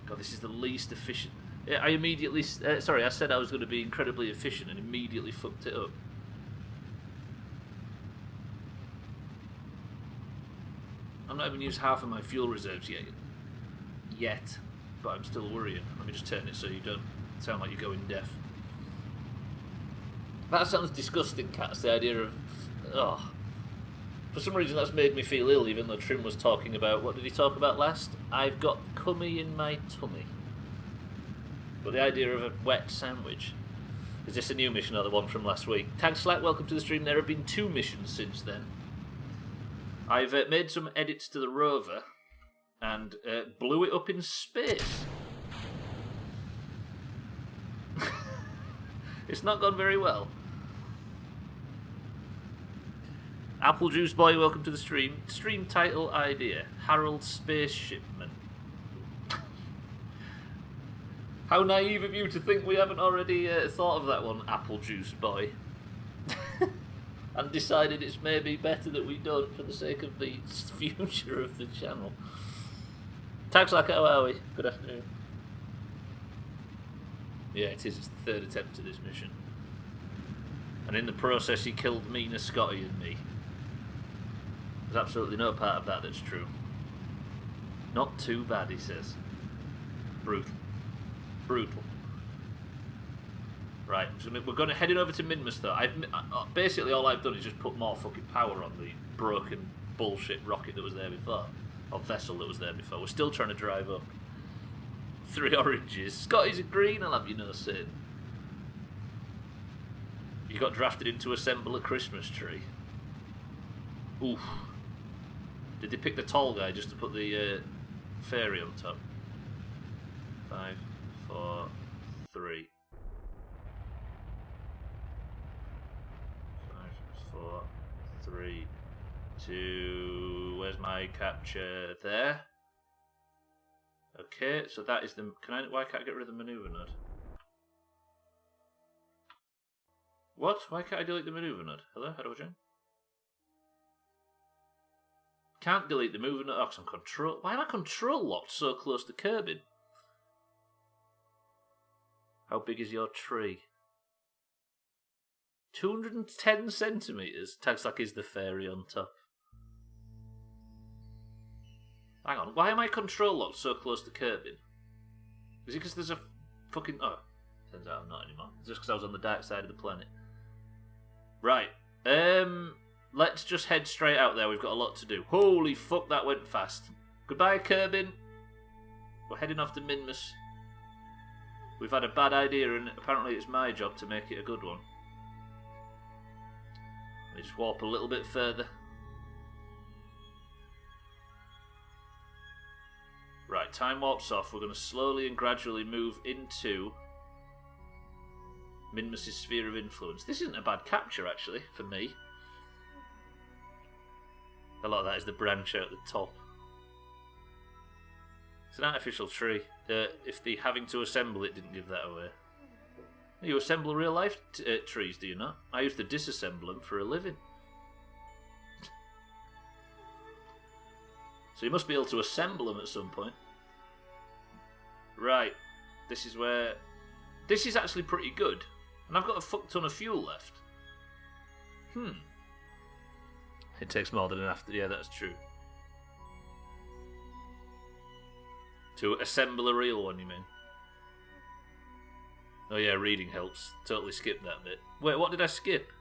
God, this is the least efficient. I immediately... sorry, I said I was going to be incredibly efficient and immediately fucked it up. I've not even used half of my fuel reserves yet. But I'm still worrying. Let me just turn it so you don't sound like you're going deaf. That sounds disgusting, Cats, the idea of... Oh. For some reason that's made me feel ill, even though Trim was talking about... What did he talk about last? I've got cummy in my tummy. But the idea of a wet sandwich. Is this a new mission or the one from last week? Tag Slack, welcome to the stream. There have been 2 missions since then. I've made some edits to the rover and blew it up in space. It's not gone very well. Apple Juice Boy, welcome to the stream. Stream title idea: Harold Spaceshipman. How naive of you to think we haven't already thought of that one, Apple Juice Boy. And decided it's maybe better that we don't for the sake of the future of the channel. Tags like, how are we? Good afternoon. Yeah, it is. It's the 3rd attempt at this mission. And in the process he killed Mina, Scotty and me. There's absolutely no part of that that's true. Not too bad, he says. Brutal. Brutal. Right, so we're going to head over to Minmus though. Basically all I've done is just put more fucking power on the broken bullshit rocket that was there before. Or vessel that was there before. We're still trying to drive up. 3 oranges. Scotty's a green, I'll have you no sin. You got drafted in to assemble a Christmas tree. Oof. Did they pick the tall guy just to put the fairy on top? 5, 4, 3. 5, 4, 3, 2. Where's my capture? There. Okay, so that is the... Why can't I get rid of the maneuver node? What? Why can't I delete the maneuver node? Hello? How do I join? Can't delete the maneuver node. Oh, 'cause I'm control... Why am I control locked so close to Kerbin? How big is your tree? 210 centimetres. Tags like is the fairy on top. Hang on, why am I control locked so close to Kerbin? Is it because there's a fucking... Oh, turns out I'm not anymore. It's just because I was on the dark side of the planet. Right, let's just head straight out there. We've got a lot to do. Holy fuck, that went fast. Goodbye, Kerbin. We're heading off to Minmus. We've had a bad idea, and apparently it's my job to make it a good one. Let me just warp a little bit further. Right, time warp's off. We're going to slowly and gradually move into Minmus' sphere of influence. This isn't a bad capture, actually, for me. A lot of that is the branch out the top. It's an artificial tree. If the having to assemble it didn't give that away. You assemble real life trees, do you not? I used to disassemble them for a living. So you must be able to assemble them at some point. Right. This is where... This is actually pretty good. And I've got a fuck ton of fuel left. It takes more than enough. Yeah, that's true. To assemble a real one, you mean? Oh yeah, reading helps. Totally skipped that bit. Wait, what did I skip?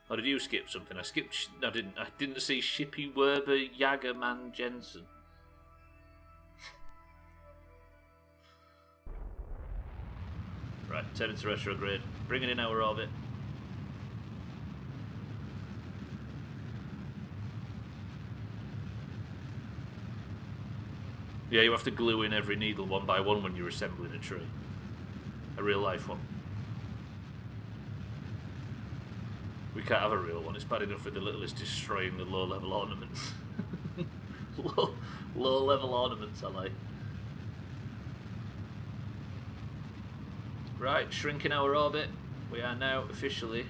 Or did you skip something? I skipped... I didn't see Shippy Werber Jagerman Jensen. Right, turn into retrograde. Bringing in our orbit. Yeah, you have to glue in every needle one by one when you're assembling a tree. A real life one. We can't have a real one. It's bad enough with the littlest destroying the low-level ornaments. Low-level ornaments, I like. Right, shrinking our orbit. We are now officially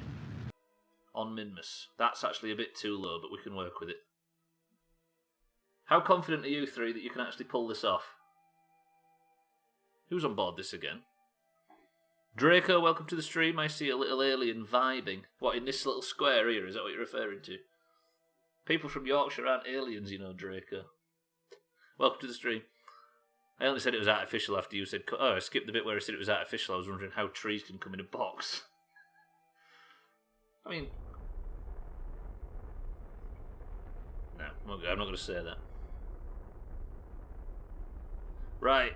on Minmus. That's actually a bit too low, but we can work with it. How confident are you three that you can actually pull this off? Who's on board this again? Draco, welcome to the stream. I see a little alien vibing. What, in this little square here? Is that what you're referring to? People from Yorkshire aren't aliens, you know, Draco. Welcome to the stream. I only said it was artificial after you said... Oh, I skipped the bit where I said it was artificial. I was wondering how trees can come in a box. I mean... No, I'm not going to say that. Right.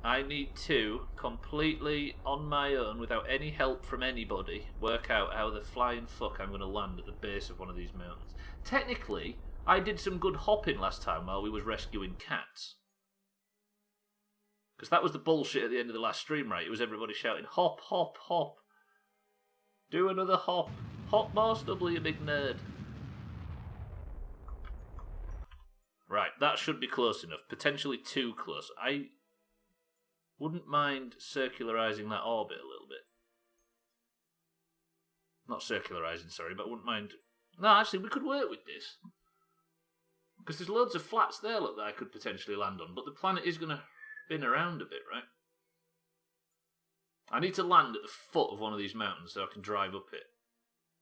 I need to, completely on my own, without any help from anybody, work out how the flying fuck I'm going to land at the base of one of these mountains. Technically, I did some good hopping last time while we was rescuing cats. Because that was the bullshit at the end of the last stream, right? It was everybody shouting, hop, hop, hop. Do another hop. Hop more, Stubbler, you big nerd. Right, that should be close enough. Potentially too close. I wouldn't mind circularising that orbit a little bit. Not circularising, sorry, but I wouldn't mind... No, actually, we could work with this. Because there's loads of flats there, look, that I could potentially land on. But the planet is going to spin around a bit, right? I need to land at the foot of one of these mountains so I can drive up it.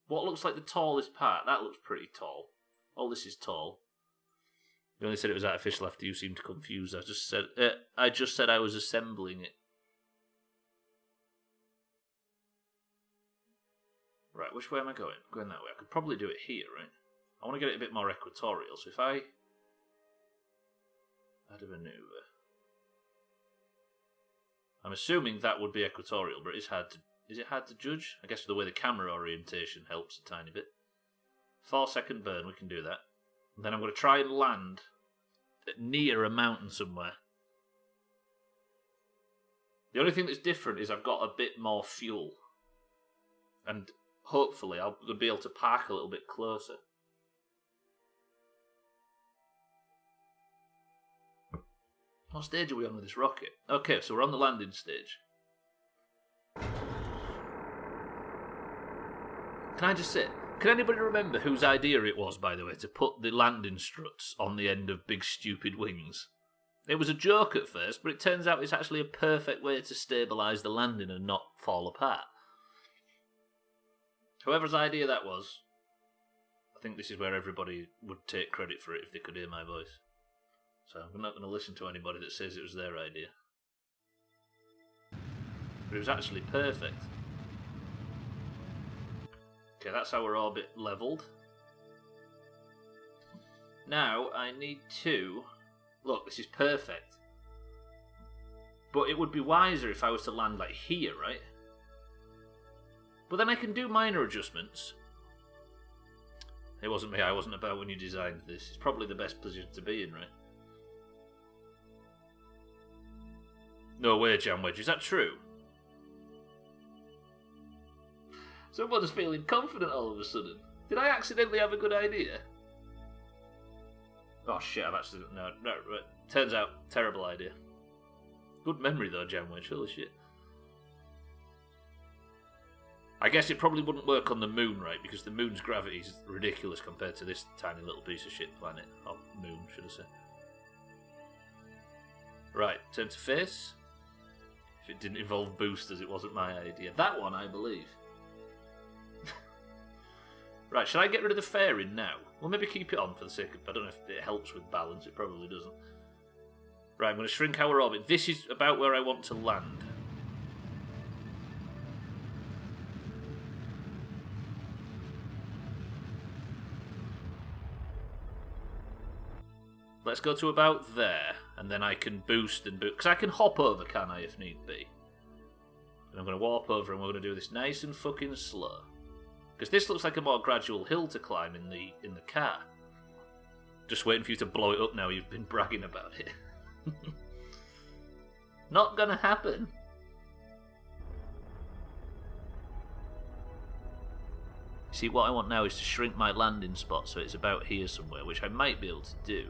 What looks like the tallest part? That looks pretty tall. All this is tall. You only said it was artificial after you seemed confused. I just said I was assembling it. Right, which way am I going? I'm going that way. I could probably do it here, right? I want to get it a bit more equatorial, so if I add a maneuver... I'm assuming that would be equatorial, but it's hard to... Is it hard to judge? I guess the way the camera orientation helps a tiny bit. 4-second burn, we can do that. And then I'm going to try and land near a mountain somewhere. The only thing that's different is I've got a bit more fuel. And hopefully I'll be able to park a little bit closer. What stage are we on with this rocket? Okay, so we're on the landing stage. Can I just say... Can anybody remember whose idea it was, by the way, to put the landing struts on the end of big stupid wings? It was a joke at first, but it turns out it's actually a perfect way to stabilise the landing and not fall apart. Whoever's idea that was, I think this is where everybody would take credit for it if they could hear my voice. So I'm not going to listen to anybody that says it was their idea. But it was actually perfect. Okay, that's our orbit levelled. Now, I need to... Look, this is perfect. But it would be wiser if I was to land, like, here, right? But then I can do minor adjustments. It wasn't me, I wasn't about when you designed this. It's probably the best position to be in, right? No way, Jam Wedge, is that true? Someone's feeling confident all of a sudden. Did I accidentally have a good idea? Oh shit, I've actually... No. Turns out, terrible idea. Good memory though, Jamwich, holy shit. I guess it probably wouldn't work on the moon, right? Because the moon's gravity is ridiculous compared to this tiny little piece of shit planet. Or moon, should I say. Right, turn to face. If it didn't involve boosters, it wasn't my idea. That one, I believe. Right, should I get rid of the fairing now? Well, maybe keep it on for the sake of... I don't know if it helps with balance. It probably doesn't. Right, I'm going to shrink our orbit. This is about where I want to land. Let's go to about there, and then I can boost and boost. Because I can hop over, can I, if need be? And I'm going to warp over, and we're going to do this nice and fucking slow. Because this looks like a more gradual hill to climb in the car. Just waiting for you to blow it up now you've been bragging about it. Not gonna happen. See, what I want now is to shrink my landing spot so it's about here somewhere, which I might be able to do.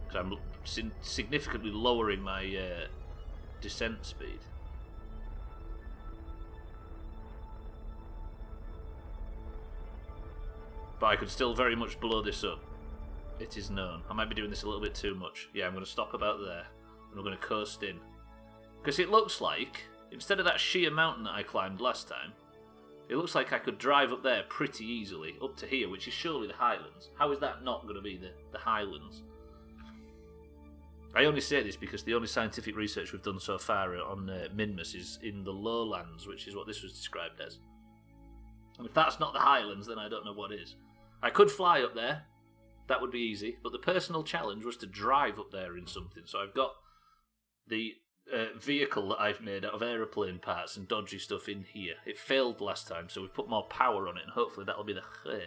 Because I'm significantly lowering my descent speed. But I could still very much blow this up. It is known. I might be doing this a little bit too much. Yeah, I'm going to stop about there. And we're going to coast in. Because it looks like, instead of that sheer mountain that I climbed last time, it looks like I could drive up there pretty easily, up to here, which is surely the Highlands. How is that not going to be the Highlands? I only say this because the only scientific research we've done so far on Minmus is in the lowlands, which is what this was described as. And if that's not the Highlands, then I don't know what is. I could fly up there. That would be easy. But the personal challenge was to drive up there in something. So I've got the vehicle that I've made out of aeroplane parts and dodgy stuff in here. It failed last time, so we've put more power on it, and hopefully that'll be the khay.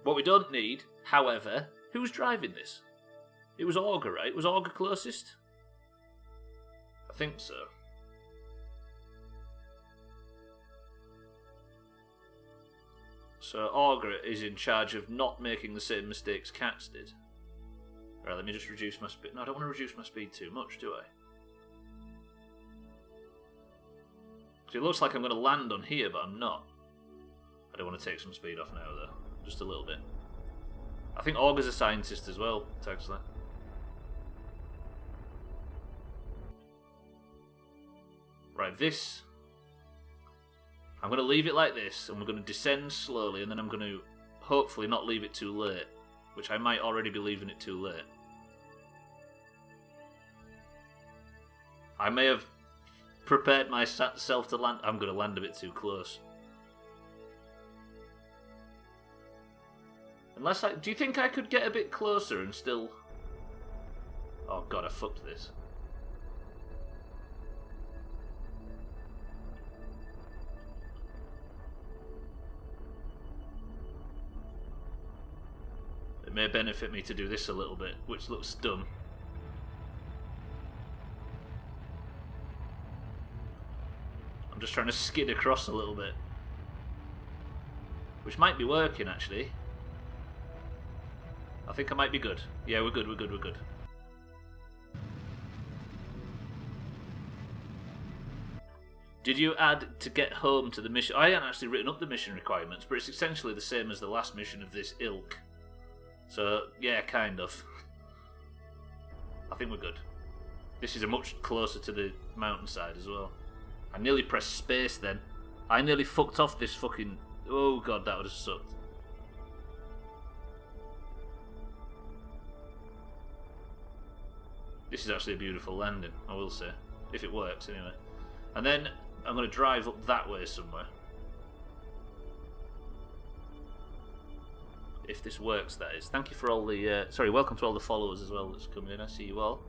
What we don't need, however, who's driving this? It was Augur, right? Was Augur closest? I think so. So Augur is in charge of not making the same mistakes Cats did. Right, let me just reduce my speed. No, I don't want to reduce my speed too much, do I? So it looks like I'm going to land on here, but I'm not. I don't want to take some speed off now, though. Just a little bit. I think Augur's a scientist as well, Taxler. Right, this... I'm going to leave it like this, and we're going to descend slowly, and then I'm going to hopefully not leave it too late, which I might already be leaving it too late. I may have prepared myself to land... I'm going to land a bit too close. Unless I... Do you think I could get a bit closer and still... Oh god, I fucked this. It may benefit me to do this a little bit, which looks dumb. I'm just trying to skid across a little bit. Which might be working, actually. I think I might be good. Yeah, we're good, we're good, we're good. Did you add to get home to the mission? I hadn't actually written up the mission requirements, but it's essentially the same as the last mission of this ilk. So, yeah, kind of. I think we're good. This is a much closer to the mountainside as well. I nearly pressed space then. I nearly fucked off this fucking... Oh god, that would have sucked. This is actually a beautiful landing, I will say. If it works, anyway. And then I'm going to drive up that way somewhere. If this works, that is. Thank you for all the... sorry, welcome to all the followers as well that's coming in. I see you all.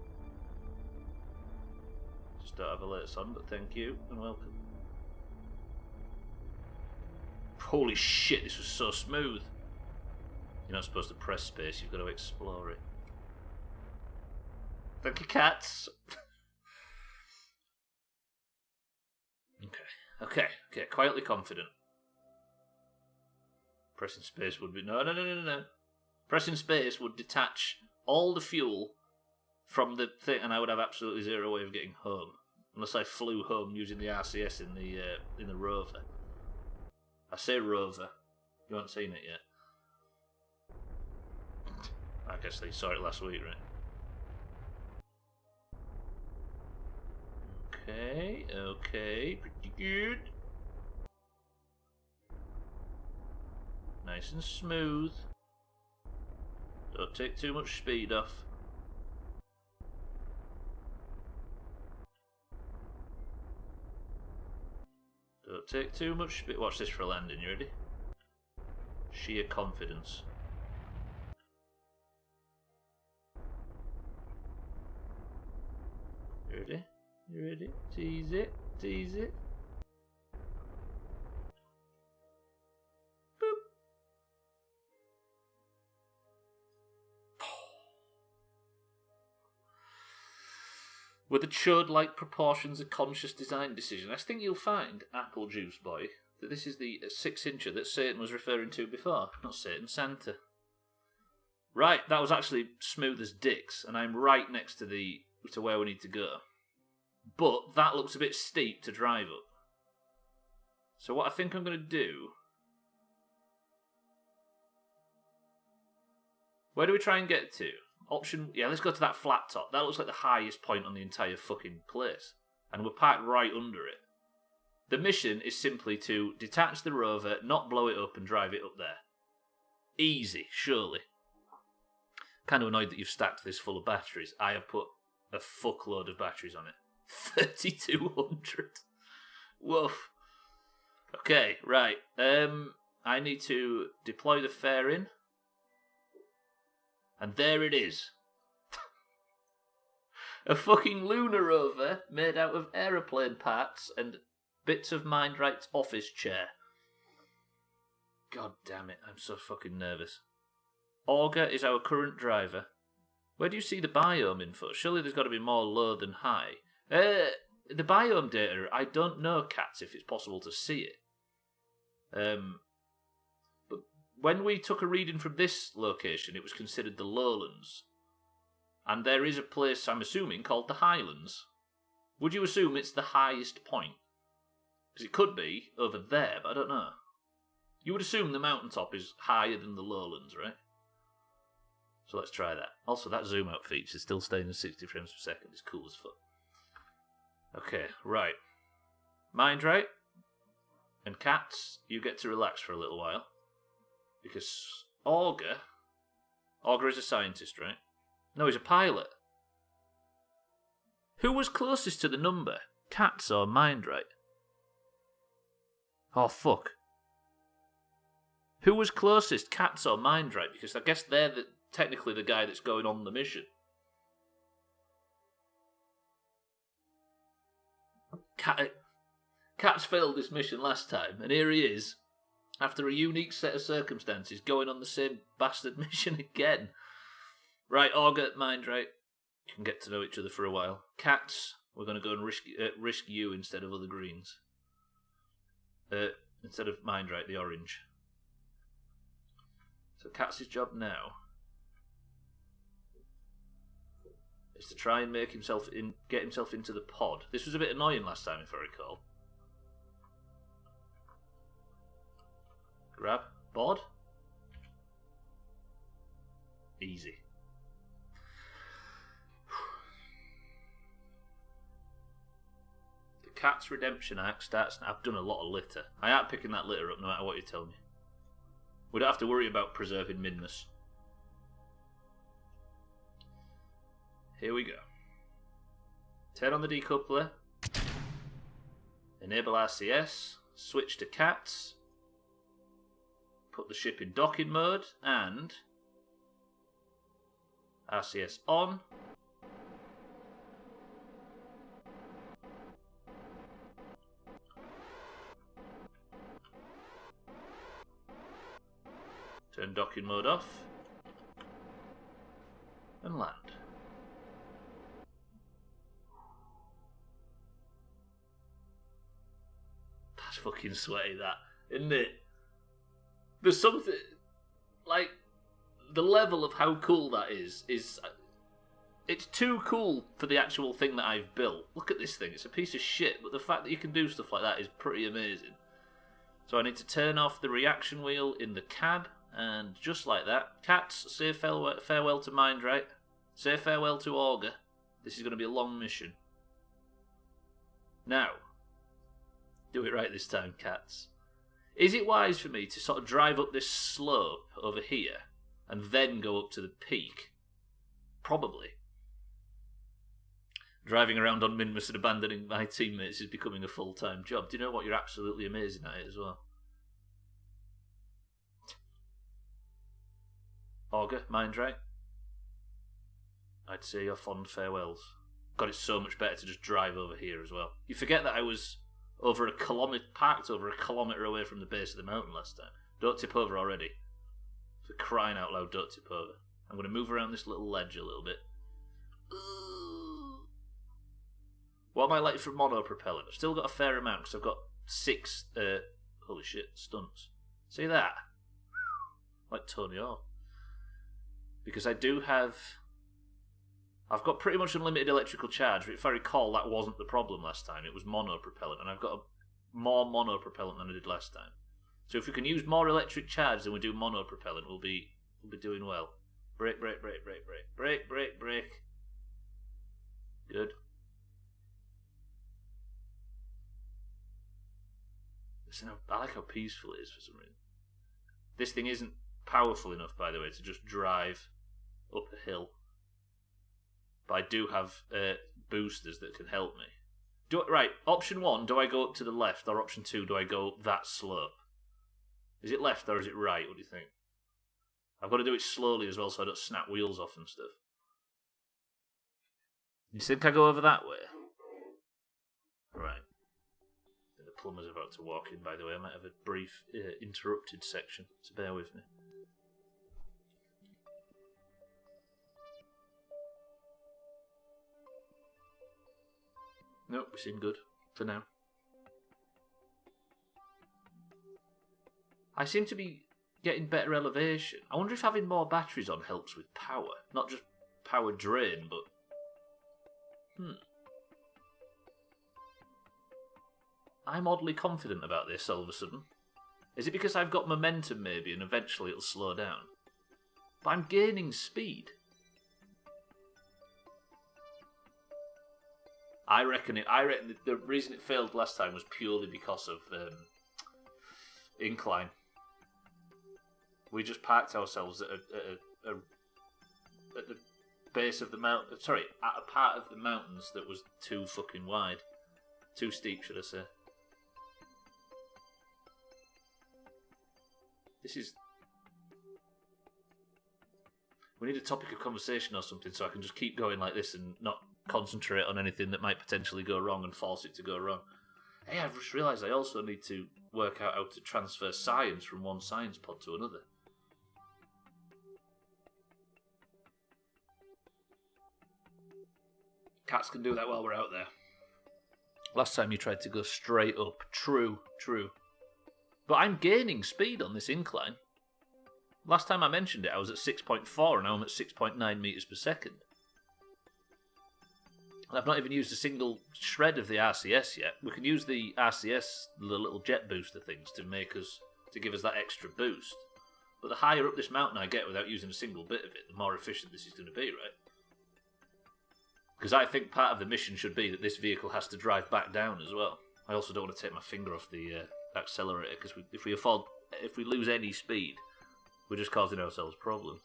Just don't have alerts on, but thank you and welcome. Holy shit, this was so smooth. You're not supposed to press space, you've got to explore it. Thank you, cats. Okay, quietly confident. Pressing space would be... No. Pressing space would detach all the fuel from the thing, and I would have absolutely zero way of getting home unless I flew home using the RCS in the rover. I say rover. You haven't seen it yet. I guess they saw it last week, right? Okay, pretty good. Nice and smooth. Don't take too much speed off. Don't take too much speed. Watch this for a landing, you ready? Sheer confidence. You ready? You ready? Tease it, tease it. Boop. With the chode-like proportions a conscious design decision, I think you'll find, Apple Juice Boy, that this is the 6-incher that Satan was referring to before. Not Satan, Santa. Right, that was actually smooth as dicks, and I'm right next to where we need to go. But that looks a bit steep to drive up. So what I think I'm going to do... Where do we try and get to? Option... Yeah, let's go to that flat top. That looks like the highest point on the entire fucking place. And we're parked right under it. The mission is simply to detach the rover, not blow it up, and drive it up there. Easy, surely. Kind of annoyed that you've stacked this full of batteries. I have put a fuckload of batteries on it. 3,200. Woof. Okay, right. I need to deploy the fairing. And there it is. A fucking lunar rover made out of aeroplane parts and bits of Mindright's office chair. God damn it, I'm so fucking nervous. Augur is our current driver. Where do you see the biome info? Surely there's got to be more low than high. The biome data, I don't know, Cats, if it's possible to see it. But when we took a reading from this location, it was considered the lowlands. And there is a place, I'm assuming, called the Highlands. Would you assume it's the highest point? Because it could be over there, but I don't know. You would assume the mountaintop is higher than the lowlands, right? So let's try that. Also, that zoom out feature is still staying at 60 frames per second. It's cool as fuck. Okay, right. Mindright and Cats, you get to relax for a little while. Because Augur is a scientist, right? No, he's a pilot. Who was closest to the number? Cats or Mindright? Oh, fuck. Who was closest, Cats or Mindright? Because I guess they're technically the guy that's going on the mission. Cats failed this mission last time, and here he is, after a unique set of circumstances, going on the same bastard mission again. Right, Augur, Mindright, you can get to know each other for a while. Cats, we're going to go and risk you instead of other greens. Instead of Mindright, the orange. So Cats' job now is to try and get himself into the pod. This was a bit annoying last time, if I recall. Grab, bod. Easy. The Cat's redemption arc starts. I've done a lot of litter. I aren't picking that litter up no matter what you tell me. We don't have to worry about preserving midness. Here we go. Turn on the decoupler. Enable RCS. Switch to Cats. Put the ship in docking mode. And RCS on. Turn docking mode off. And land. That's fucking sweaty, that, isn't it? There's something, like, the level of how cool that is it's too cool for the actual thing that I've built. Look at this thing. It's a piece of shit, but the fact that you can do stuff like that is pretty amazing. So I need to turn off the reaction wheel in the cab, and just like that, cats, say farewell to Mindrite, say farewell to Augur. This is going to be a long mission. Now, do it right this time, cats. Is it wise for me to sort of drive up this slope over here and then go up to the peak? Probably. Driving around on Minmus and abandoning my teammates is becoming a full-time job. Do you know what? You're absolutely amazing at it as well. Augur, Mindrite, I'd say your fond farewells. God, it's so much better to just drive over here as well. You forget that I was parked over a kilometre away from the base of the mountain last time. Don't tip over already. For crying out loud, don't tip over. I'm going to move around this little ledge a little bit. What am I like for mono propellant? I've still got a fair amount because I've got 6, holy shit, stunts. See that? Like Tony Hawk. Because I do have... I've got pretty much unlimited electrical charge, but if I recall, that wasn't the problem last time. It was mono propellant, and I've got more mono propellant than I did last time. So if we can use more electric charge than we do mono propellant, we'll be doing well. Brake, brake, brake, brake, brake, brake, brake, brake. Good. Listen, I like how peaceful it is for some reason. This thing isn't powerful enough, by the way, to just drive up a hill. But I do have boosters that can help me. Right, option 1, do I go up to the left? Or option 2, do I go up that slope? Is it left or is it right? What do you think? I've got to do it slowly as well so I don't snap wheels off and stuff. You think I go over that way? Right. The plumber's about to walk in, by the way. I might have a brief interrupted section, so bear with me. Nope, we seem good for now. I seem to be getting better elevation. I wonder if having more batteries on helps with power. Not just power drain, but... I'm oddly confident about this all of a sudden. Is it because I've got momentum maybe and eventually it'll slow down? But I'm gaining speed. I reckon the reason it failed last time was purely because of incline. We just parked ourselves at the base of the mountain. Sorry, at a part of the mountains that was too fucking wide, too steep, should I say? This is. We need a topic of conversation or something so I can just keep going like this and not concentrate on anything that might potentially go wrong and force it to go wrong. Hey, I've just realised I also need to work out how to transfer science from one science pod to another. Cats can do that while we're out there. Last time you tried to go straight up. True. But I'm gaining speed on this incline. Last time I mentioned it, I was at 6.4 and now I'm at 6.9 metres per second. And I've not even used a single shred of the RCS yet. We can use the RCS, the little jet booster things, to give us that extra boost. But the higher up this mountain I get without using a single bit of it, the more efficient this is going to be, right? Because I think part of the mission should be that this vehicle has to drive back down as well. I also don't want to take my finger off the accelerator, because if we lose any speed, we're just causing ourselves problems.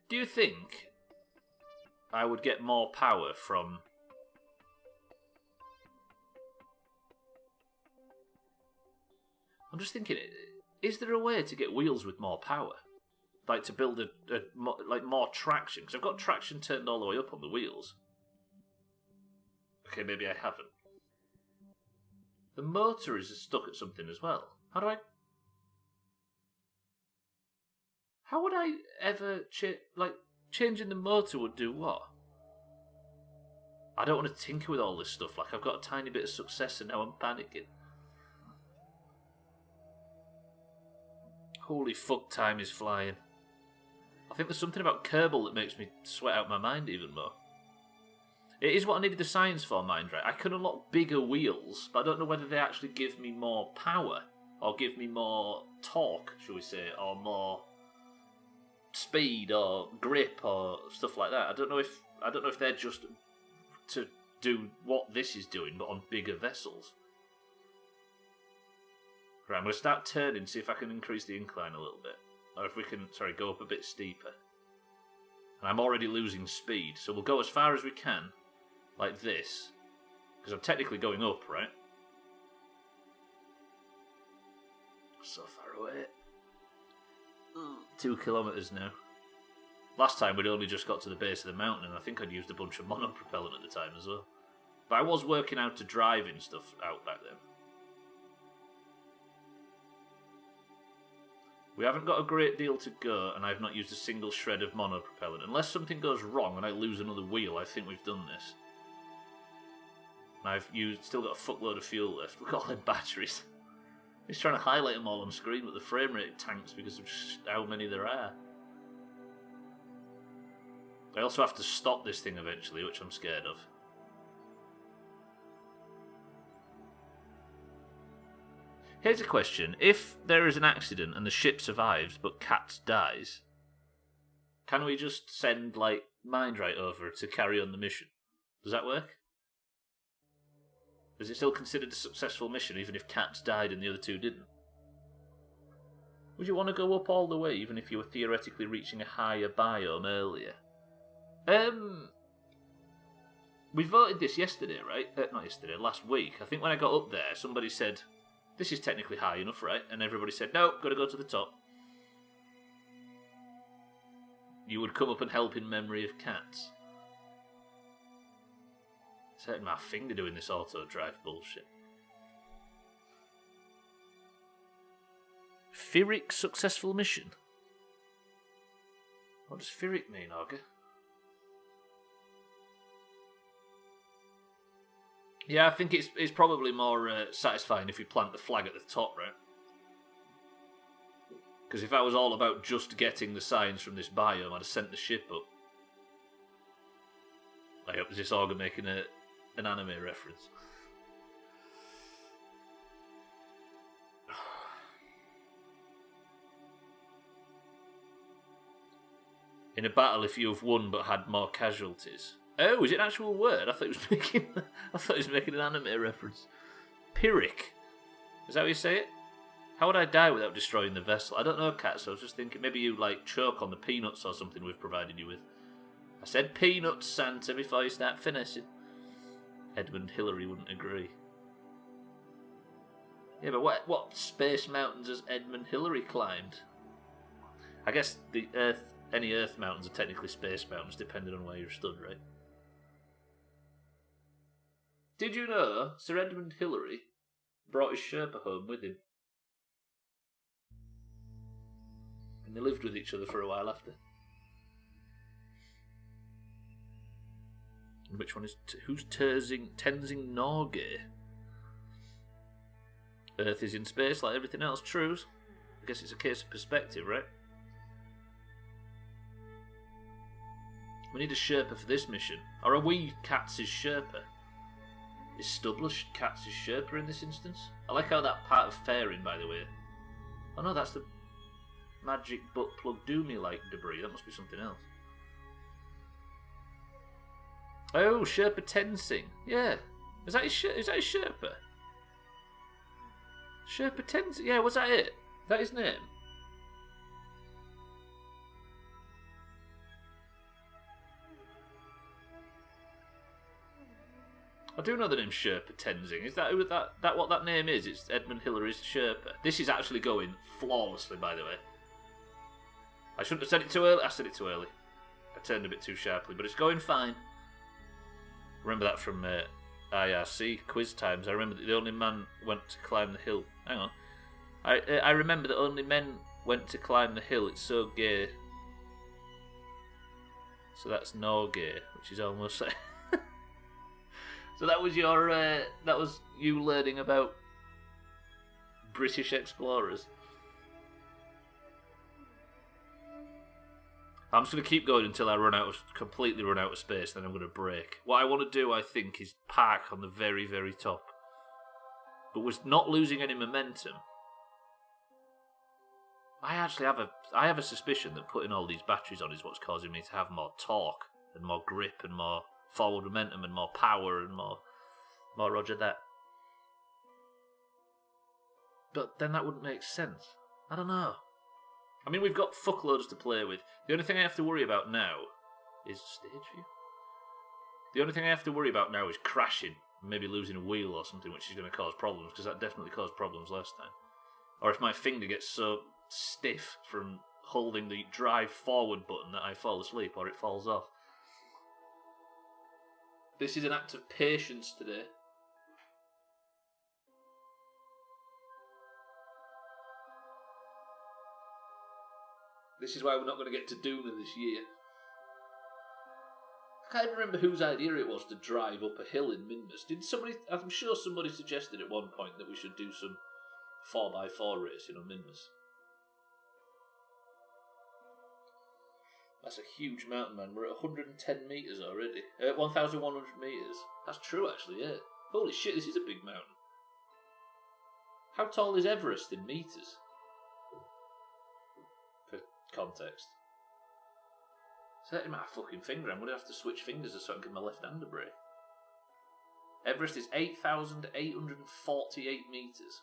Do you think I would get more power from... I'm just thinking, is there a way to get wheels with more power? Like to build more traction? Because I've got traction turned all the way up on the wheels. Okay, maybe I haven't. The motor is stuck at something as well. How would I ever changing the motor would do what? I don't want to tinker with all this stuff. Like, I've got a tiny bit of success and now I'm panicking. Holy fuck, time is flying. I think there's something about Kerbal that makes me sweat out my mind even more. It is what I needed the science for, mind, right? I can unlock bigger wheels, but I don't know whether they actually give me more power, or give me more torque, shall we say, or more speed, or grip, or stuff like that. I don't know if they're just to do what this is doing, but on bigger vessels. Right, I'm going to start turning, see if I can increase the incline a little bit. Or if we can, go up a bit steeper. And I'm already losing speed, so we'll go as far as we can, like this. Because I'm technically going up, right? So far away. 2 kilometres now. Last time we'd only just got to the base of the mountain, and I think I'd used a bunch of monopropellant at the time as well. But I was working out to driving stuff out back then. We haven't got a great deal to go, and I've not used a single shred of monopropellant. Unless something goes wrong and I lose another wheel, I think we've done this. And I've still got a fuckload of fuel left. Look at all them batteries. He's trying to highlight them all on screen, but the frame rate tanks because of just how many there are. I also have to stop this thing eventually, which I'm scared of. Here's a question. If there is an accident and the ship survives but Cat dies, can we just send, like, Mindright over to carry on the mission? Does that work? Is it still considered a successful mission even if Cat died and the other two didn't? Would you want to go up all the way even if you were theoretically reaching a higher biome earlier? We voted this yesterday, right? Not yesterday, last week. I think when I got up there, somebody said, this is technically high enough, right? And everybody said, no, got to go to the top. You would come up and help in memory of Cats. It's hurting my finger doing this auto-drive bullshit. Pyrrhic successful mission? What does Pyrrhic mean, Auger? Yeah, I think it's probably more satisfying if you plant the flag at the top, right? Because if I was all about just getting the signs from this biome, I'd have sent the ship up. I hope this Auger making an anime reference. In a battle, if you have won but had more casualties. Oh, is it an actual word? I thought he was making an anime reference. Pyrrhic. Is that how you say it? How would I die without destroying the vessel? I don't know, Cat, so I was just thinking maybe you, like, choke on the peanuts or something we've provided you with. I said peanuts, Santa, before you start finishing. Edmund Hillary wouldn't agree. Yeah, but what space mountains has Edmund Hillary climbed? I guess any Earth mountains are technically space mountains, depending on where you're stood, right? Did you know Sir Edmund Hillary brought his Sherpa home with him? And they lived with each other for a while after. And which one is... who's Tenzing Norgay? Earth is in space like everything else, true. I guess it's a case of perspective, right? We need a Sherpa for this mission. Or are we Cats' Sherpa? Is Stubbler Cats' Sherpa in this instance? I like how that part of fairing, by the way. Oh no, that's the magic butt plug doomy-like debris. That must be something else. Oh, Sherpa Tenzing. Yeah. Is that his Sherpa? Sherpa Tenzing. Yeah, was that it? Is that his name? I do know the name Sherpa Tenzing. Is that what that name is? It's Edmund Hillary's Sherpa. This is actually going flawlessly, by the way. I shouldn't have said it too early. I said it too early. I turned a bit too sharply, but it's going fine. Remember that from IRC quiz times. I remember that the only man went to climb the hill. Hang on. I remember that only men went to climb the hill. It's so gay. So that's no gay, which is almost like... So that was your that was you learning about British explorers. I'm just going to keep going until I completely run out of space, then I'm going to break. What I want to do, I think, is park on the very, very top. But we're not losing any momentum. I have a suspicion that putting all these batteries on is what's causing me to have more torque and more grip and more forward momentum and more power and more Roger that. But then that wouldn't make sense. I don't know. I mean, we've got fuckloads to play with. The only thing I have to worry about now is stage view. The only thing I have to worry about now is crashing, maybe losing a wheel or something, which is going to cause problems, because that definitely caused problems last time. Or if my finger gets so stiff from holding the drive forward button that I fall asleep, or it falls off. This is an act of patience today. This is why we're not going to get to Doomhaus this year. I can't even remember whose idea it was to drive up a hill in Minmus. I'm sure somebody suggested at one point that we should do some 4x4 racing on Minmus. That's a huge mountain, man. We're at 110 metres already. 1,100 metres. That's true, actually, yeah. Holy shit, this is a big mountain. How tall is Everest in metres? For context. It's hurting my fucking finger. I'm going to have to switch fingers so I can give my left hand a break. Everest is 8,848 metres.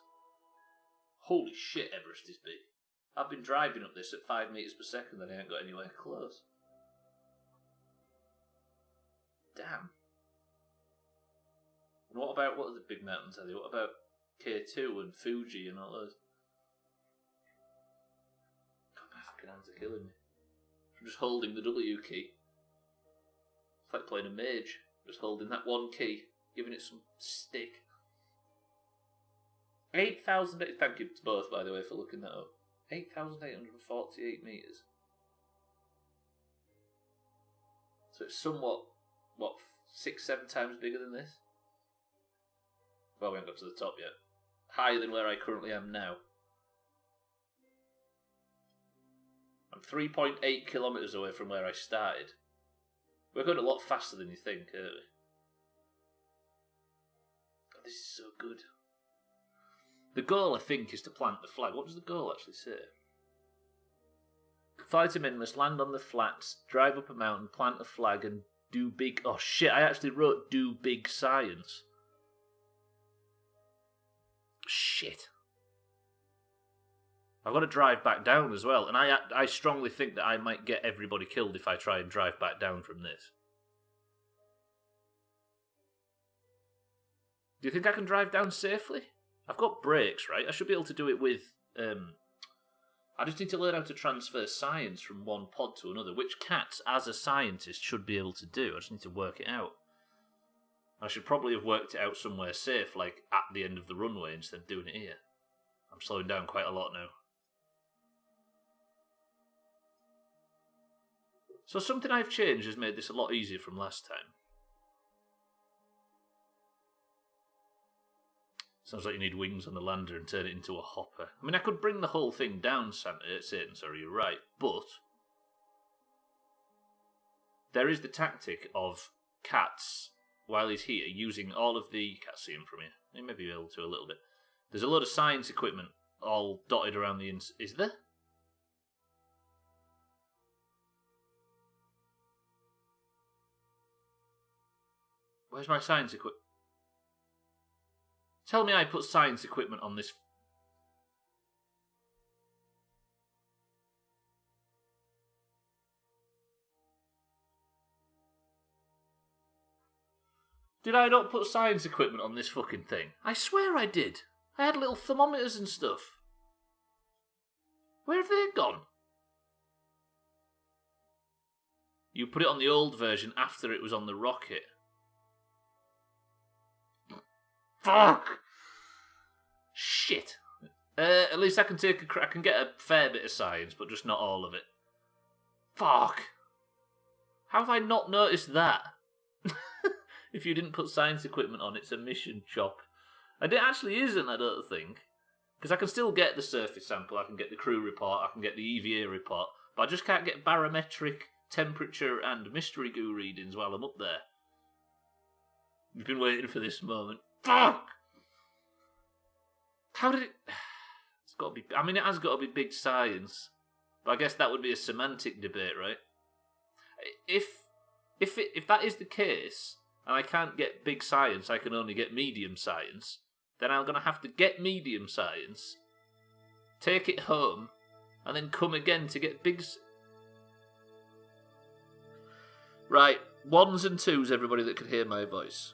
Holy shit, Everest is big. I've been driving up this at 5 metres per second and I ain't got anywhere close. Damn. And what are the big mountains are there? What about K2 and Fuji and all those? God, my fucking hands are killing me. I'm just holding the W key. It's like playing a mage. Just holding that one key, giving it some stick. 8,000... Thank you to both, by the way, for looking that up. 8,848 metres. So it's somewhat, 6-7 times bigger than this? Well, we haven't got to the top yet. Higher than where I currently am now. I'm 3.8 kilometres away from where I started. We're going a lot faster than you think, aren't we? God, this is so good. The goal, I think, is to plant the flag. What does the goal actually say? Fly to Minmus, land on the flats, drive up a mountain, plant a flag, and do big... Oh shit, I actually wrote do big science. Shit. I've got to drive back down as well, and I strongly think that I might get everybody killed if I try and drive back down from this. Do you think I can drive down safely? I've got brakes, right? I should be able to do it with... I just need to learn how to transfer science from one pod to another, which Cats, as a scientist, should be able to do. I just need to work it out. I should probably have worked it out somewhere safe, like at the end of the runway, instead of doing it here. I'm slowing down quite a lot now. So something I've changed has made this a lot easier from last time. Sounds like you need wings on the lander and turn it into a hopper. I mean, I could bring the whole thing down, Satan, sorry, you're right. But there is the tactic of Cats, while he's here, using all of the... Can't see him from here. He may be able to a little bit. There's a load of science equipment all dotted around the... Is there? Where's my science equipment? Tell me I put science equipment on this. Did I not put science equipment on this fucking thing? I swear I did. I had little thermometers and stuff. Where have they gone? You put it on the old version after it was on the rocket. Fuck! Shit. At least I can I can get a fair bit of science, but just not all of it. Fuck. How have I not noticed that? If you didn't put science equipment on, it's a mission chop. And it actually isn't, I don't think. Because I can still get the surface sample, I can get the crew report, I can get the EVA report, but I just can't get barometric temperature and mystery goo readings while I'm up there. We've been waiting for this moment. Fuck! How did it... It's got to be... I mean, it has got to be big science. But I guess that would be a semantic debate, right? If that is the case, and I can't get big science, I can only get medium science, then I'm going to have to get medium science, take it home, and then come again to get big... Right, 1s and 2s, everybody that can hear my voice.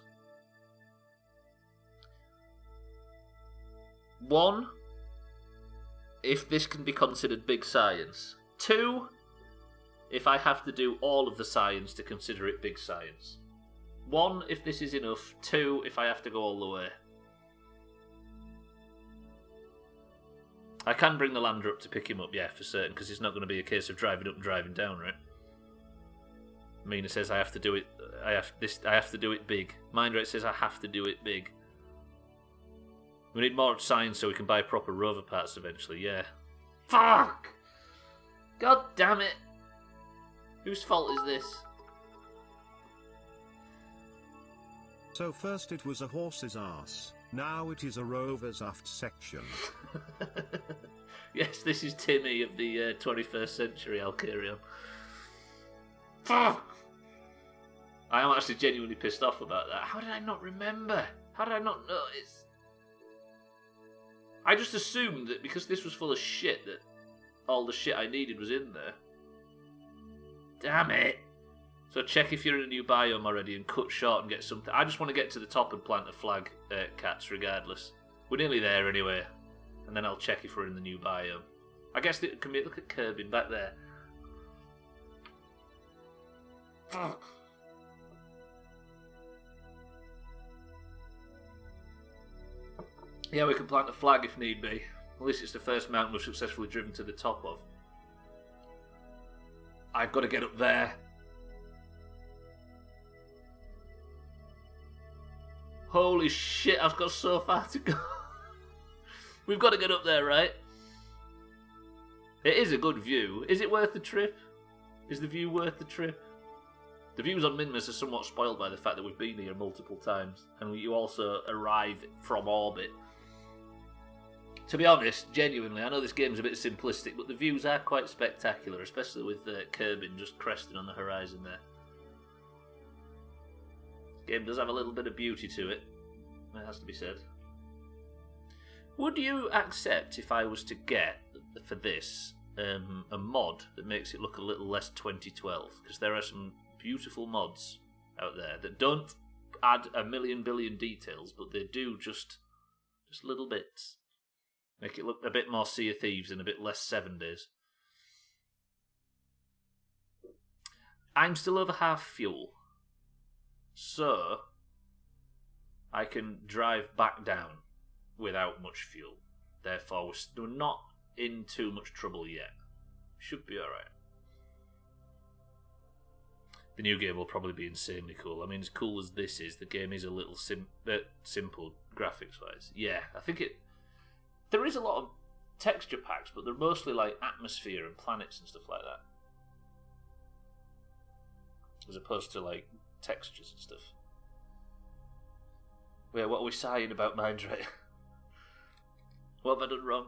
1, if this can be considered big science. 2, if I have to do all of the science to consider it big science. 1, if this is enough. 2, if I have to go all the way. I can bring the lander up to pick him up, yeah, for certain, because it's not going to be a case of driving up and driving down, right? Mina says I have to do it. I have to do it big. Mindrate says I have to do it big. We need more science so we can buy proper rover parts eventually. Yeah. Fuck! God damn it! Whose fault is this? So first it was a horse's ass. Now it is a rover's aft section. Yes, this is Timmy of the 21st century. I'll carry on. Fuck! I am actually genuinely pissed off about that. How did I not remember? How did I not notice? I just assumed that because this was full of shit that all the shit I needed was in there. Damn it! So check if you're in a new biome already and cut short and get something. I just want to get to the top and plant a flag, cats, regardless. We're nearly there anyway. And then I'll check if we're in the new biome. I guess it can be... Look at Kerbin back there. Fuck. Yeah, we can plant a flag if need be. At least it's the first mountain we've successfully driven to the top of. I've got to get up there. Holy shit, I've got so far to go. We've got to get up there, right? It is a good view. Is it worth the trip? Is the view worth the trip? The views on Minmus are somewhat spoiled by the fact that we've been here multiple times, and you also arrive from orbit. To be honest, genuinely, I know this game's a bit simplistic, but the views are quite spectacular, especially with Kerbin just cresting on the horizon there. The game does have a little bit of beauty to it, it has to be said. Would you accept if I was to get, for this, a mod that makes it look a little less 2012? Because there are some beautiful mods out there that don't add a million billion details, but they do just little bits. Make it look a bit more Sea of Thieves and a bit less 7 Days. I'm still over half fuel, so I can drive back down without much fuel. Therefore, we're not in too much trouble yet. Should be alright. The new game will probably be insanely cool. I mean, as cool as this is, the game is a little simple graphics-wise. Yeah, I think it... There is a lot of texture packs, but they're mostly like atmosphere and planets and stuff like that. As opposed to like textures and stuff. Wait, what are we sighing about, Mindrate? What have I done wrong?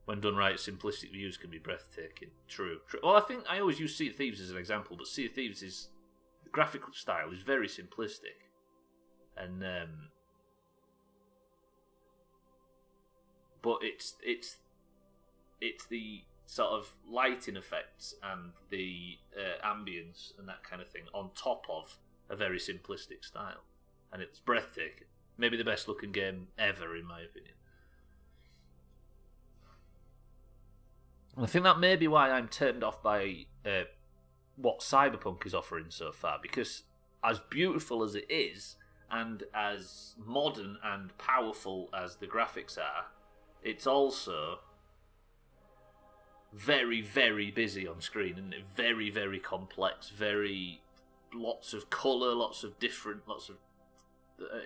When done right, simplistic views can be breathtaking. True. Well, I think I always use Sea of Thieves as an example, but Sea of Thieves is... The graphical style is very simplistic. And, but it's the sort of lighting effects and the ambience and that kind of thing on top of a very simplistic style. And it's breathtaking. Maybe the best looking game ever, in my opinion. I think that may be why I'm turned off by what Cyberpunk is offering so far, because as beautiful as it is, and as modern and powerful as the graphics are, it's also very, very busy on screen, and very, very complex, very lots of colour, lots of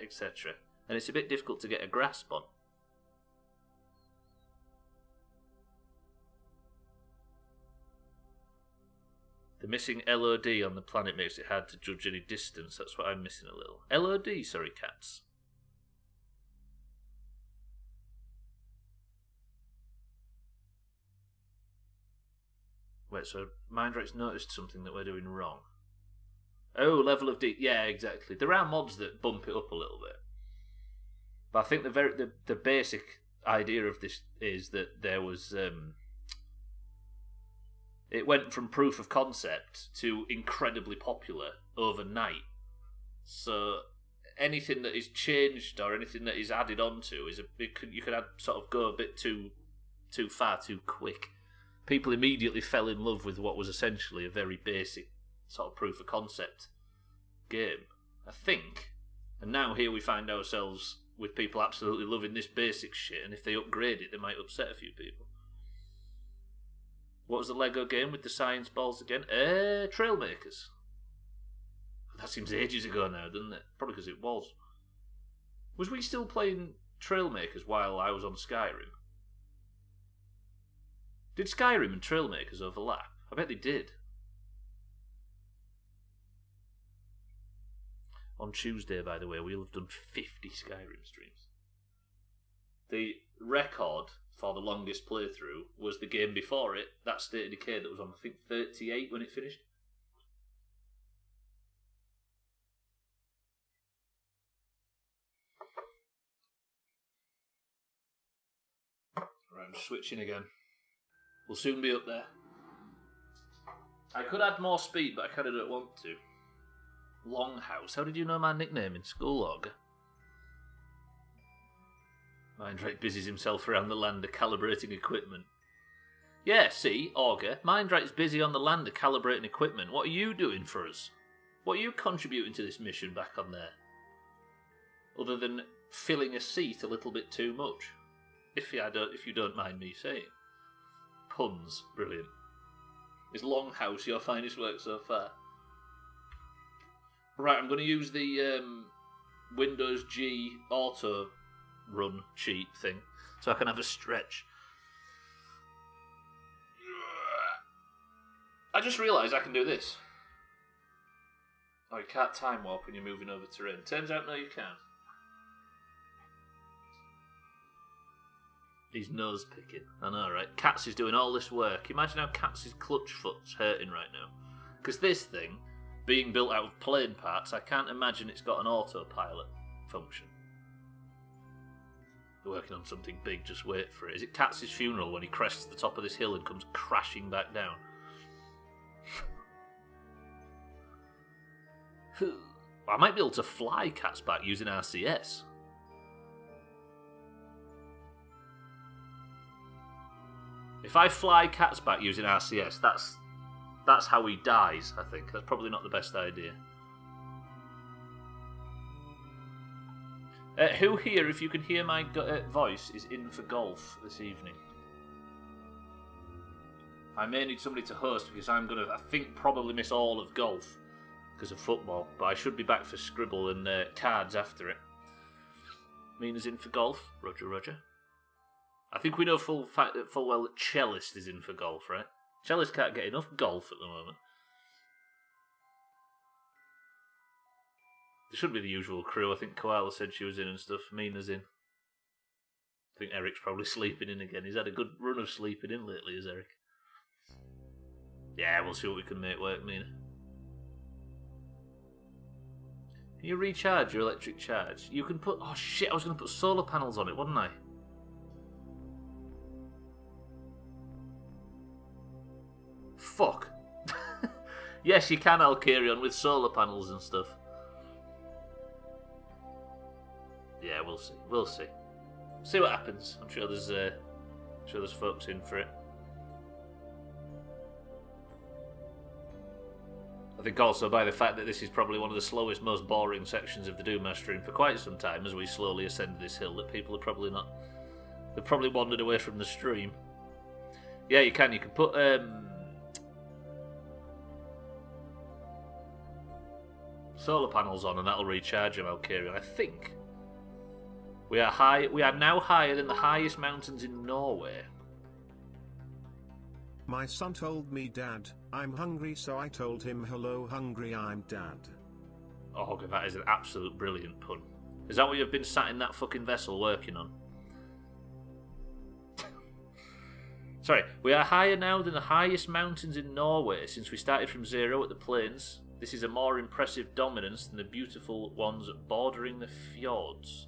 etc. And it's a bit difficult to get a grasp on. The missing LOD on the planet makes it hard to judge any distance. That's what I'm missing a little. LOD, sorry, cats. Wait, so Mindrake's noticed something that we're doing wrong. Oh, level of D. Yeah, exactly. There are mods that bump it up a little bit. But I think the basic idea of this is that there was... it went from proof of concept to incredibly popular overnight. So anything that is changed or anything that is added onto you could sort of go a bit too far too quick. People immediately fell in love with what was essentially a very basic sort of proof of concept game, I think. And now here we find ourselves with people absolutely loving this basic shit, and if they upgrade it, they might upset a few people. What was the Lego game with the science balls again? Trailmakers. That seems ages ago now, doesn't it? Probably because it was. Was we still playing Trailmakers while I was on Skyrim? Did Skyrim and Trailmakers overlap? I bet they did. On Tuesday, by the way, we'll have done 50 Skyrim streams. The record for the longest playthrough was the game before it, that State of Decay that was on, I think, 38 when it finished. Right, I'm switching again. We'll soon be up there. I could add more speed, but I kind of don't want to. Longhouse. How did you know my nickname in school, Auger? Mindrake busies himself around the lander calibrating equipment. Yeah, see, Auger, Mindrake's busy on the lander calibrating equipment. What are you doing for us? What are you contributing to this mission back on there? Other than filling a seat a little bit too much. If you don't mind me saying. Puns. Brilliant. Is Longhouse your finest work so far? Right, I'm going to use the Windows G auto run cheat thing so I can have a stretch. I just realised I can do this. Oh, you can't time warp when you're moving over terrain. Turns out, no, you can't. He's nose picking. I know, right? Cats is doing all this work. Imagine how Cats' clutch foot's hurting right now. Because this thing, being built out of plane parts, I can't imagine it's got an autopilot function. They're working on something big, just wait for it. Is it Cats' funeral when he crests the top of this hill and comes crashing back down? I might be able to fly Cats back using RCS. If I fly Cats back using RCS, that's how he dies, I think. That's probably not the best idea. Who here, if you can hear my voice, is in for golf this evening? I may need somebody to host because I'm going to, I think, probably miss all of golf because of football. But I should be back for Scribble and cards after it. Mina's in for golf. Roger, Roger. I think we know full well that Cellist is in for golf, right? Cellist can't get enough golf at the moment. There should be the usual crew. I think Koala said she was in and stuff. Mina's in. I think Eric's probably sleeping in again. He's had a good run of sleeping in lately, has Eric? Yeah, we'll see what we can make work, Mina. Can you recharge your electric charge? You can put... Oh shit, I was going to put solar panels on it, wasn't I? Fuck. Yes, you can, Alcarion, with solar panels and stuff. Yeah, we'll see. We'll see. See what happens. I'm sure there's folks in for it. I think also by the fact that this is probably one of the slowest, most boring sections of the Doomhaus stream for quite some time, as we slowly ascend this hill, that people are probably not. They've probably wandered away from the stream. Yeah, you can. You can put Solar panels on and that'll recharge them, I'll carry on. I think we are now higher than the highest mountains in Norway. My son told me, Dad, I'm hungry, so I told him, hello hungry, I'm Dad. Oh, okay, that is an absolute brilliant pun. Is that what you've been sat in that fucking vessel working on? Sorry, we are higher now than the highest mountains in Norway since we started from zero at the plains. This is a more impressive dominance than the beautiful ones bordering the fjords.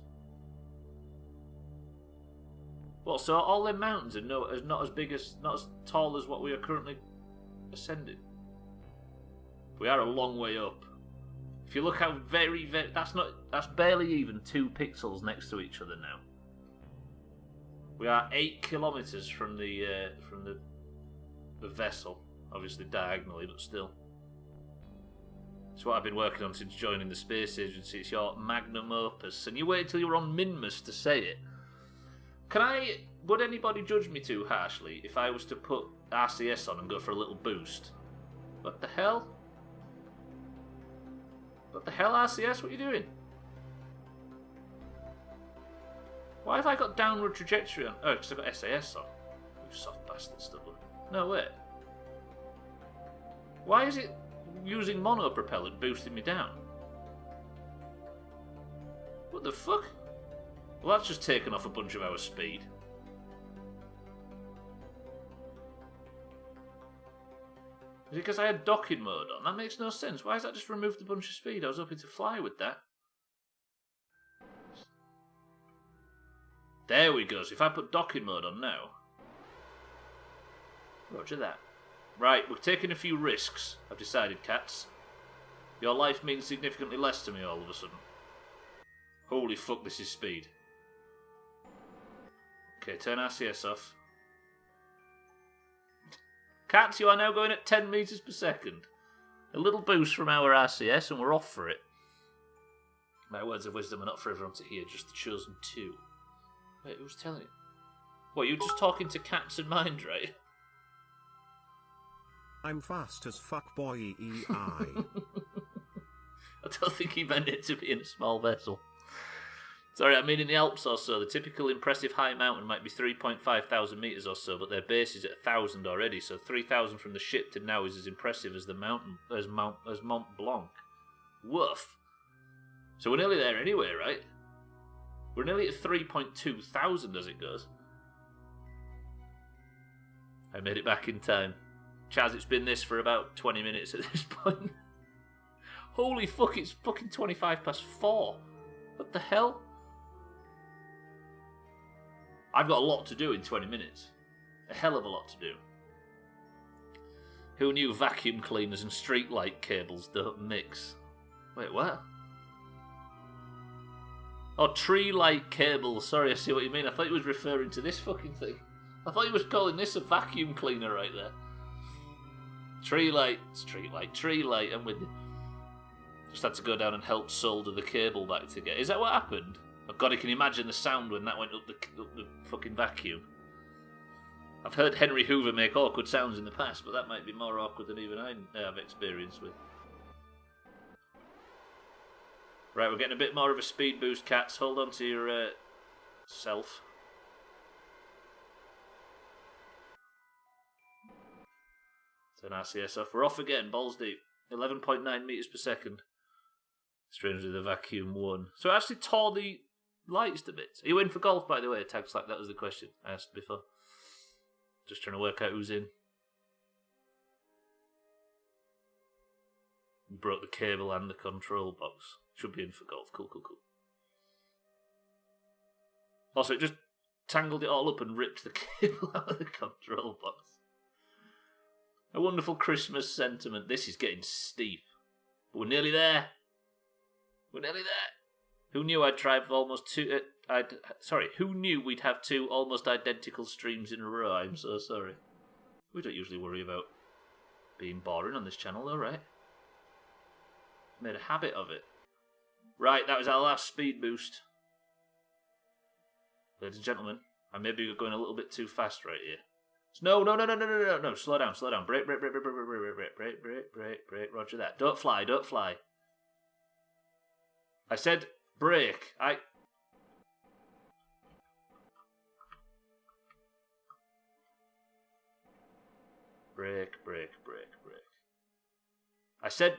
Well, so all them mountains are not as tall as what we are currently ascending. We are a long way up. If you look how very that's barely even 2 pixels next to each other now. We are 8 kilometers from the vessel, obviously diagonally, but still. It's what I've been working on since joining the space agency. It's your magnum opus, and you wait till you're on Minmus to say it. Would anybody judge me too harshly if I was to put RCS on and go for a little boost? What the hell? What the hell, RCS? What are you doing? Why have I got downward trajectory on? Oh, because I've got SAS on. You soft bastard, Stubbler. No, wait. Why is it using mono propellant boosting me down? What the fuck? Well, that's just taken off a bunch of our speed. Is it because I had docking mode on? That makes no sense. Why has that just removed a bunch of speed? I was hoping to fly with that. There we go. So if I put docking mode on now. Roger that. Right, we're taking a few risks, I've decided, cats. Your life means significantly less to me all of a sudden. Holy fuck, this is speed. Okay, turn RCS off. Cats, you are now going at 10 meters per second. A little boost from our RCS and we're off for it. My words of wisdom are not for everyone to hear, just the chosen 2. Wait, who's telling it? What, you're just talking to cats and mind, right? I'm fast as fuck, boy. I don't think he meant it to be in a small vessel. Sorry, I mean in the Alps or so. The typical impressive high mountain might be 3,500 metres or so, but their base is at 1,000 already, so 3,000 from the ship to now is as impressive as the mountain as Mont Blanc. Woof. So we're nearly there anyway, right? We're nearly at 3,200 as it goes. I made it back in time. Chaz, it's been this for about 20 minutes at this point. Holy fuck, it's fucking 4:25. What the hell? I've got a lot to do in 20 minutes. A hell of a lot to do. Who knew vacuum cleaners and streetlight cables don't mix? Wait, what? Oh, tree light cables. Sorry, I see what you mean. I thought he was referring to this fucking thing. I thought he was calling this a vacuum cleaner right there. Tree light, street light, tree light. I'm with you. Just had to go down and help solder the cable back together. Is that what happened? Oh god, I can imagine the sound when that went up the fucking vacuum. I've heard Henry Hoover make awkward sounds in the past, but that might be more awkward than even I have experience with. Right, we're getting a bit more of a speed boost, cats. Hold on to your self. Turn RCS off. We're off again, balls deep. 11.9 metres per second. Strangely, the vacuum won. So it actually tore the lights to bits. Are you in for golf, by the way? Tags like that was the question I asked before. Just trying to work out who's in. Broke the cable and the control box. Should be in for golf. Cool, cool, cool. Also, it just tangled it all up and ripped the cable out of the control box. A wonderful Christmas sentiment. This is getting steep. But we're nearly there. We're nearly there. Who knew I'd drive almost two... who knew we'd have 2 almost identical streams in a row? I'm so sorry. We don't usually worry about being boring on this channel, though, right? Made a habit of it. Right, that was our last speed boost. Ladies and gentlemen, I may be going a little bit too fast right here. No, slow down. Brake. Roger that. Don't fly. I said brake. Brake. I said...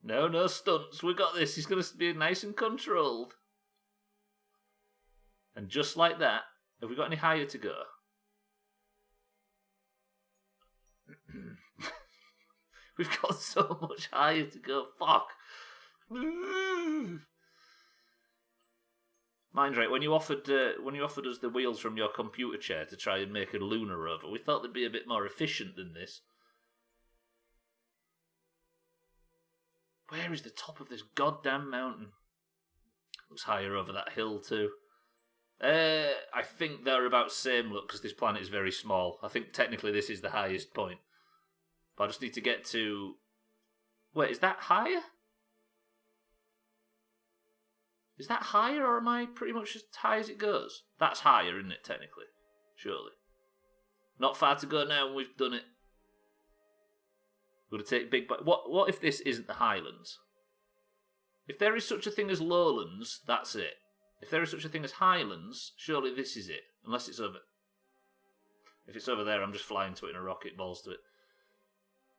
No stunts. We got this. He's going to be nice and controlled. And just like that, have we got any higher to go? We've got so much higher to go. Fuck. Mind right, when you offered us the wheels from your computer chair to try and make a lunar rover, we thought they'd be a bit more efficient than this. Where is the top of this goddamn mountain? Looks higher over that hill too. I think they're about same look because this planet is very small. I think technically this is the highest point. But I just need to get to... Wait, is that higher? Is that higher or am I pretty much as high as it goes? That's higher, isn't it, technically? Surely. Not far to go now and we've done it. We're going to take big... What if this isn't the Highlands? If there is such a thing as lowlands, that's it. If there is such a thing as highlands, surely this is it. Unless it's over... If it's over there, I'm just flying to it in a rocket, balls to it.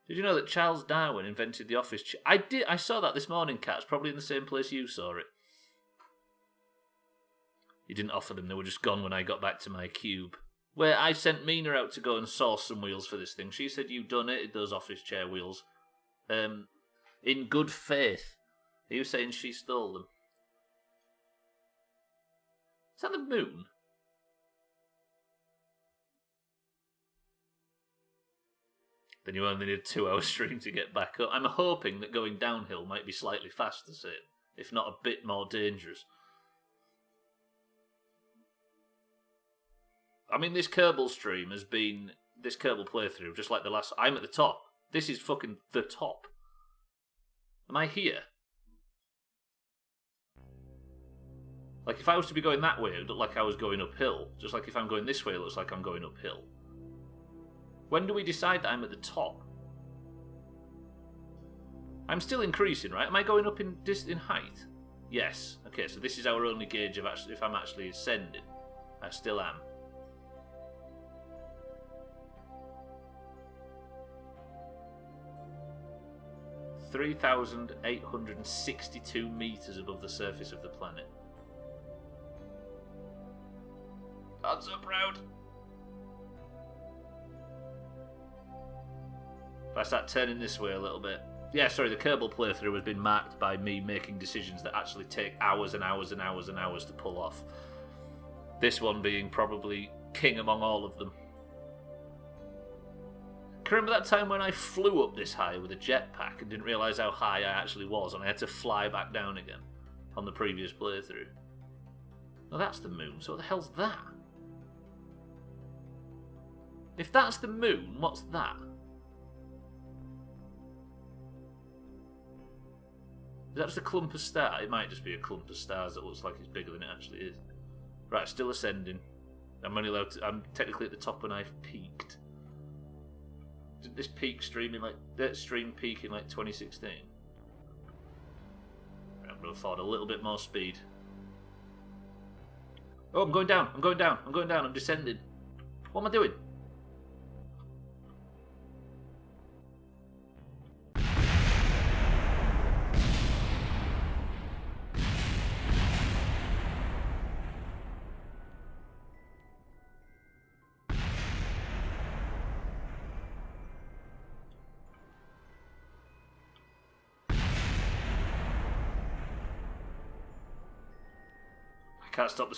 Did you know that Charles Darwin invented the office chair? I saw that this morning, Kat. It's probably in the same place you saw it. He didn't offer them. They were just gone when I got back to my cube. Where I sent Mina out to go and source some wheels for this thing. She said you donated those office chair wheels. In good faith. Are you saying she stole them? Is that the moon? Then you only need a 2-hour stream to get back up. I'm hoping that going downhill might be slightly faster, say, if not a bit more dangerous. I mean, this Kerbal stream has been... This Kerbal playthrough, just like the last... I'm at the top. This is fucking the top. Am I here? Like, if I was to be going that way, it would look like I was going uphill. Just like if I'm going this way, it looks like I'm going uphill. When do we decide that I'm at the top? I'm still increasing, right? Am I going up in height? Yes. Okay, so this is our only gauge of actually if I'm actually ascending. I still am. (3,862 meters above the surface of the planet. I'm so proud. If I start turning this way a little bit. Yeah, sorry, the Kerbal playthrough has been marked by me making decisions that actually take hours and hours and hours and hours to pull off. This one being probably king among all of them. Can you remember that time when I flew up this high with a jetpack and didn't realise how high I actually was and I had to fly back down again on the previous playthrough? Well, that's the moon, so what the hell's that? If that's the moon, what's that? Is that just a clump of stars? It might just be a clump of stars that looks like it's bigger than it actually is. Right, still ascending. I'm only allowed to... I'm technically at the top when I've peaked. Did this peak stream in that stream peak in 2016? I'm going to afford a little bit more speed. Oh, I'm going down. I'm descending. What am I doing? I can't stop the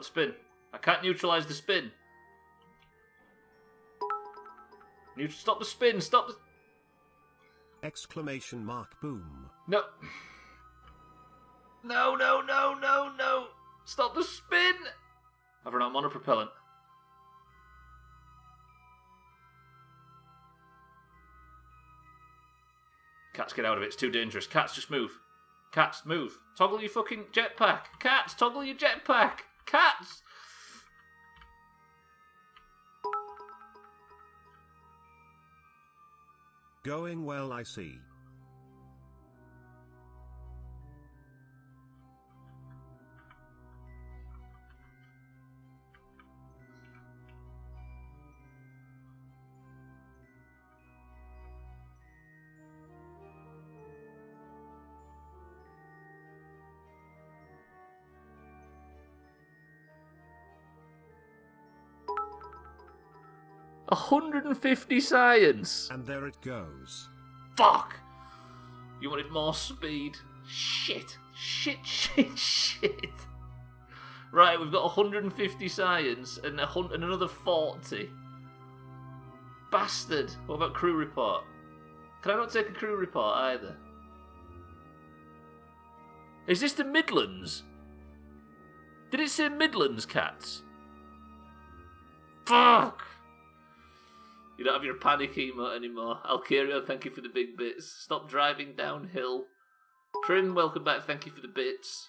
spin. I can't neutralise the spin. Stop the spin. Stop the... Exclamation mark boom. No. No. Stop the spin. I've run out of monopropellant. Cats, get out of it. It's too dangerous. Cats, just move. Cats, move. Toggle your fucking jetpack. Cats, toggle your jetpack. Cats! Going well, I see. $150 science. And there it goes. Fuck! You wanted more speed. Shit. Shit. Right, we've got 150 science and another 40. Bastard. What about crew report? Can I not take a crew report either? Is this the Midlands? Did it say Midlands, cats? Fuck! You don't have your panic emote anymore. Alcario, thank you for the big bits. Stop driving downhill. Trim, welcome back, thank you for the bits.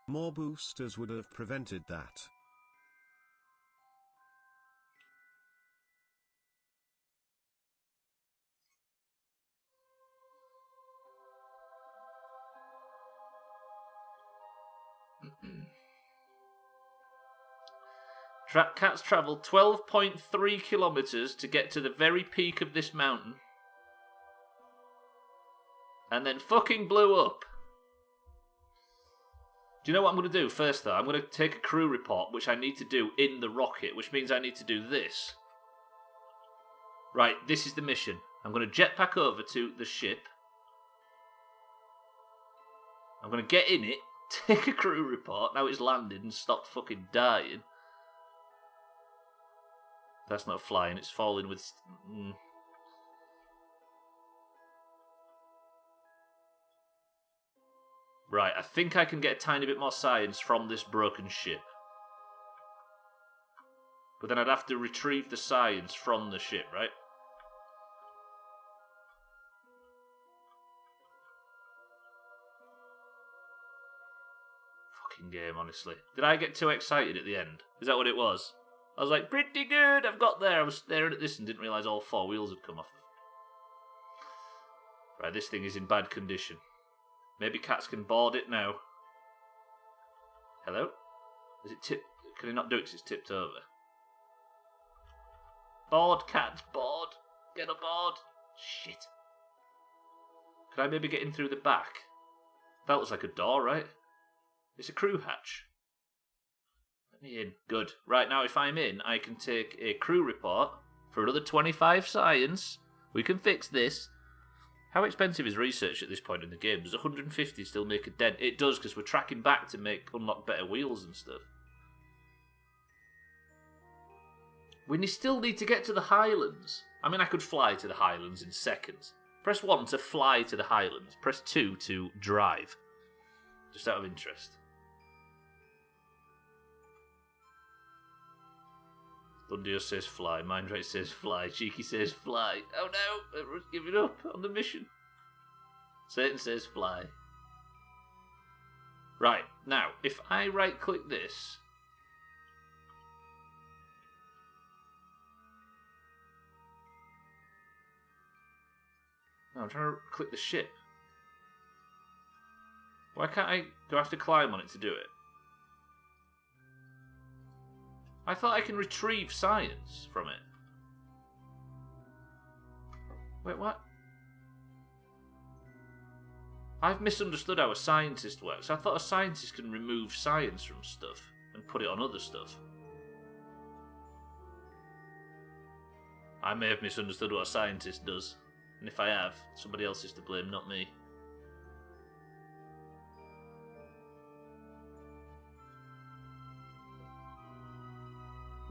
More boosters would have prevented that. Cats travel 12.3 kilometres to get to the very peak of this mountain. And then fucking blew up. Do you know what I'm going to do first, though? I'm going to take a crew report, which I need to do in the rocket, which means I need to do this. Right, this is the mission. I'm going to jetpack over to the ship. I'm going to get in it, take a crew report. Now it's landed and stopped fucking dying. That's not flying, it's falling with... Right, I think I can get a tiny bit more science from this broken ship. But then I'd have to retrieve the science from the ship, right? Fucking game, honestly. Did I get too excited at the end? Is that what it was? I was like, pretty good, I've got there. I was staring at this and didn't realise all four wheels had come off. Right, this thing is in bad condition. Maybe cats can board it now. Hello? Is it tip? Can it not do it because it's tipped over? Board, cats, board. Get aboard. Shit. Can I maybe get in through the back? That looks like a door, right? It's a crew hatch. Let me in. Good. Right, now if I'm in, I can take a crew report for another 25 science. We can fix this. How expensive is research at this point in the game? Does 150 still make a dent? It does, because we're tracking back to unlock better wheels and stuff. We still need to get to the Highlands. I mean, I could fly to the Highlands in seconds. Press 1 to fly to the Highlands. Press 2 to drive. Just out of interest. Bundio says fly. Mindrake says fly. Cheeky says fly. Oh no! Everyone's giving up on the mission. Satan says fly. Right, now, if I right-click this... No, I'm trying to click the ship. Why can't I... Do I have to climb on it to do it? I thought I can retrieve science from it. Wait, what? I've misunderstood how a scientist works. I thought a scientist can remove science from stuff and put it on other stuff. I may have misunderstood what a scientist does. And if I have, somebody else is to blame, not me.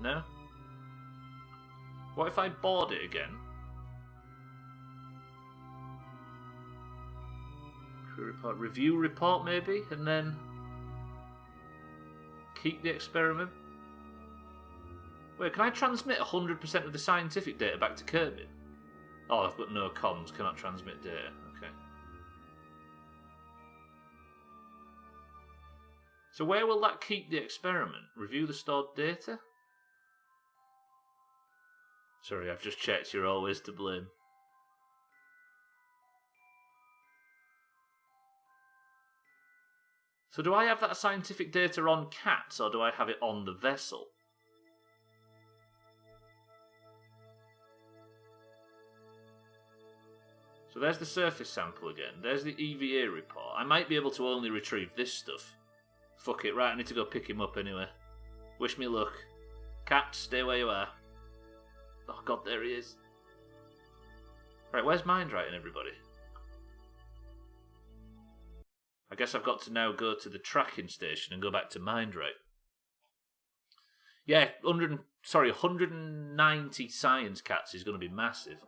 No? What if I board it again? Crew report, review report maybe, and then keep the experiment. Wait, can I transmit 100% of the scientific data back to Kerbal? Oh, I've got no comms, cannot transmit data. Okay. So where will that keep the experiment? Review the stored data? Sorry, I've just checked. You're always to blame. So do I have that scientific data on cats, or do I have it on the vessel? So there's the surface sample again. There's the EVA report. I might be able to only retrieve this stuff. Fuck it, right, I need to go pick him up anyway. Wish me luck. Cat, stay where you are. Oh god, there he is. Right, where's Mindwriting, everybody? I guess I've got to now go to the tracking station and go back to Mindwrite. Yeah, 190 science cats is going to be massive.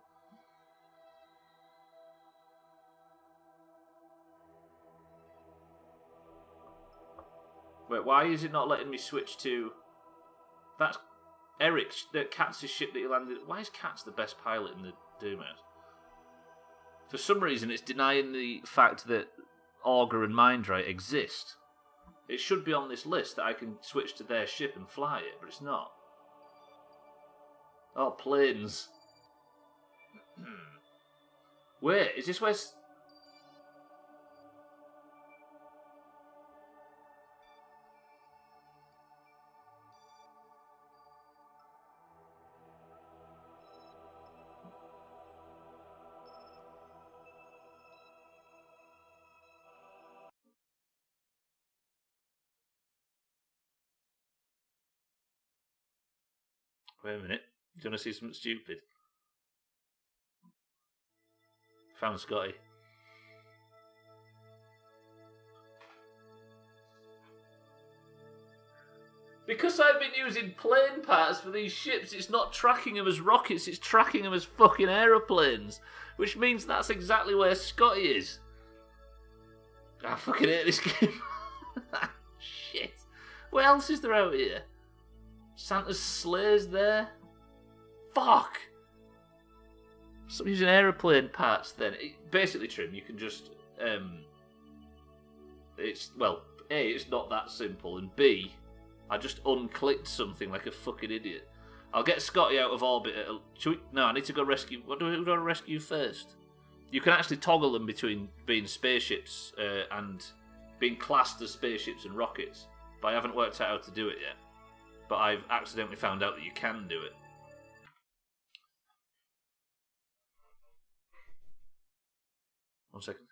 Wait, why is it not letting me switch to... That's Eric's, the Cats' ship that he landed... Why is Cats the best pilot in the Doomhaus? For some reason, it's denying the fact that Augur and Mindwright exist. It should be on this list that I can switch to their ship and fly it, but it's not. Oh, planes. Wait, is this where... Wait a minute. Do you want to see something stupid? Found Scotty. Because I've been using plane parts for these ships, it's not tracking them as rockets, it's tracking them as fucking aeroplanes. Which means that's exactly where Scotty is. I fucking hate this game. Shit. What else is there out here? Santa's sleigh's there. Fuck. Stop using aeroplane parts then. Basically, Trim, you can just... it's, well, A, it's not that simple, and B, I just unclicked something like a fucking idiot. I'll get Scotty out of orbit. No, I need to go rescue... Who do I rescue first? You can actually toggle them between being spaceships and being classed as spaceships and rockets, but I haven't worked out how to do it yet. But I've accidentally found out that you can do it. One second.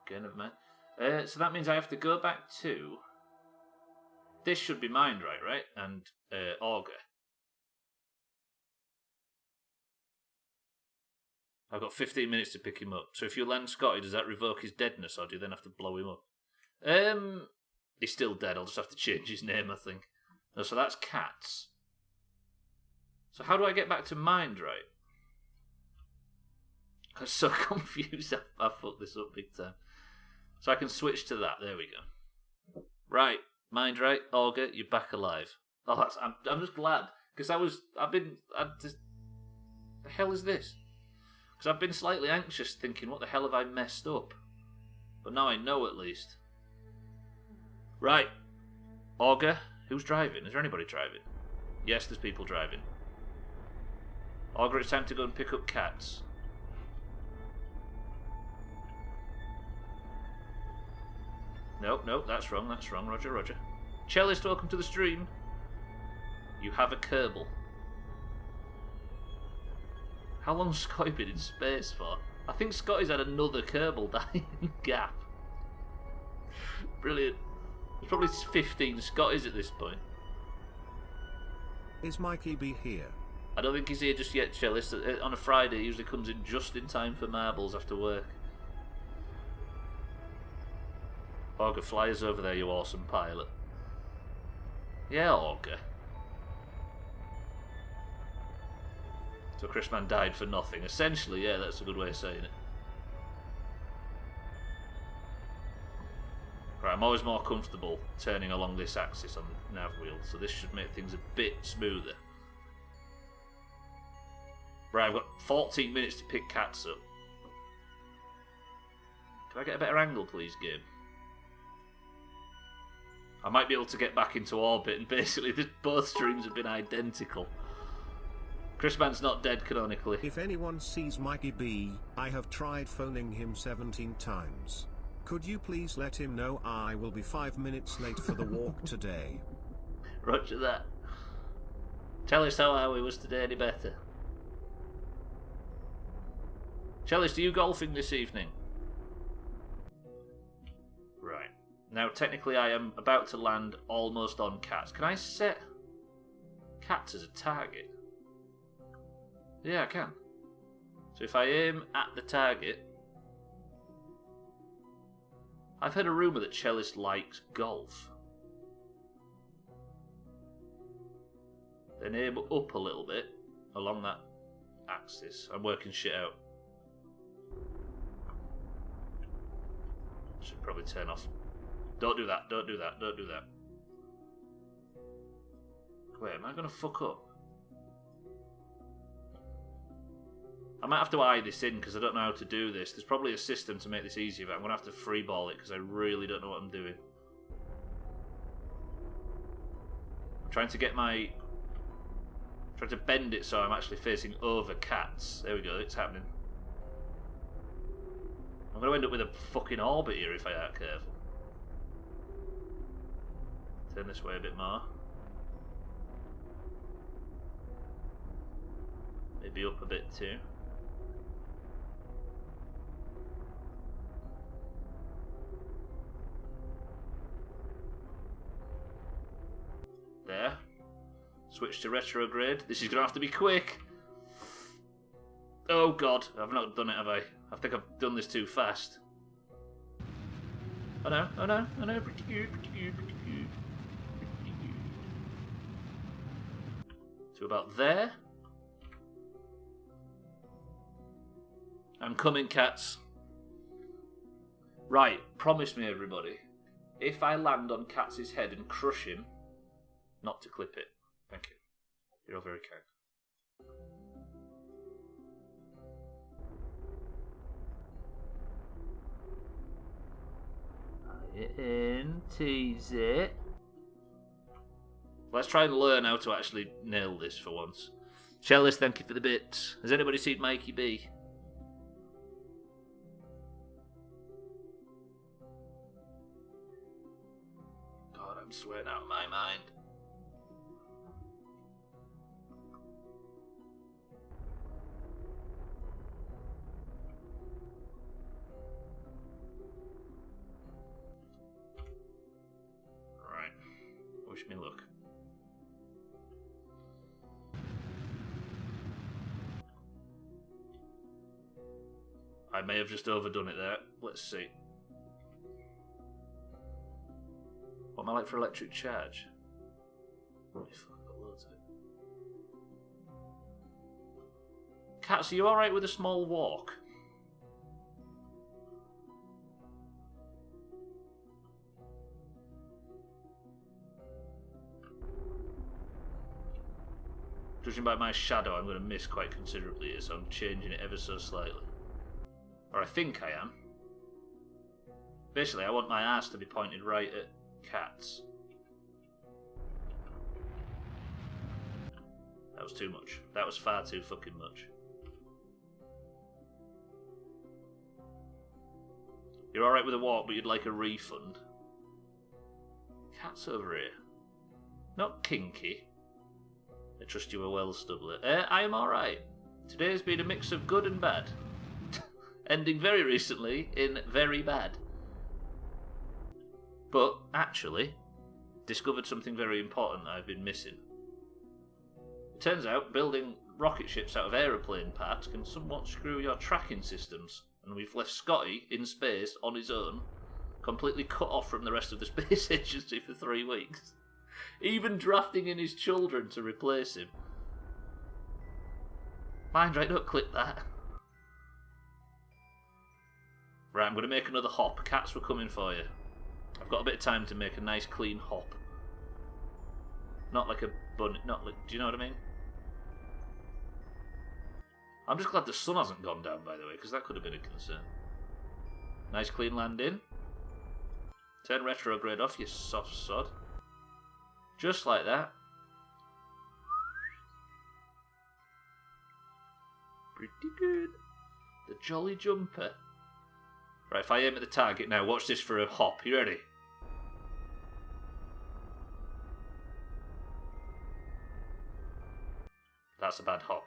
Okay, never mind. So that means I have to go back to... This should be Mindwright, right? And Augur. I've got 15 minutes to pick him up. So if you land Scotty, does that revoke his deadness, or do you then have to blow him up? He's still dead. I'll just have to change his name, I think. No, so that's Cats. So how do I get back to Mindwright? I'm so confused. I fucked this up big time. So I can switch to that. There we go. Right, Mindwright, Augur, you're back alive. Oh, that's. I'm just glad because the hell is this? Because I've been slightly anxious, thinking, what the hell have I messed up? But now I know at least. Right, Augur, who's driving? Is there anybody driving? Yes, there's people driving. Augur, it's time to go and pick up Cats. No, that's wrong, roger. Cellist, welcome to the stream. You have a Kerbal. How long's Scotty been in space for? I think Scotty's had another Kerbal dying gap. Brilliant. There's probably 15 Scotties at this point. Is Mikey B here? I don't think he's here just yet, Cellist. On a Friday, he usually comes in just in time for marbles after work. Augur, fly us over there, you awesome pilot. Yeah, Augur. So Chrisman died for nothing. Essentially, yeah, that's a good way of saying it. Right, I'm always more comfortable turning along this axis on the nav wheel, so this should make things a bit smoother. Right, I've got 14 minutes to pick Cats up. Can I get a better angle, please, game? I might be able to get back into orbit, and basically both streams have been identical. Chris Man's not dead canonically. If anyone sees Mikey B, I have tried phoning him 17 times. Could you please let him know I will be 5 minutes late for the walk today? Roger that. Tell us how Howie was today any better. Chalice, are you golfing this evening? Right. Now, technically, I am about to land almost on cats. Can I set cats as a target? Yeah, I can. So if I aim at the target... I've heard a rumour that Chalice likes golf. Then aim up a little bit along that axis. I'm working shit out. Should probably turn off. Don't do that, don't do that, don't do that. Wait, am I going to fuck up? I might have to eye this in because I don't know how to do this. There's probably a system to make this easier, but I'm going to have to freeball it because I really don't know what I'm doing. I'm trying to get my... trying to bend it so I'm actually facing over cats. There we go, it's happening. I'm going to end up with a fucking orbit here if I aren't careful. Turn this way a bit more. Maybe up a bit too. There. Switch to retrograde. This is going to have to be quick. Oh god, I've not done it, have I? I think I've done this too fast. Oh no, oh no, oh no, pretty good, pretty good, pretty good. Pretty good. To about there. I'm coming, cats. Right, promise me, everybody. If I land on Katz's head and crush him, not to clip it. Thank you. You're all very kind. In, tease it. Let's try and learn how to actually nail this for once. Chalice, thank you for the bits. Has anybody seen Mikey B? God, I'm sweating out of my mind. Wish me luck. I may have just overdone it there. Let's see. What am I like for electric charge? Holy fuck, I've got loads of it. Cats, are you alright with a small walk? Judging by my shadow, I'm going to miss quite considerably here, so I'm changing it ever so slightly. Or I think I am. Basically, I want my ass to be pointed right at cats. That was too much. That was far too fucking much. You're alright with a walk, but you'd like a refund. Cats over here. Not kinky. I trust you were well, Stubbler. I am alright. Today's been a mix of good and bad. Ending very recently in very bad. But, actually, discovered something very important that I've been missing. It turns out building rocket ships out of aeroplane parts can somewhat screw your tracking systems, and we've left Scotty in space on his own, completely cut off from the rest of the space agency for 3 weeks. Even drafting in his children to replace him. Mind right, don't clip that. Right, I'm going to make another hop. Cats were coming for you. I've got a bit of time to make a nice clean hop. Not like a bunny, not like, do you know what I mean? I'm just glad the sun hasn't gone down, by the way, because that could have been a concern. Nice clean landing. Turn retrograde off, you soft sod. Just like that. Pretty good. The jolly jumper. Right, if I aim at the target now, watch this for a hop. You ready? That's a bad hop.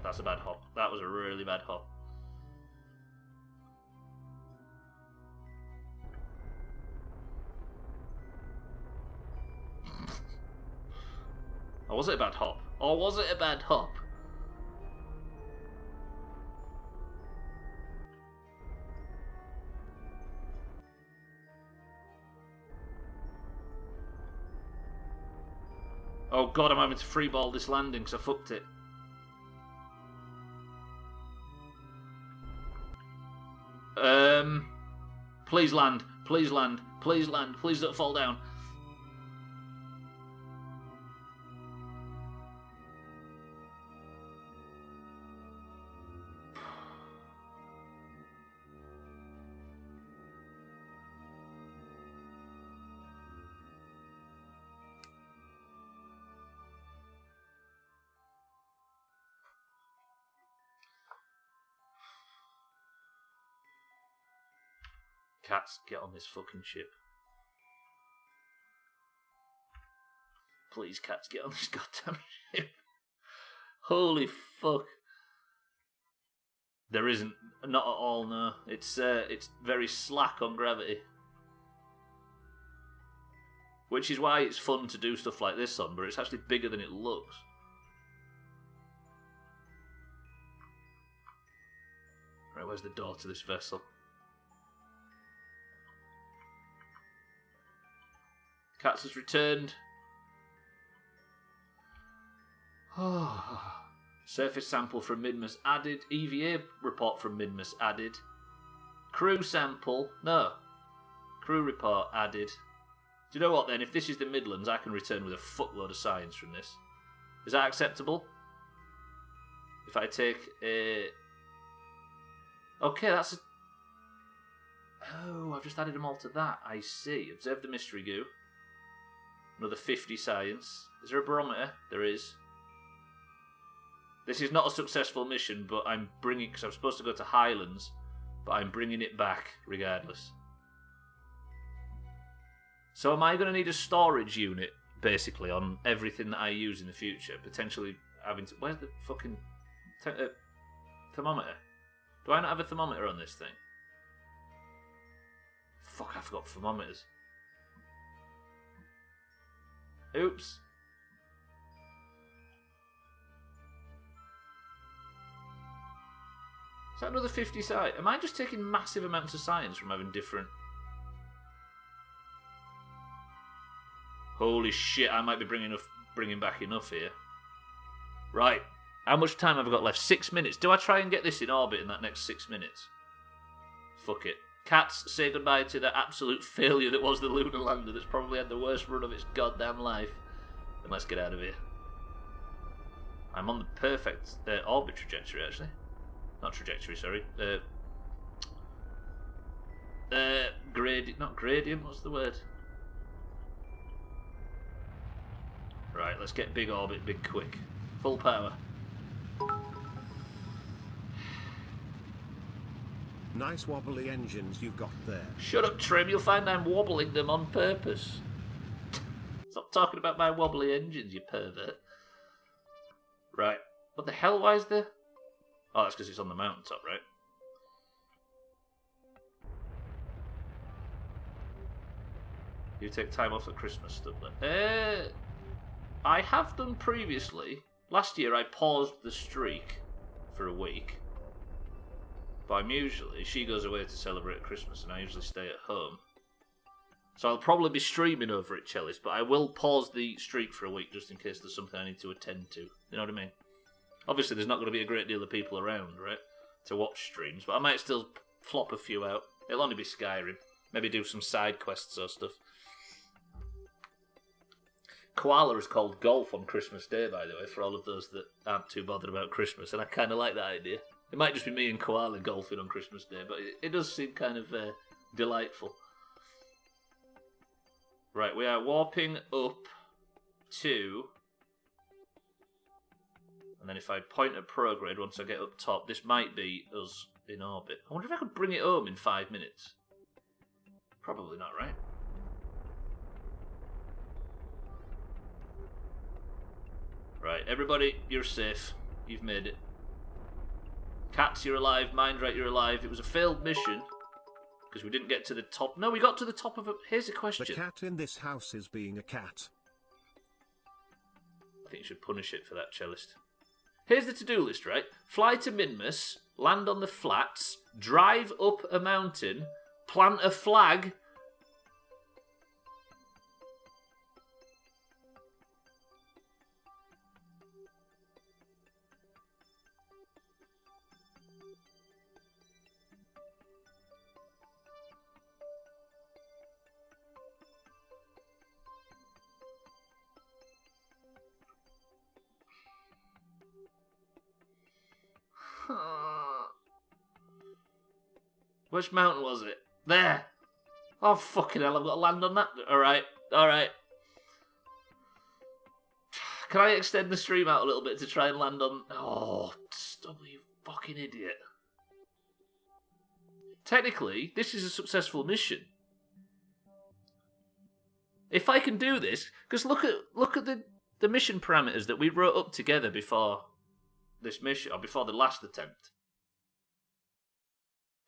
That's a bad hop. That was a really bad hop. Or was it a bad hop? Or was it a bad hop? Oh god, I'm having to freeball this landing because I fucked it. Please land. Please land. Please land. Please don't fall down. Cats, get on this fucking ship. Please, cats, get on this goddamn ship. Holy fuck. There isn't. Not at all, no. It's very slack on gravity. Which is why it's fun to do stuff like this on, but it's actually bigger than it looks. Right, where's the door to this vessel? Cats has returned. Surface sample from Midmas added. EVA report from Midmas added. Crew sample. No. Crew report added. Do you know what then? If this is the Midlands, I can return with a fuckload of science from this. Is that acceptable? If I take a... Okay, that's a... Oh, I've just added them all to that. I see. Observe the mystery goo. Another 50 science. Is there a barometer? There is. This is not a successful mission, but I'm bringing... Because I'm supposed to go to Highlands, but I'm bringing it back regardless. So am I going to need a storage unit, basically, on everything that I use in the future? Potentially having to... Where's the fucking... thermometer? Do I not have a thermometer on this thing? Fuck, I forgot thermometers. Oops. Is that another 50 science? Am I just taking massive amounts of science from having different... Holy shit, I might be bringing back enough here. Right. How much time have I got left? 6 minutes. Do I try and get this in orbit in that next 6 minutes? Fuck it. Cats, say goodbye to the absolute failure that was the lunar lander that's probably had the worst run of its goddamn life. And let's get out of here. I'm on the perfect orbit trajectory, actually. Not trajectory, sorry. Not gradient, what's the word? Right, let's get big orbit, big quick. Full power. Nice wobbly engines you've got there. Shut up, Trim. You'll find I'm wobbling them on purpose. Stop talking about my wobbly engines, you pervert. Right. What the hell? Why is there... Oh, that's because it's on the mountaintop, right? You take time off at Christmas, Stubbler. I have done previously. Last year I paused the streak for a week. But I'm usually... She goes away to celebrate Christmas and I usually stay at home. So I'll probably be streaming over at Chalice, but I will pause the streak for a week just in case there's something I need to attend to. You know what I mean? Obviously there's not going to be a great deal of people around, right? To watch streams, but I might still flop a few out. It'll only be Skyrim. Maybe do some side quests or stuff. Koala is called golf on Christmas Day, by the way, for all of those that aren't too bothered about Christmas, and I kind of like that idea. It might just be me and Koala golfing on Christmas Day, but it does seem kind of delightful. Right, we are warping up to... And then if I point at prograde once I get up top, this might be us in orbit. I wonder if I could bring it home in 5 minutes. Probably not, right? Right, everybody, you're safe. You've made it. Cats, you're alive. Mindrat, you're alive. It was a failed mission. Because we didn't get to the top. No, we got to the top of a... Here's a question. The cat in this house is being a cat. I think you should punish it for that, cellist. Here's the to-do list, right? Fly to Minmus, land on the flats, drive up a mountain, plant a flag... Which mountain was it? There! Oh, fucking hell, I've got to land on that. Alright, alright. Can I extend the stream out a little bit to try and land on... Oh, Stubbler, you fucking idiot. Technically, this is a successful mission. If I can do this... Because look at the mission parameters that we wrote up together before this mission, or before the last attempt.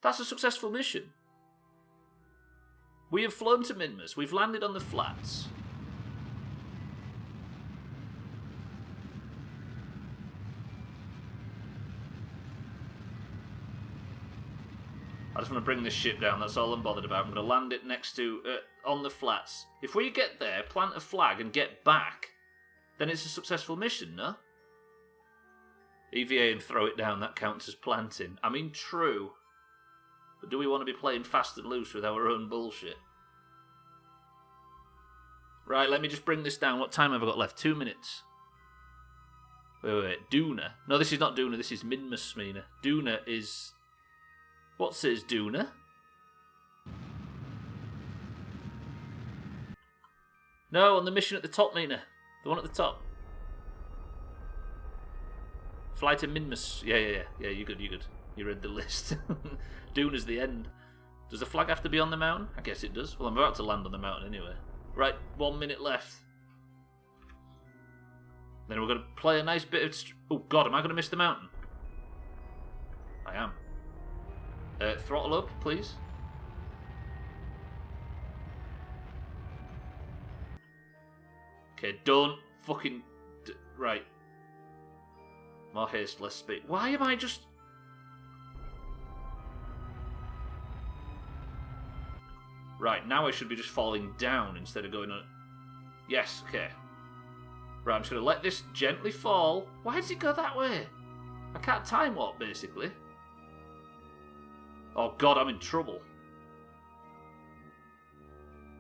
That's a successful mission. We have flown to Minmus. We've landed on the flats. I just want to bring this ship down. That's all I'm bothered about. I'm going to land it next to... on the flats. If we get there, plant a flag and get back, then it's a successful mission, no? EVA and throw it down. That counts as planting. I mean, true. But do we want to be playing fast and loose with our own bullshit? Right, let me just bring this down. What time have I got left? 2 minutes. Wait. Duna. No, this is not Duna. This is Minmus, Mina. Duna is... What says Duna? No, on the mission at the top, Mina. The one at the top. Fly to Minmus. Yeah, you're good. You read the list. Duna's the end. Does the flag have to be on the mountain? I guess it does. Well, I'm about to land on the mountain anyway. Right, 1 minute left. Then we're going to play a nice bit of... Oh, God, am I going to miss the mountain? I am. Throttle up, please. Okay, don't fucking... Right. More haste, less speed. Why am I just... Right, now I should be just falling down instead of going on... Yes, okay. Right, I'm just going to let this gently fall. Why does it go that way? I can't time warp, basically. Oh, God, I'm in trouble.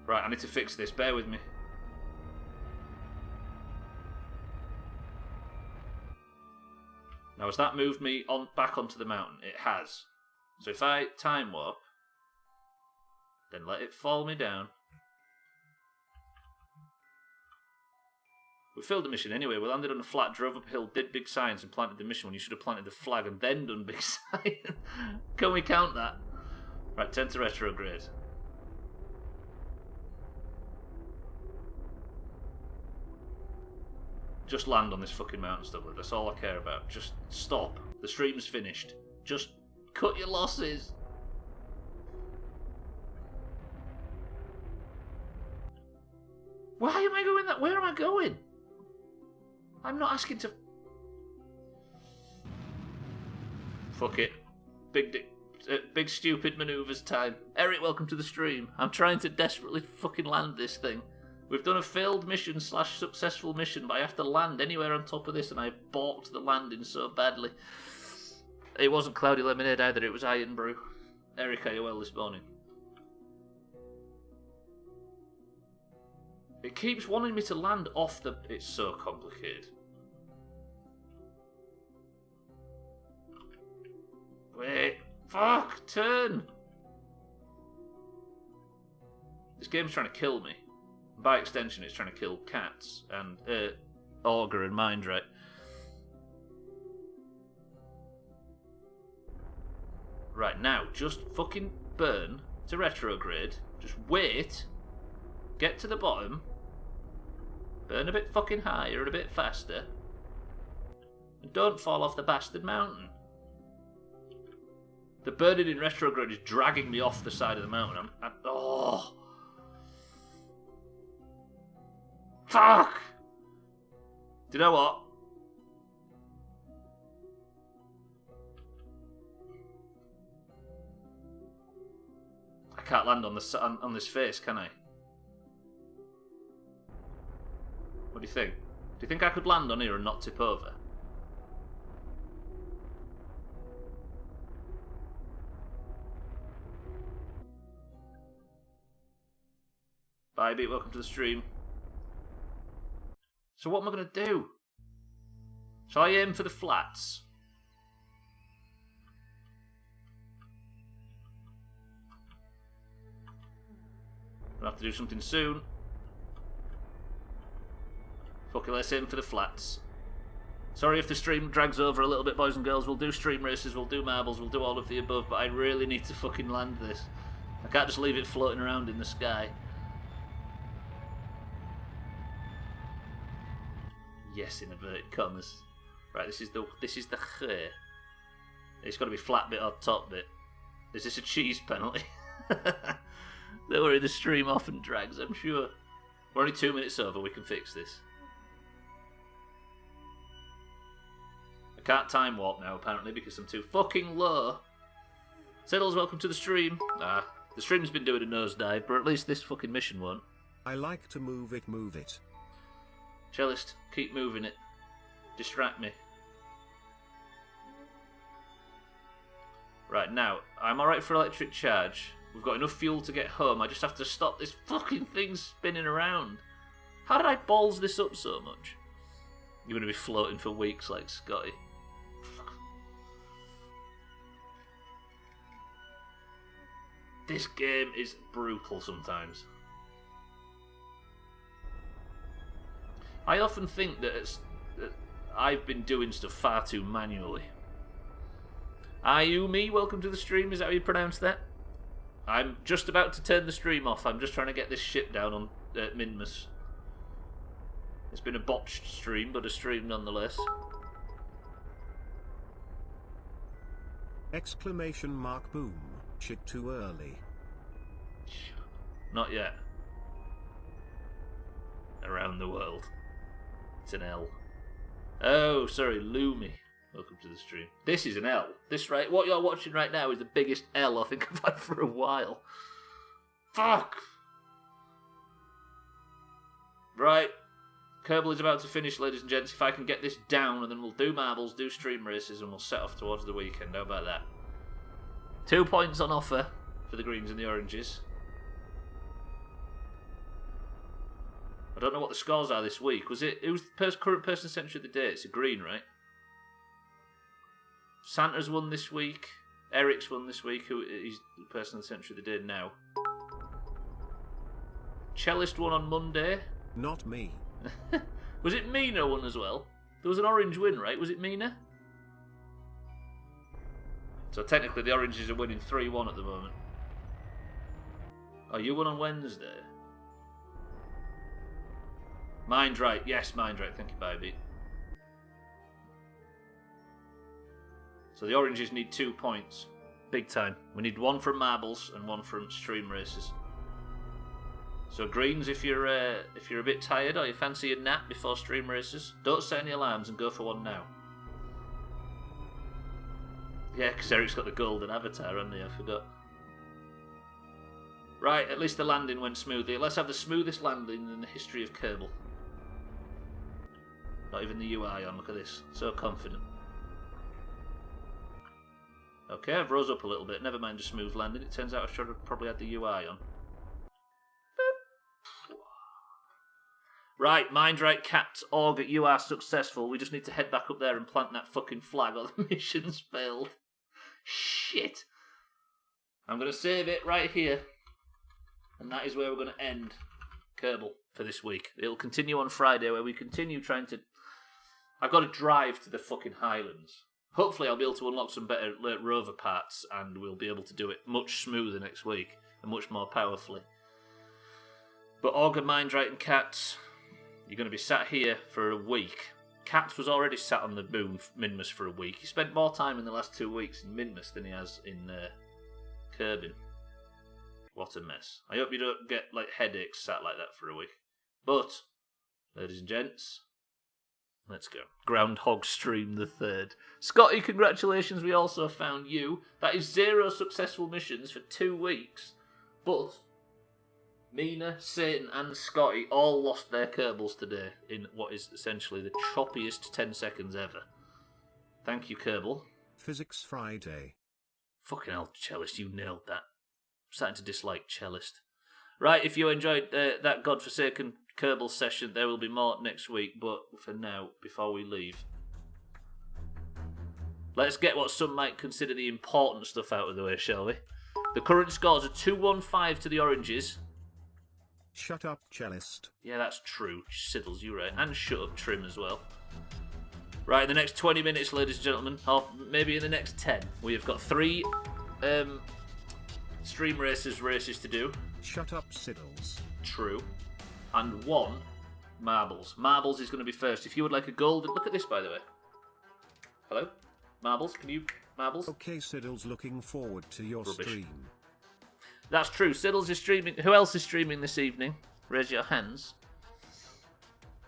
Right, I need to fix this. Bear with me. Now, has that moved me back onto the mountain? It has. So if I time warp, then let it fall me down. We failed the mission anyway. We landed on a flat, drove up a hill, did big signs, and planted the mission when you should have planted the flag and then done big sign. Can we count that? Right, 10 to retrograde. Just land on this fucking mountain, Stubbler. That's all I care about. Just stop. The stream's finished. Just cut your losses. Why am I going that? Where am I going? I'm not asking to... Fuck it. Big stupid manoeuvres time. Eric, welcome to the stream. I'm trying to desperately fucking land this thing. We've done a failed mission / successful mission, but I have to land anywhere on top of this, and I balked the landing so badly. It wasn't Cloudy Lemonade either, it was Iron Brew. Eric, are you well this morning? It keeps wanting me to land off the... It's so complicated. Wait. Fuck. Turn. This game's trying to kill me. By extension, it's trying to kill cats and Augur and Mindray. Right, now, just fucking burn to retrograde. Just wait. Get to the bottom. Burn a bit fucking higher and a bit faster. And don't fall off the bastard mountain. The burning in retrograde is dragging me off the side of the mountain. Oh. Fuck! Do you know what? I can't land on this face, can I? What do you think? Do you think I could land on here and not tip over? Bye, Beat. Welcome to the stream. So what am I going to do? Shall I aim for the flats? I'll have to do something soon. Fuck it, let's aim for the flats. Sorry if the stream drags over a little bit, boys and girls. We'll do stream races, we'll do marbles, we'll do all of the above, but I really need to fucking land this. I can't just leave it floating around in the sky. Yes, in inverted commas. Right, this is the khe. It's got to be flat bit or top bit. Is this a cheese penalty? Don't worry, the stream often drags, I'm sure. We're only 2 minutes over, we can fix this. I can't time warp now, apparently, because I'm too fucking low. Siddles, welcome to the stream. The stream's been doing a nosedive, but at least this fucking mission won't. I like to move it, move it. Cellist, keep moving it. Distract me. Right, now, I'm alright for electric charge. We've got enough fuel to get home. I just have to stop this fucking thing spinning around. How did I balls this up so much? You're going to be floating for weeks like Scotty. This game is brutal sometimes. I often think that I've been doing stuff far too manually. Ayumi, welcome to the stream. Is that how you pronounce that? I'm just about to turn the stream off. I'm just trying to get this ship down on Minmus. It's been a botched stream, but a stream nonetheless. Exclamation mark boom. Shit too early. Not yet. Around the world. It's an L. Oh, sorry, Lumi. Welcome to the stream. This is an L. This right, what you're watching right now is the biggest L I think I've had for a while. Fuck! Right. Kerbal is about to finish, ladies and gents. If I can get this down, and then we'll do marbles, do stream races, and we'll set off towards the weekend. How about that? 2 points on offer for the greens and the oranges. I don't know what the scores are this week. Who's the current person century of the day? It's a green, right? Santa's won this week. Eric's won this week. He's the person of the century of the day now. Cellist won on Monday. Not me. Was it Mina won as well? There was an orange win, right? Was it Mina? So technically the oranges are winning 3-1 at the moment. Oh, you won on Wednesday. Mind right. Yes, mind right. Thank you, baby. So the oranges need 2 points. Big time. We need 1 from marbles and 1 from stream races. So greens, if you're a bit tired or you fancy a nap before stream races, don't set any alarms and go for one now. Yeah, because Eric's got the golden avatar, hasn't he? I forgot. Right, at least the landing went smoothly. Let's have the smoothest landing in the history of Kerbal. Not even the UI on, look at this. So confident. Okay, I've rose up a little bit. Never mind a smooth landing. It turns out I should have probably had the UI on. Right, mind right, Cat, Auger, you are successful. We just need to head back up there and plant that fucking flag or the mission's failed. Shit. I'm going to save it right here. And that is where we're going to end Kerbal for this week. It'll continue on Friday where we continue trying to... I've got to drive to the fucking Highlands. Hopefully I'll be able to unlock some better rover parts and we'll be able to do it much smoother next week and much more powerfully. But Auger, Mindright and Cats, you're going to be sat here for a week. Cats was already sat on the boom Minmus for a week. He spent more time in the last 2 weeks in Minmus than he has in Kerbin. What a mess. I hope you don't get headaches sat like that for a week. But, ladies and gents, let's go. Groundhog Stream the 3rd. Scotty, congratulations, we also found you. That is 0 successful missions for 2 weeks. But Mina, Satan and Scotty all lost their Kerbals today in what is essentially the choppiest 10 seconds ever. Thank you, Kerbal. Physics Friday. Fucking hell, Cellist, you nailed that. I'm starting to dislike Cellist. Right, if you enjoyed that godforsaken Kerbal session, there will be more next week, but for now, before we leave, let's get what some might consider the important stuff out of the way, shall we? The current scores are 2-1-5 to the Oranges. Shut up, Cellist. Yeah, that's true. Siddles, you're right. And shut up, Trim, as well. Right, in the next 20 minutes, ladies and gentlemen, or maybe in the next 10, we have got 3 Stream races to do. Shut up, Siddles. True. And 1 Marbles. Marbles is going to be first. If you would like a golden... Look at this, by the way. Hello? Marbles, can you... Marbles? Okay, Siddles, looking forward to your stream. That's true. Siddles is streaming. Who else is streaming this evening? Raise your hands.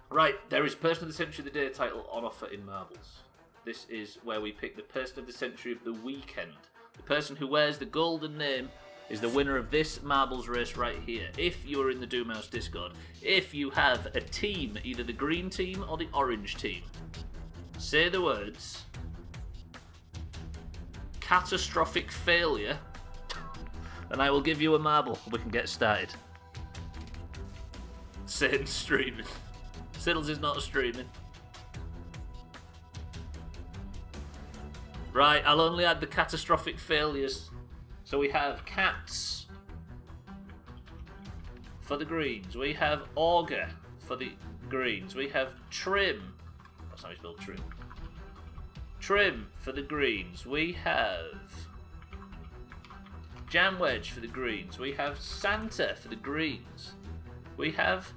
Right, there is Person of the Century of the Day title on offer in Marbles. This is where we pick the Person of the Century of the weekend. The person who wears the golden name is the winner of this Marbles race right here. If you are in the Doomhaus Discord, if you have a team, either the green team or the orange team, say the words catastrophic failure and I will give you a marble. We can get started. Satan's streaming. Siddles is not streaming. Right, I'll only add the catastrophic failures. So we have Cats for the greens. We have Auger for the greens. We have Trim. That's how you spell Trim. Trim for the greens. We have Jam Wedge for the greens. We have Santa for the greens. We have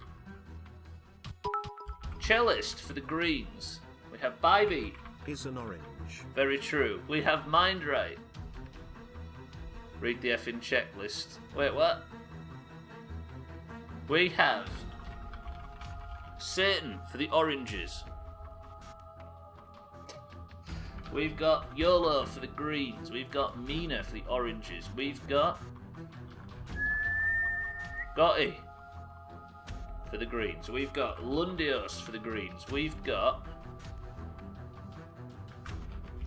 Cellist for the greens. We have Bybee. Is an orange. Very true. We have Mindright. Read the effing checklist. Wait, what? We have Satan for the oranges. We've got YOLO for the greens. We've got Mina for the oranges. We've got Gotti for the greens. We've got Lundios for the greens. We've got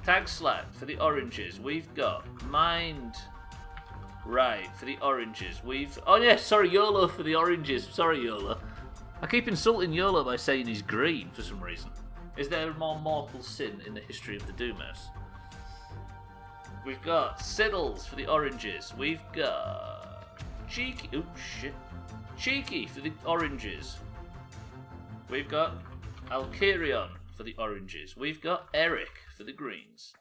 Tag Slack for the oranges. We've got Mind Right for the oranges. YOLO for the oranges. Sorry, YOLO. I keep insulting YOLO by saying he's green for some reason. Is there a more mortal sin in the history of the Doomhaus? We've got Siddles for the oranges. We've got Cheeky. Oh shit. Cheeky for the oranges. We've got Alkirion for the oranges. We've got Eric for the greens.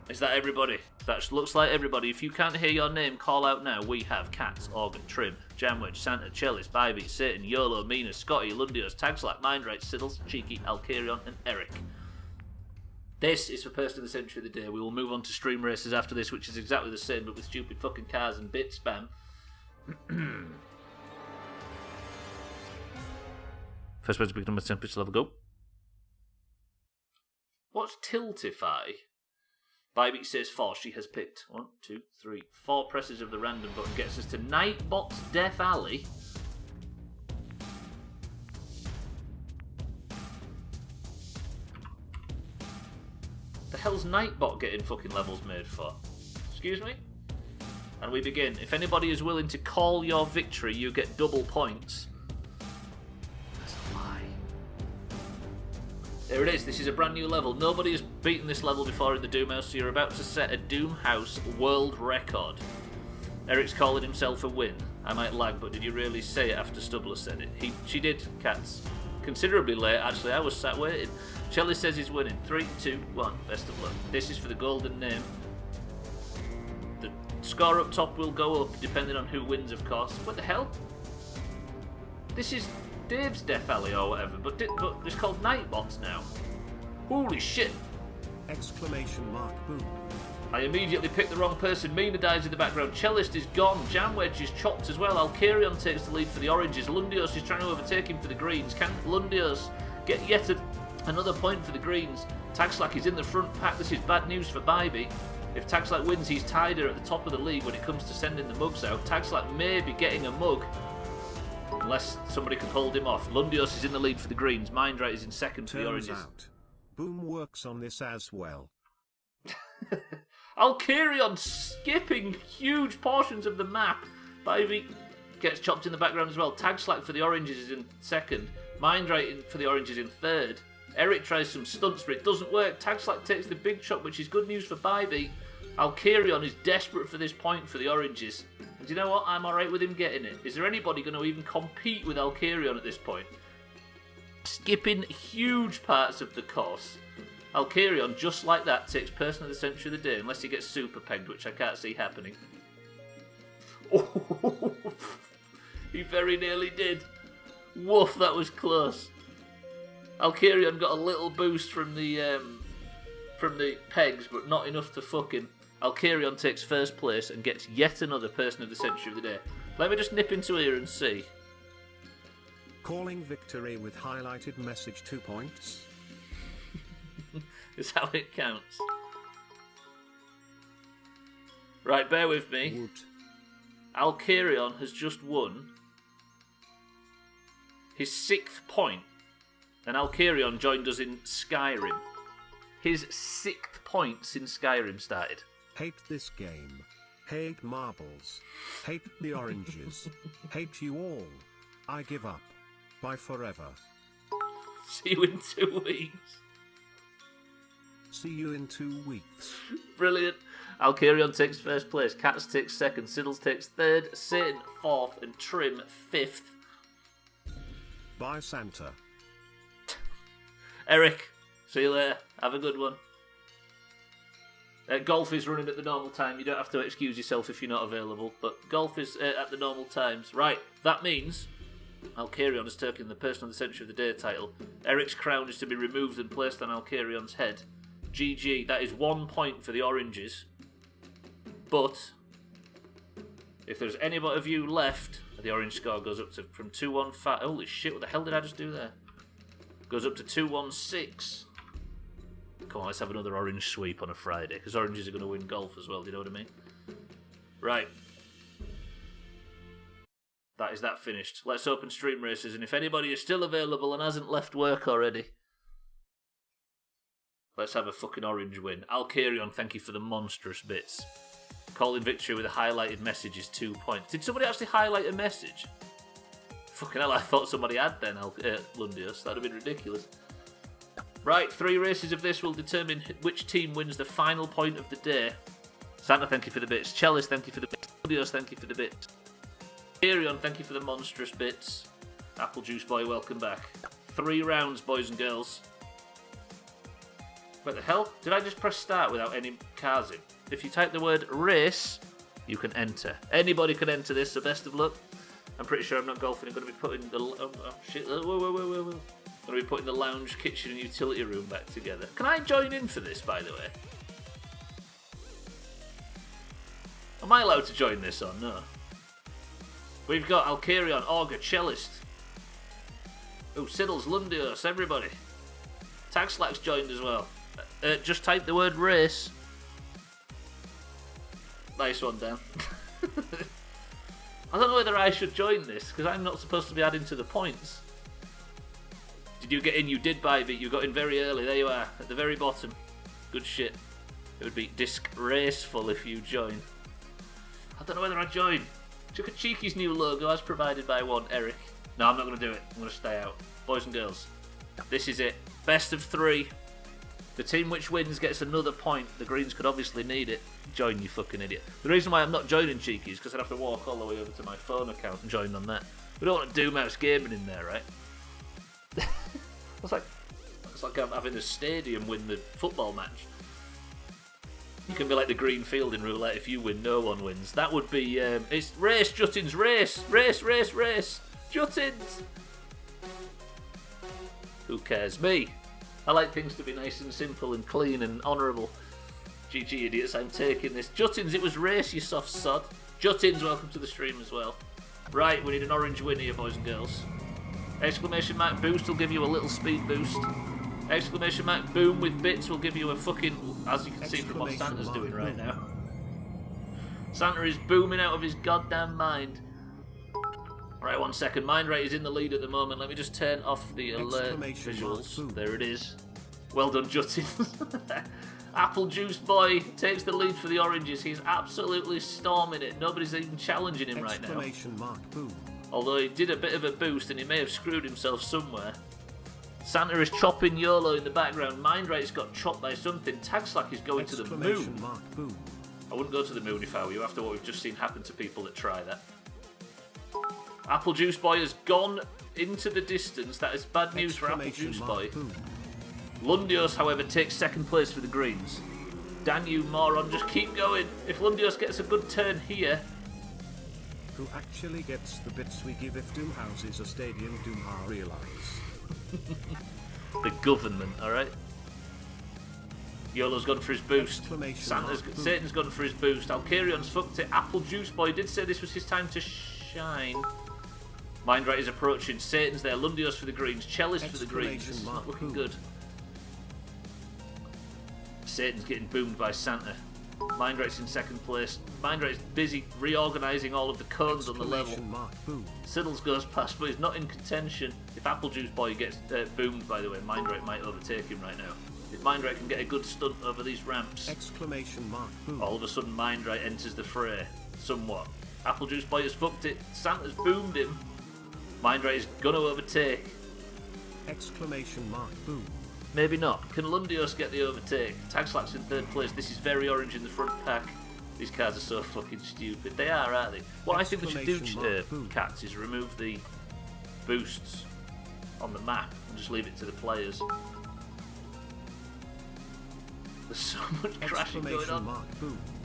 Is that everybody? That looks like everybody. If you can't hear your name, call out now. We have Cats, Organ, Trim, Jamwedge, Santa, Cellist, Bybee, Satan, YOLO, Mina, Scotty, Lundios, Tagslack, Mindright, Siddles, Cheeky, Alkirion, and Eric. This is for Person of the Century of the Day. We will move on to stream races after this, which is exactly the same, but with stupid fucking cars and bit spam. First person to pick number 10, pitch level, go. What's Tiltify? Bybee says 4. She has picked 1, 2, 3, 4 presses of the random button. Gets us to Nightbot's Death Alley. The hell's Nightbot getting fucking levels made for? Excuse me? And we begin. If anybody is willing to call your victory, you get double points. There it is. This is a brand new level. Nobody has beaten this level before in the Doomhaus, so you're about to set a Doomhaus world record. Eric's calling himself a win. I might lag, but did you really say it after Stubbler said it? She did, cats. Considerably late, actually. I was sat waiting. Shelley says he's winning. 3, 2, 1. Best of luck. This is for the golden name. The score up top will go up, depending on who wins, of course. What the hell? This is Dave's Death Alley or whatever, but it's called Nightbot now. Holy shit! Exclamation mark boom. I immediately picked the wrong person. Mina dies in the background. Cellist is gone. Jam Wedge is chopped as well. Alkarion takes the lead for the oranges. Lundios is trying to overtake him for the greens. Can Lundios get yet another point for the greens? Tagslack is in the front pack. This is bad news for Bybee. If Tagslack wins, he's tied her at the top of the league when it comes to sending the mugs out. Tagslack may be getting a mug, unless somebody can hold him off. Lundios is in the lead for the greens. Mindright is in second for the oranges. Out. Boom works on this as well. Alkarion skipping huge portions of the map. Bybee gets chopped in the background as well. Tagslack for the oranges is in second. Mindright for the oranges in third. Eric tries some stunts, but it doesn't work. Tagslack takes the big chop, which is good news for Bybee. Alkarion is desperate for this point for the oranges. And do you know what? I'm alright with him getting it. Is there anybody going to even compete with Alkarion at this point? Skipping huge parts of the course. Alkarion, just like that, takes person of the century of the day, unless he gets super pegged, which I can't see happening. Oh, he very nearly did. Woof, that was close. Alkarion got a little boost from the pegs, but not enough to fuck him. Alkarion takes first place and gets yet another person of the century of the day. Let me just nip into here and see. Calling victory with highlighted message 2 points. Is how it counts. Right, bear with me. Woot. Alkarion has just won his 6th point, and Alkarion joined us in Skyrim. His 6th points in Skyrim started. Hate this game. Hate marbles. Hate the oranges. Hate you all. I give up. Bye forever. See you in 2 weeks. See you in 2 weeks. Brilliant. Alkarion takes first place. Cats takes second. Siddles takes third. Satan fourth. And Trim fifth. Bye, Santa. Eric, see you later. Have a good one. Golf is running at the normal time. You don't have to excuse yourself if you're not available. But golf is at the normal times. Right, that means Alkarion has taken the Person of the Century of the Day title. Eric's crown is to be removed and placed on Alkarion's head. GG, that is 1 point for the oranges. But if there's any of you left, the orange score goes up to from 215. Holy shit, what the hell did I just do there? Goes up to 216. Come on, let's have another orange sweep on a Friday, because oranges are going to win golf as well, do you know what I mean? Right. That is that finished. Let's open Stream Races, and if anybody is still available and hasn't left work already, let's have a fucking orange win. Alkarion, thank you for the monstrous bits. Calling victory with a highlighted message is 2 points. Did somebody actually highlight a message? Fucking hell, I thought somebody had then, Lundius. That would have been ridiculous. Right, 3 races of this will determine which team wins the final point of the day. Santa, thank you for the bits. Chalice, thank you for the bits. Lundius, thank you for the bits. Arion, thank you for the monstrous bits. Apple Juice Boy, welcome back. 3 rounds, boys and girls. What the hell? Did I just press start without any cars in? If you type the word race, you can enter. Anybody can enter this, so best of luck. I'm pretty sure I'm not golfing. I'm going to be putting the... Oh, shit. Whoa. I'm going to be putting the lounge, kitchen and utility room back together. Can I join in for this, by the way? Am I allowed to join this or no? We've got Alkarion, Augur, Cellist. Oh, Siddles, Lundios, everybody. Tagslack's joined as well. Just type the word race. Nice one, Dan. I don't know whether I should join this, because I'm not supposed to be adding to the points. Did you get in? You did, Bybee. You got in very early. There you are, at the very bottom. Good shit. It would be disgraceful if you join. I don't know whether I join. Look at Cheeky's new logo as provided by one Eric. No, I'm not going to do it. I'm going to stay out. Boys and girls, This is it. Best of 3. The team which wins gets another point. The Greens could obviously need it. Join, you fucking idiot. The reason why I'm not joining Cheeky is because I'd have to walk all the way over to my phone account and join on that. We don't want Doomhausgaming in there, right? It's like I'm having a stadium win the football match. You can be like the green field in roulette. If you win, no one wins. That would be... it's race, Juttins, race! Race, race, race! Juttins! Who cares? Me! I like things to be nice and simple and clean and honourable. GG idiots, I'm taking this. Juttins, it was race, you soft sod. Juttins, welcome to the stream as well. Right, we need an orange win here, boys and girls. Exclamation mark boost will give you a little speed boost. Exclamation mark boom with bits will give you a fucking... As you can see from what Santa's doing right now. Santa is booming out of his goddamn mind. Right, 1 second. Mindrate is in the lead at the moment. Let me just turn off the alert visuals. There it is. Well done, Juttins. Apple Juice Boy takes the lead for the oranges. He's absolutely storming it. Nobody's even challenging him right now. Although he did a bit of a boost and he may have screwed himself somewhere. Santa is chopping YOLO in the background. Mindrate's got chopped by something. Tagslack is going to the moon. I wouldn't go to the moon if I were you, after what we've just seen happen to people that try that. Apple Juice Boy has gone into the distance. That is bad news for Apple Juice Boy. Lundios, however, takes second place for the Greens. Damn you, moron, just keep going. If Lundios gets a good turn here... Who actually gets the bits we give if Doomhaus is a stadium, Doomhaus realise. The government, alright? YOLO's gone for his boost. Satan's gone for his boost. Alcarion's fucked it. Apple Juice Boy did say this was his time to shine. Mindrate is approaching. Satan's there. Lundios for the Greens. Chellis for the Greens. This is not looking good. Satan's getting boomed by Santa. Mindrate's in second place. Mindrate's busy reorganising all of the cones on the level. Siddles goes past, but he's not in contention. If Apple Juice Boy gets boomed, by the way, Mindrate might overtake him right now. If Mindrate can get a good stunt over these ramps, all of a sudden Mindrate enters the fray. Somewhat. Apple Juice Boy has fucked it. Santa's boomed him. Mindrate is going to overtake. Boom. Maybe not. Can Lundios get the overtake? Tagslack's in third place. This is very orange in the front pack. These cars are so fucking stupid. They are, aren't they? What I think we should do, cats, is remove the boosts on the map and just leave it to the players. There's so much crashing going on.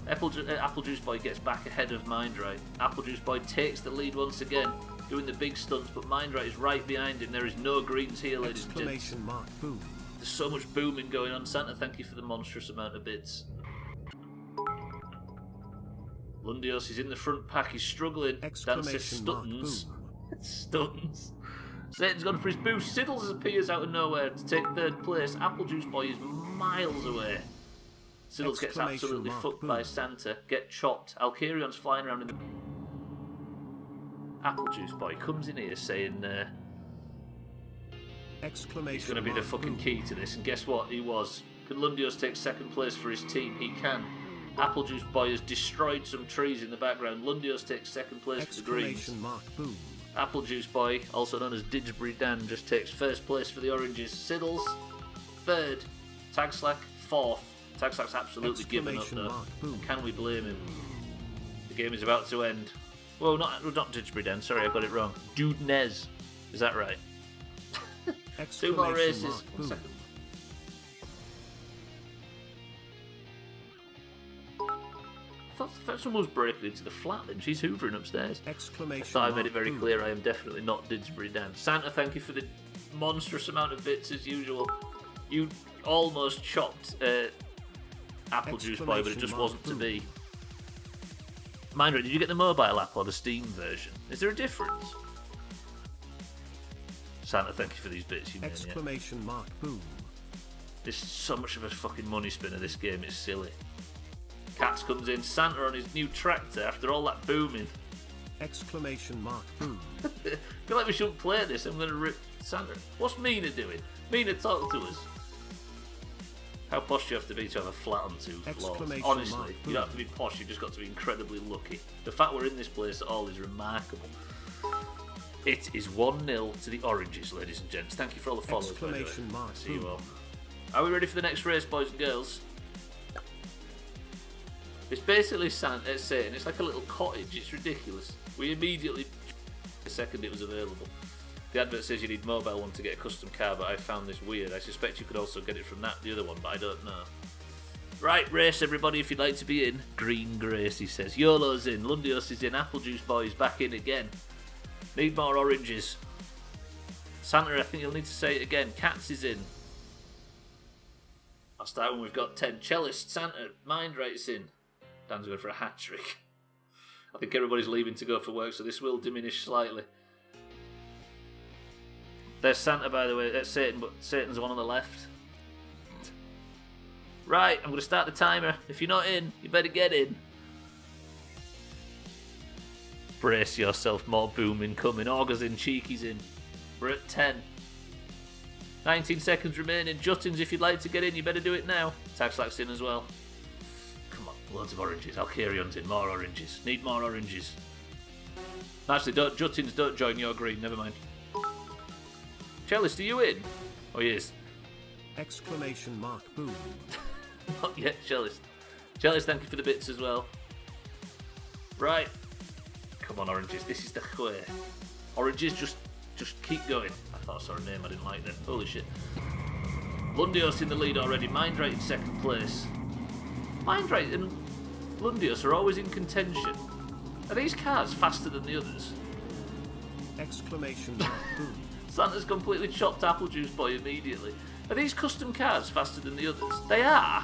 Apple Juice Boy gets back ahead of Mindrate. Apple Juice Boy takes the lead once again, doing the big stunts, but Mindrate is right behind him. There is no greens here, ladies and gents. There's so much booming going on. Santa, thank you for the monstrous amount of bits. Lundios is in the front pack. He's struggling. Dancer stuns. Stuns. Satan's gone for his boost. Siddles appears out of nowhere to take third place. Apple Juice Boy is miles away. Siddles gets absolutely fucked by Santa. Get chopped. Alcarion's flying around in the... Apple Juice Boy comes in here saying... he's going to be the fucking key to this, and guess what? He was. Can Lundios take second place for his team? He can. Apple Juice Boy has destroyed some trees in the background. Lundios takes second place for the Greens. Apple Juice Boy, also known as Didsbury Dan, just takes first place for the Oranges. Siddles, third. Tagslack, fourth. Tagslack's absolutely given up though. Can we blame him? The game is about to end. Whoa, not Didsbury Dan, sorry, I got it wrong. Dude Nez. Is that right? 2 more races. 1 second. I thought someone was breaking into the flat then. She's hoovering upstairs. I thought I made it very clear I am definitely not Didsbury Dan. Santa, thank you for the monstrous amount of bits as usual. You almost chopped Apple Juice Boy, but it just wasn't to be. Mindra, did you get the mobile app or the Steam version? Is there a difference? Santa, thank you for these bits you made. Boom. This is so much of a fucking money spinner, this game, it's silly. Cats comes in, Santa on his new tractor after all that booming. Boom. I feel like we shouldn't play this, I'm going to rip Santa. What's Mina doing? Mina, talk to us. How posh do you have to be to have a flat on 2 floors? Honestly, you don't have to be posh, you've just got to be incredibly lucky. The fact we're in this place at all is remarkable. It is 1-0 to the oranges, ladies and gents. Thank you for all the follows, by the way. Exclamation mark. I see you all. Are we ready for the next race, boys and girls? It's basically Satan. It's like a little cottage. It's ridiculous. We immediately, the second it was available. The advert says you need mobile one to get a custom car, but I found this weird. I suspect you could also get it from the other one, but I don't know. Right, race everybody if you'd like to be in. Green Grace, he says. YOLO's in. Lundios is in. Apple Juice Boy is back in again. Need more oranges. Santa, I think you'll need to say it again. Cats is in. I'll start when we've got 10. Cellist, Santa, Mind Right's in. Dan's going for a hat trick. I think everybody's leaving to go for work, so this will diminish slightly. There's Santa, by the way. That's Satan, but Satan's the one on the left. Right, I'm going to start the timer. If you're not in, you better get in. Brace yourself, more boom incoming. Augur's in, Cheeky's in. We're at 10. 19 seconds remaining. Juttins, if you'd like to get in, you better do it now. Taxlack's in as well. Come on, loads of oranges. Alcarion's in, more oranges. Need more oranges. Actually, Juttins, don't join your green, never mind. Cellist, are you in? Oh, he is. Exclamation mark. Boom. Not yet, Cellist. Cellist, thank you for the bits as well. Right. Come on, oranges. This is the way. Oranges, just keep going. I thought I saw a name I didn't like then. Holy shit. Lundios in the lead already. Mindrate in second place. Mindrate and Lundios are always in contention. Are these cars faster than the others? Exclamation mark. Boom. Santa's completely chopped Apple Juice Boy immediately. Are these custom cars faster than the others? They are!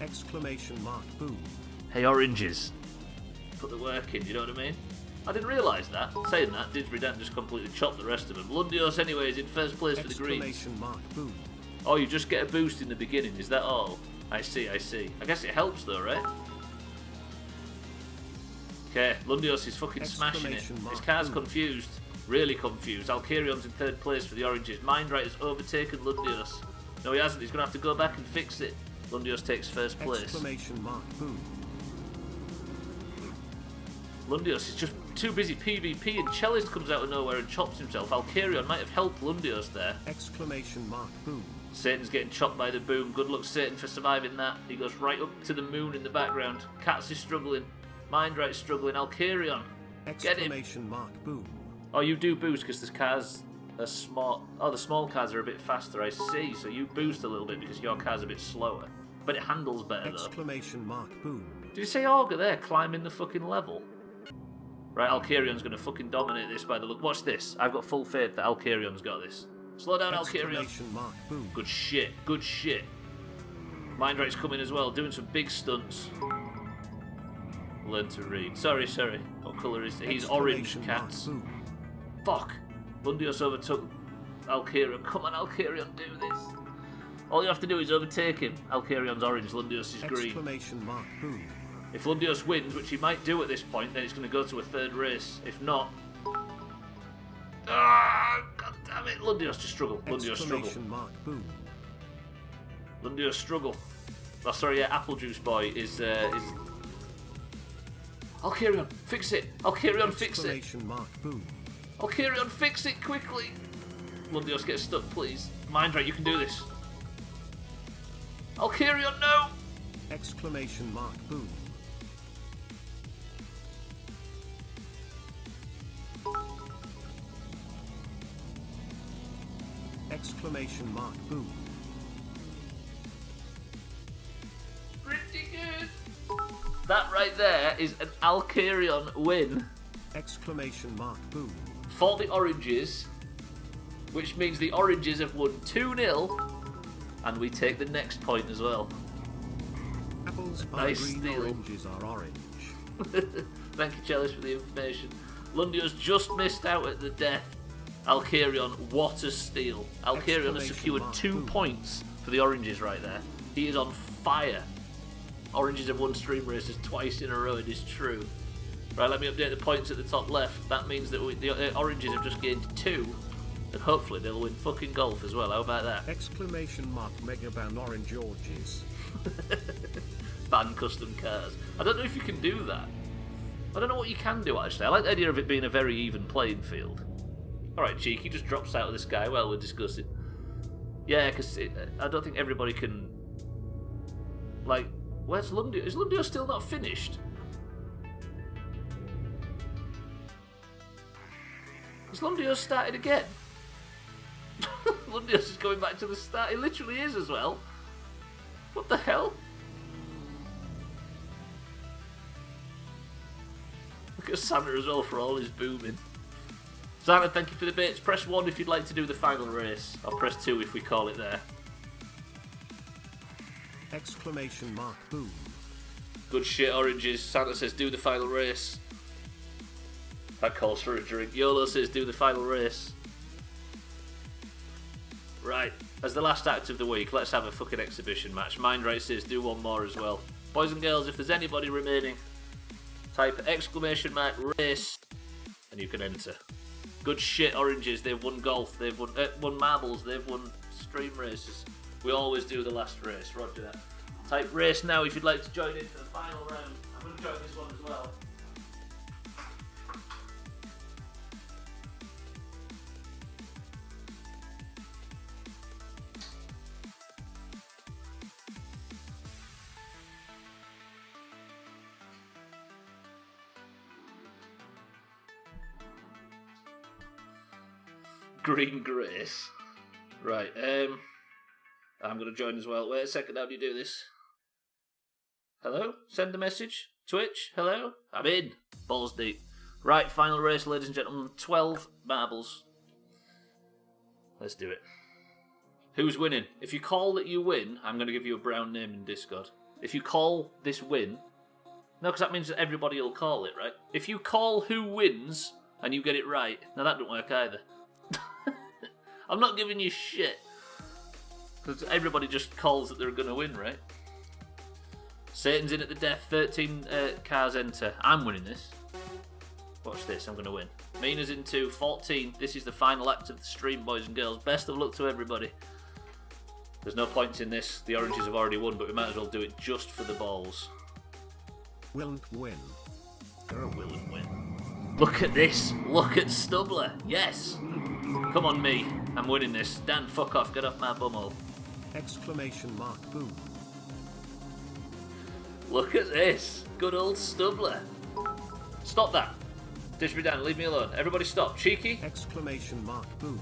Exclamation mark. Boom. Hey, oranges. Put the work in, you know what I mean? I didn't realise that. Saying that, Didsbury Dan just completely chopped the rest of them. Lundios, anyway, is in first place for the greens. Exclamation mark. Boom. Oh, you just get a boost in the beginning, is that all? I see. I guess it helps though, right? Okay, Lundios is fucking smashing it. His car's confused. Really confused. Alcarion's in third place for the oranges. Mindrate has overtaken Lundios. No, he hasn't. He's going to have to go back and fix it. Lundios takes first place. Exclamation mark. Boom. Lundios is just too busy PvP, and Cellist comes out of nowhere and chops himself. Alcarion might have helped Lundios there. Exclamation mark. Boom. Satan's getting chopped by the boom. Good luck, Satan, for surviving that. He goes right up to the moon in the background. Cats is struggling. Mindrate's struggling. Alcarion, get him. Exclamation mark. Boom. Oh, you do boost because the cars are small. Oh, the small cars are a bit faster, I see. So you boost a little bit because your car's a bit slower. But it handles better, though. Exclamation mark. Boom. Did you say Augur there, climbing the fucking level? Right, Alcarion's going to fucking dominate this by the look. Watch this. I've got full faith that Alcarion's got this. Slow down, Alcarion. Exclamation mark. Boom. Good shit. Good shit. Mindrate's coming as well, doing some big stunts. Learn to read. Sorry. What colour is he? He's orange, cats. Boom. Fuck. Lundios overtook Alcarion. Come on, Alcarion, do this. All you have to do is overtake him. Alcarion's orange, Lundios is green. Exclamation mark. Boom. If Lundios wins, which he might do at this point, then it's going to go to a third race. If not... Ah, god damn it. Lundios just struggle. Lundios struggle. Exclamation mark. Boom. Lundios struggle. Oh, sorry, yeah, Apple Juice Boy is Alcarion, fix it! Alcarion, fix it! Exclamation mark. Boom. Alcarion, fix it quickly! Lundios, get stuck, please. Mindrate, you can do this. Alcarion, no! Exclamation mark. Boom. Exclamation mark. Boom. Pretty good! That right there is an Alcarion win. Exclamation mark. Boom. For the oranges, which means the oranges have won 2-0, and we take the next point as well. Apples are Nice green, steal. oranges are orange. Thank you, Chalice, for the information. Lundios just missed out at the death. Alcarion, what a steal. Alcarion has secured 2 points for the oranges right there. He is on fire. Oranges have won stream races twice in a row, it is true. Right, let me update the points at the top left. That means that the oranges have just gained 2, and hopefully they'll win fucking golf as well. How about that? Exclamation mark. Mega ban orange oranges. Ban custom cars. I don't know if you can do that. I don't know what you can do, actually. I like the idea of it being a very even playing field. Alright, Cheeky just drops out of the sky while we're discussing. Yeah, because I don't think everybody can... Like, where's Lundio? Is Lundio still not finished? Has Lundio started again? Lundio's just going back to the start. He literally is as well. What the hell? Look at Santa as well for all his booming. Santa, thank you for the bits. Press 1 if you'd like to do the final race. Or press 2 if we call it there. Exclamation mark boom. Good shit, Oranges. Santa says do the final race. That calls for a drink. YOLO says do the final race. Right, as the last act of the week, let's have a fucking exhibition match. Mindright says do one more as well. Boys and girls, if there's anybody remaining, type exclamation mark race and you can enter. Good shit, Oranges. They've won golf. They've won marbles. They've won stream races. We always do the last race. Roger that. Type race now if you'd like to join in for the final round. I'm going to join this one as well. Green Grace. Right, I'm going to join as well. Wait a second, how do you do this? Hello? Send a message? Twitch? Hello? I'm in. Balls deep. Right, final race, ladies and gentlemen. 12 marbles. Let's do it. Who's winning? If you call that you win, I'm going to give you a brown name in Discord. If you call this win... No, because that means that everybody will call it, right? If you call who wins and you get it right... Now, that don't work either. I'm not giving you shit. Because everybody just calls that they're going to win, right? Satan's in at the death. 13 cars enter. I'm winning this. Watch this. I'm going to win. Mina's in 2. 14. This is the final act of the stream, boys and girls. Best of luck to everybody. There's no points in this. The Oranges have already won, but we might as well do it just for the balls. Willn't win. Will and win. Look at this. Look at Stubbler. Yes. Come on, me. I'm winning this. Dan, fuck off. Get off my bumhole. Exclamation mark boom. Look at this. Good old Stubbler. Stop that. Dishby Dan, leave me alone. Everybody stop. Cheeky. Exclamation mark boom.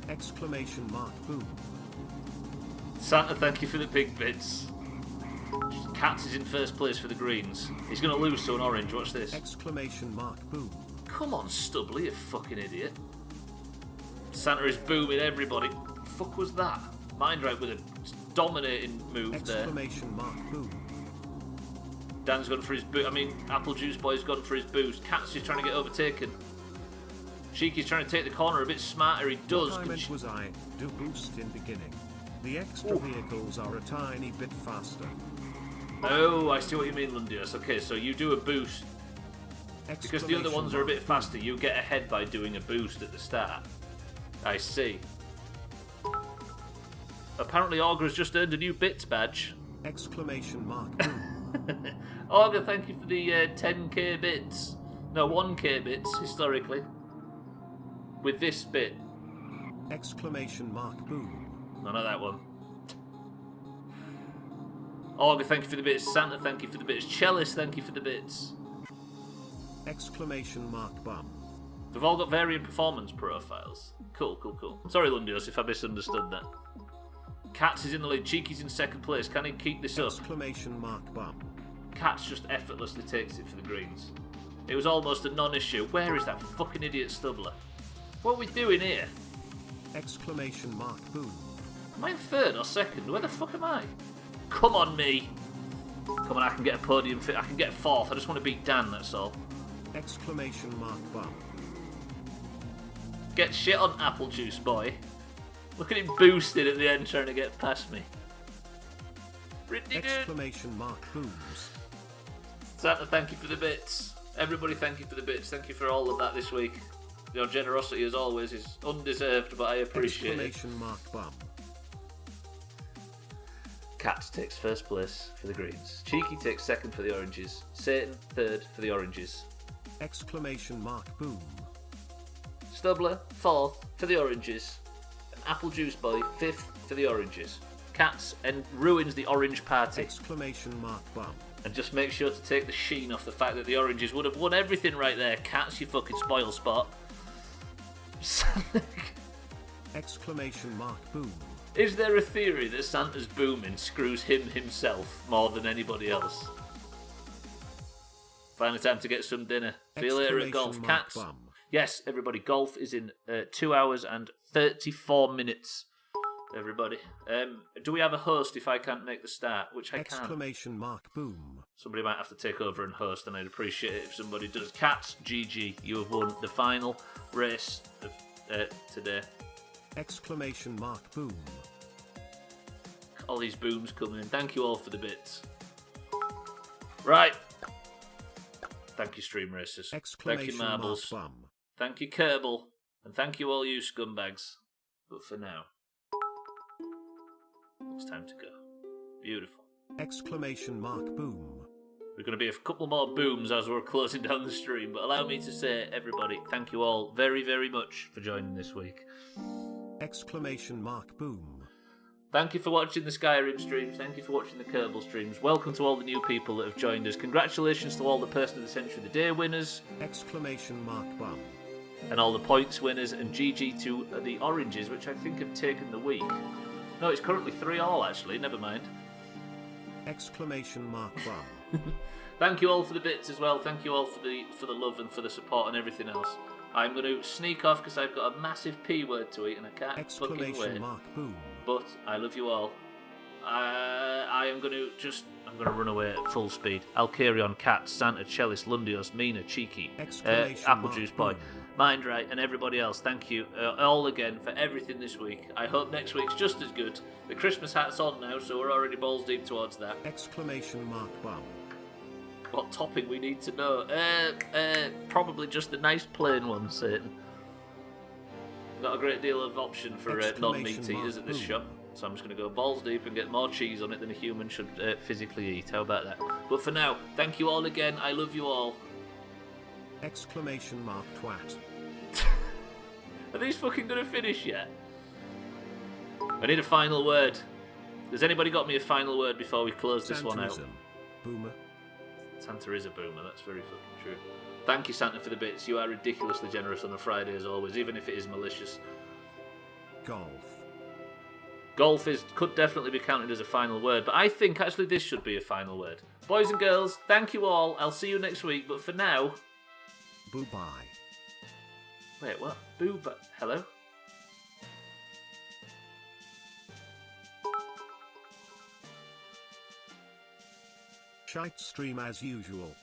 Exclamation mark boom. Santa, thank you for the big bits. Cats is in first place for the greens. He's going to lose to an orange. Watch this. Exclamation mark boom. Come on, Stubbler, you fucking idiot. Santa is booming everybody. The fuck was that? Mindright with a dominating move there. Exclamation mark boom. Dan's gone for his boost. I mean, Apple Juice Boy's gone for his boost. Cat's just trying to get overtaken. Cheeky's trying to take the corner a bit smarter. He does. What I meant was I do boost in beginning. The extra vehicles are a tiny bit faster. Oh, I see what you mean, Lundius. Okay, so you do a boost. Because the other ones are a bit faster, you get ahead by doing a boost at the start. I see. Apparently Augur has just earned a new bits badge. Exclamation mark boom. Augur, thank you for the 10k bits. No, 1k bits, historically. With this bit. Exclamation mark boom. No, not that one. Augur, thank you for the bits. Santa, thank you for the bits. Chellis, thank you for the bits. Exclamation mark bum. They've all got varying performance profiles. Cool, cool, cool. Sorry, Lundios, if I misunderstood that. Cats is in the lead. Cheeky's in second place. Can he keep this up? Exclamation mark bum. Cats just effortlessly takes it for the greens. It was almost a non-issue. Where is that fucking idiot Stubbler? What are we doing here? Exclamation mark boom. Am I in third or second? Where the fuck am I? Come on, me. Come on, I can get a podium fit. I can get fourth. I just want to beat Dan, that's all. Exclamation mark bum. Get shit on, Apple Juice Boy. Look at him boosted at the end trying to get past me. Exclamation mark booms. Santa, thank you for the bits. Everybody, thank you for the bits. Thank you for all of that this week. Your generosity, as always, is undeserved, but I appreciate it. Exclamation mark bum. Cat takes first place for the greens. Cheeky takes second for the oranges. Satan third for the oranges. Exclamation mark boom. Stubbler fourth for the oranges. And Apple Juice Boy fifth for the oranges. Cats and ruins the orange party. Exclamation mark bum. And just make sure to take the sheen off the fact that the oranges would have won everything right there. Cats, you fucking spoil spot. Exclamation mark boom. Is there a theory that Santa's booming screws him himself more than anybody else? Finally time to get some dinner. See you later at golf. Cats. Bum. Yes, everybody, golf is in 2 hours and 34 minutes. Everybody. Do we have a host if I can't make the start? Which I can't. Exclamation mark boom. Somebody might have to take over and host, and I'd appreciate it if somebody does. Cats, GG, you have won the final race of today. Exclamation mark boom. All these booms coming in. Thank you all for the bits. Right. Thank you, Stream Racers. Thank you, Marbles. Bum. Thank you, Kerbal. And thank you all you scumbags. But for now, it's time to go. Beautiful. Exclamation mark boom. We're going to be a couple more booms as we're closing down the stream, but allow me to say, everybody, thank you all very, very much for joining this week. Exclamation mark boom. Thank you for watching the Skyrim streams. Thank you for watching the Kerbal streams. Welcome to all the new people that have joined us. Congratulations to all the Person of the Century of the Day winners. Exclamation mark bum. And all the points winners. And GG to the Oranges, which I think have taken the week. No, it's currently 3-all actually. Never mind. Exclamation mark bum. Thank you all for the bits as well. Thank you all for the love and for the support and everything else. I'm going to sneak off because I've got a massive P word to eat and I can't fucking wait. Exclamation mark boom. But I love you all. I'm going to run away at full speed. I'll carry on. Cat, Santa, Chellis, Lundios, Mina, Cheeky, Apple Juice Boy, Mind Right, and everybody else. Thank you all again for everything this week. I hope next week's just as good. The Christmas hat's on now, so we're already balls deep towards that. Exclamation mark bum. What topping we need to know? Probably just a nice plain one, Satan. Got a great deal of option for non-meat eaters at this shop, so I'm just going to go balls deep and get more cheese on it than a human should physically eat. How about that? But for now, thank you all again. I love you all. Exclamation mark twat. Are these fucking going to finish yet? I need a final word. Has anybody got me a final word before we close this one out? Boomer. Santa is a boomer, that's very fucking true. Thank you, Santa, for the bits. You are ridiculously generous on a Friday, as always, even if it is malicious. Golf. Golf could definitely be counted as a final word, but I think actually this should be a final word. Boys and girls, thank you all. I'll see you next week, but for now... Boo-bye. Wait, what? Boo-bye? Hello? Shite stream as usual.